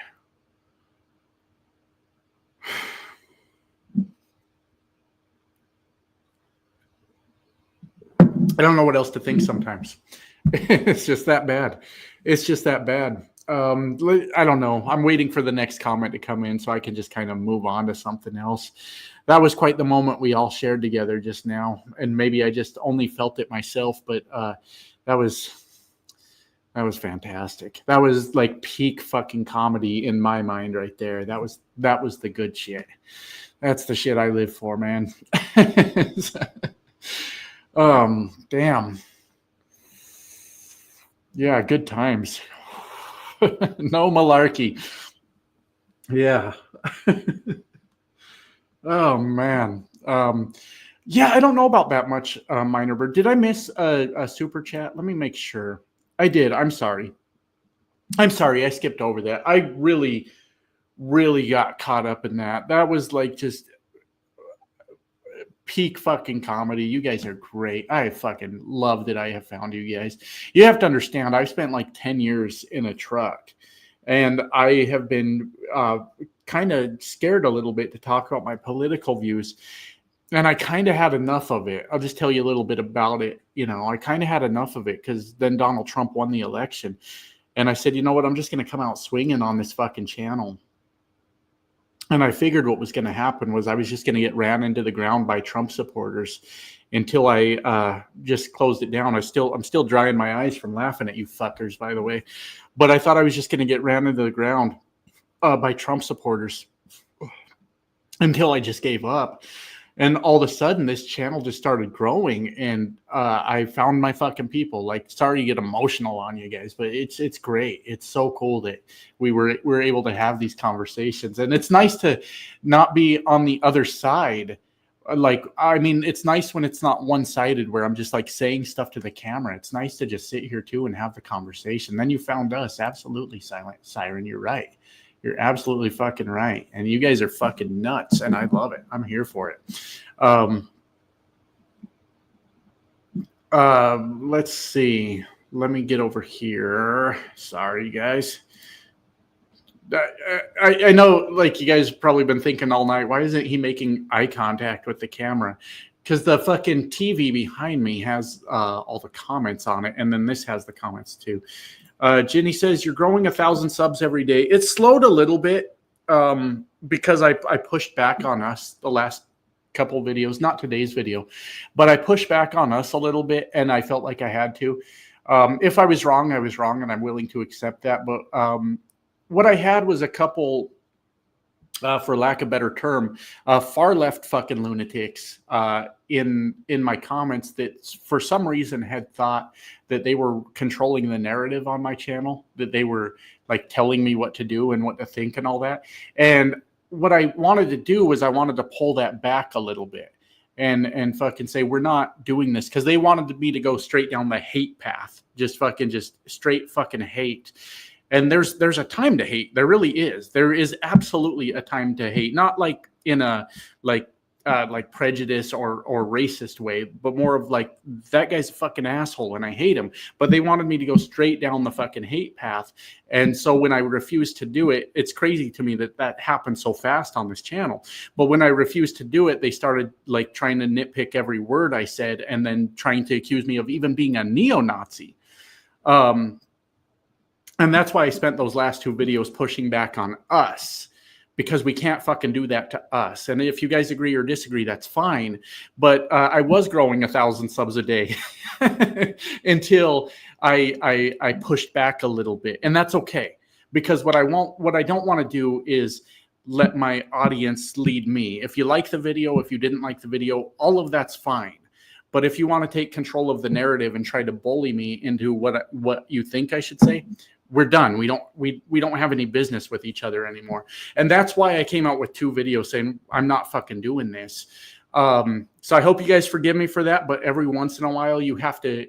I don't know what else to think sometimes. It's just that bad. I don't know. I'm waiting for the next comment to come in so I can just kind of move on to something else. That was quite the moment we all shared together just now. And maybe I just only felt it myself, but that was fantastic. That was like peak fucking comedy in my mind right there. That was the good shit. That's the shit I live for, man. Damn. Yeah, good times. No malarkey. Yeah. Oh, man. Yeah, I don't know about that much, Minor Bird. Did I miss a super chat? Let me make sure. I did. I'm sorry. I skipped over that. I really, really got caught up in that. That was like just peak fucking comedy. You guys are great. I fucking love that I have found you guys. You have to understand, I've spent like 10 years in a truck, and I have been kind of scared a little bit to talk about my political views. And I kind of had enough of it. I'll just tell you a little bit about it. You know, I kind of had enough of it because then Donald Trump won the election. And I said, you know what? I'm just going to come out swinging on this fucking channel. And I figured what was going to happen was I was just going to get ran into the ground by Trump supporters until I just closed it down. I'm still drying my eyes from laughing at you fuckers, by the way. But I thought I was just going to get ran into the ground by Trump supporters until I just gave up. And all of a sudden, this channel just started growing, and I found my fucking people. Like, sorry to get emotional on you guys, but it's great. It's so cool that we're able to have these conversations, and it's nice to not be on the other side. Like, I mean, it's nice when it's not one-sided, where I'm just like saying stuff to the camera. It's nice to just sit here too and have the conversation. Then you found us. Absolutely, Silent Siren. You're right. You're absolutely fucking right. And you guys are fucking nuts, and I love it. I'm here for it. Let's see. Let me get over here. Sorry, guys. I know, like, you guys have probably been thinking all night, why isn't he making eye contact with the camera? Because the fucking TV behind me has all the comments on it, and then this has the comments too. Ginny says, you're growing 1,000 subs every day. It's slowed a little bit because I pushed back on us the last couple videos, not today's video, but I pushed back on us a little bit, and I felt like I had to. If I was wrong, I was wrong, and I'm willing to accept that. But what I had was a couple, for lack of a better term, far left fucking lunatics in my comments that for some reason had thought that they were controlling the narrative on my channel, that they were like telling me what to do and what to think and all that. And what I wanted to do was I wanted to pull that back a little bit and fucking say, we're not doing this, because they wanted me to go straight down the hate path, just straight fucking hate. And there's a time to hate. There really is. There is absolutely a time to hate. Not like in a like like prejudice or racist way, but more of like, that guy's a fucking asshole and I hate him. But they wanted me to go straight down the fucking hate path. And so when I refused to do it, it's crazy to me that that happened so fast on this channel. But when I refused to do it, they started like trying to nitpick every word I said and then trying to accuse me of even being a neo-Nazi. And that's why I spent those last 2 videos pushing back on us, because we can't fucking do that to us. And if you guys agree or disagree, that's fine. But I was growing 1,000 subs a day until I pushed back a little bit. And that's okay, because what I don't want to do is let my audience lead me. If you like the video, if you didn't like the video, all of that's fine. But if you want to take control of the narrative and try to bully me into what you think I should say, we're done. We don't have any business with each other anymore. And that's why I came out with 2 videos saying I'm not fucking doing this. So I hope you guys forgive me for that. But every once in a while, you have to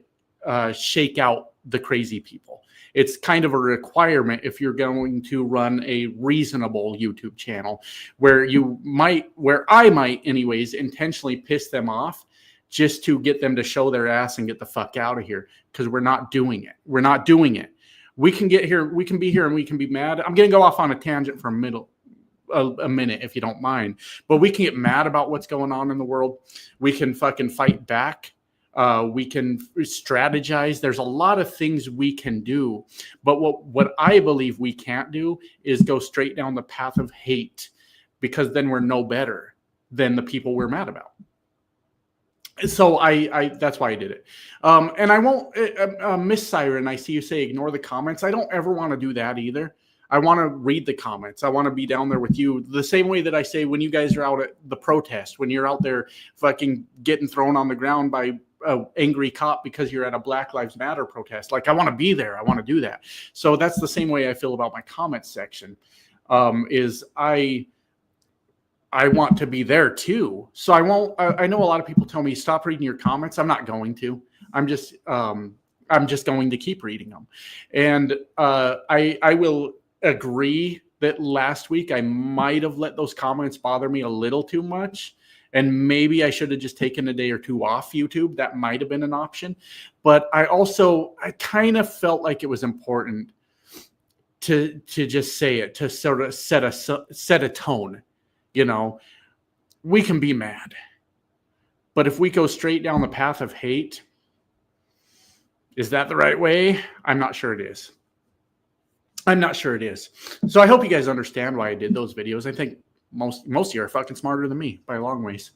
shake out the crazy people. It's kind of a requirement if you're going to run a reasonable YouTube channel, where I might anyways intentionally piss them off just to get them to show their ass and get the fuck out of here, because we're not doing it. We're not doing it. We can get here, we can be here, and we can be mad. I'm going to go off on a tangent for a minute, if you don't mind. But we can get mad about what's going on in the world. We can fucking fight back. We can strategize. There's a lot of things we can do. But what I believe we can't do is go straight down the path of hate, because then we're no better than the people we're mad about. So that's why I did it. And I won't, Miss Siren, I see you say ignore the comments. I don't ever want to do that either. I want to read the comments. I want to be down there with you the same way that I say when you guys are out at the protest, when you're out there fucking getting thrown on the ground by an angry cop because you're at a Black Lives Matter protest. Like, I want to be there. I want to do that. So that's the same way I feel about my comments section, I want to be there too. So I won't, I know a lot of people tell me, stop reading your comments. I'm not going to. I'm just going to keep reading them. And I will agree that last week I might have let those comments bother me a little too much. And maybe I should have just taken a day or 2 off YouTube. That might have been an option. But I kind of felt like it was important to just say it, to sort of set a tone. You know, we can be mad, but if we go straight down the path of hate, is that the right way? I'm not sure it is. I'm not sure it is. So I hope you guys understand why I did those videos. I think most of you are fucking smarter than me by a long ways,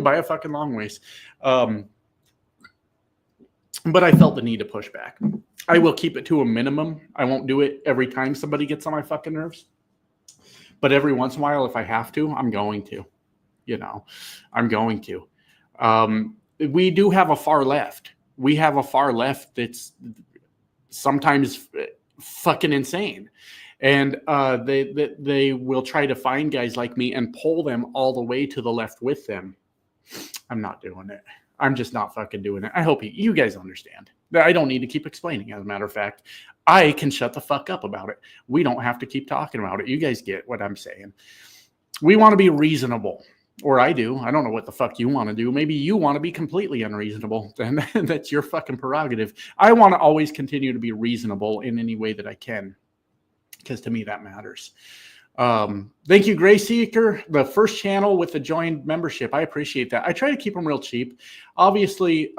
by a fucking long ways. But I felt the need to push back. I will keep it to a minimum. I won't do it every time somebody gets on my fucking nerves. But every once in a while, if I have to, I'm going to, I'm going to. We do have a far left. We have a far left that's sometimes fucking insane. And they will try to find guys like me and pull them all the way to the left with them. I'm not doing it. I'm just not fucking doing it. I hope you guys understand. I don't need to keep explaining. As a matter of fact, I can shut the fuck up about it. We don't have to keep talking about it. You guys get what I'm saying. We want to be reasonable, or I do. I don't know what the fuck you want to do. Maybe you want to be completely unreasonable. Then that's your fucking prerogative. I want to always continue to be reasonable in any way that I can, because to me that matters. Thank you, Gray Seeker, the first channel with the joined membership. I appreciate that. I try to keep them real cheap. Obviously,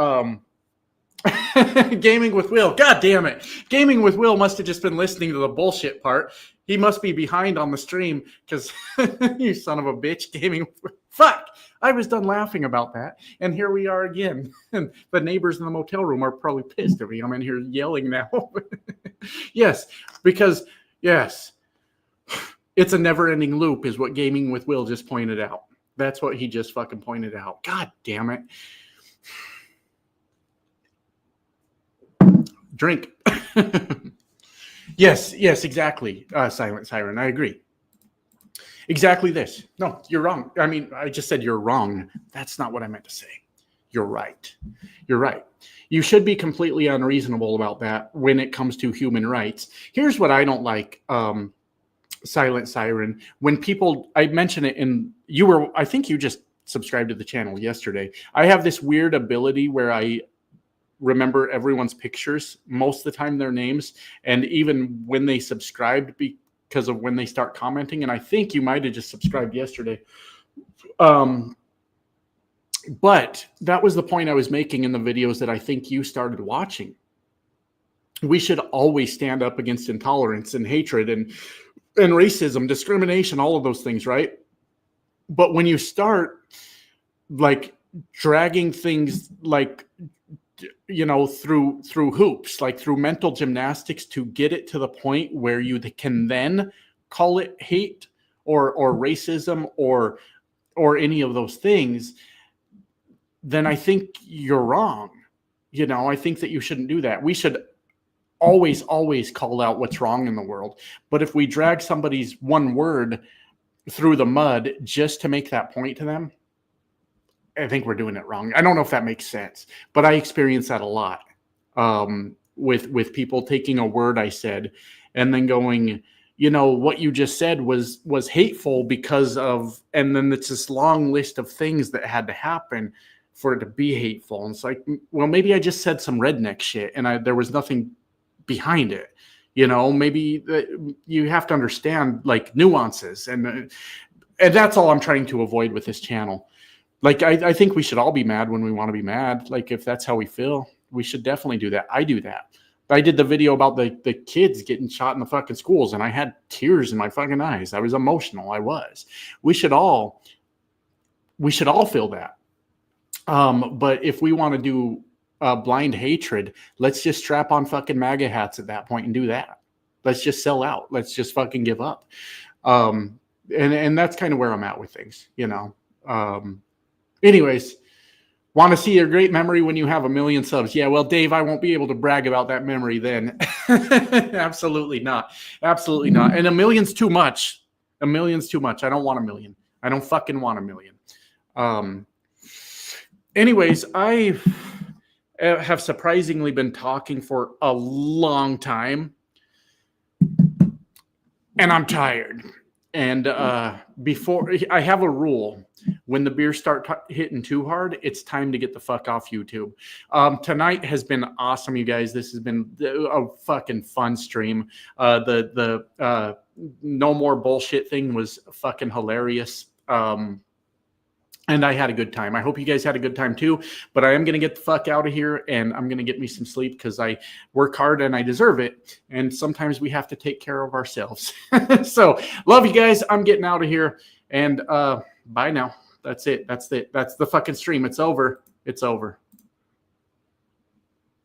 Gaming with Will. God damn it. Gaming with Will must have just been listening to the bullshit part. He must be behind on the stream because you son of a bitch. Gaming. Fuck. I was done laughing about that. And here we are again. And the neighbors in the motel room are probably pissed at me. I'm in here yelling now. Yes, because, yes, it's a never-ending loop is what Gaming with Will just pointed out. That's what he just fucking pointed out. God damn it. Drink. Yes, exactly. Silent Siren. I agree. Exactly this. No, you're wrong. I mean, I just said you're wrong. That's not what I meant to say. You're right. You're right. You should be completely unreasonable about that when it comes to human rights. Here's what I don't like, Silent Siren. When people, I mention it I think you just subscribed to the channel yesterday. I have this weird ability where I remember everyone's pictures, most of the time their names, and even when they subscribed because of when they start commenting. And I think you might have just subscribed yesterday. But that was the point I was making in the videos that I think you started watching. We should always stand up against intolerance and hatred and racism, discrimination, all of those things, right? But when you start like dragging things like, you know, through hoops, like through mental gymnastics to get it to the point where you can then call it hate or racism or any of those things, then I think you're wrong. You know, I think that you shouldn't do that. We should always call out what's wrong in the world. But if we drag somebody's one word through the mud just to make that point to them, I think we're doing it wrong. I don't know if that makes sense, but I experience that a lot with people taking a word I said and then going, you know, what you just said was hateful because of, and then it's this long list of things that had to happen for it to be hateful. And it's like, well, maybe I just said some redneck shit and there was nothing behind it. You know, maybe you have to understand like nuances, and that's all I'm trying to avoid with this channel. Like, I think we should all be mad when we want to be mad. Like, if that's how we feel, we should definitely do that. I do that. I did the video about the kids getting shot in the fucking schools, and I had tears in my fucking eyes. I was emotional. I was. We should all feel that. But if we want to do blind hatred, let's just strap on fucking MAGA hats at that point and do that. Let's just sell out. Let's just fucking give up. And that's kind of where I'm at with things, you know. Anyways, want to see a great memory when you have 1 million subs? Yeah, well, Dave, I won't be able to brag about that memory then. Absolutely not. Absolutely not. And 1 million's too much. 1 million's too much. I don't want 1 million. I don't fucking want 1 million. Anyways, I have surprisingly been talking for a long time, and I'm tired. And before, I have a rule: when the beers start hitting too hard, it's time to get the fuck off YouTube. Tonight has been awesome, you guys. This has been a fucking fun stream. The no more bullshit thing was fucking hilarious. And I had a good time. I hope you guys had a good time too. But I am going to get the fuck out of here, and I'm going to get me some sleep because I work hard and I deserve it. And sometimes we have to take care of ourselves. So love you guys. I'm getting out of here, and bye now. That's it. That's it. That's the fucking stream. It's over. It's over.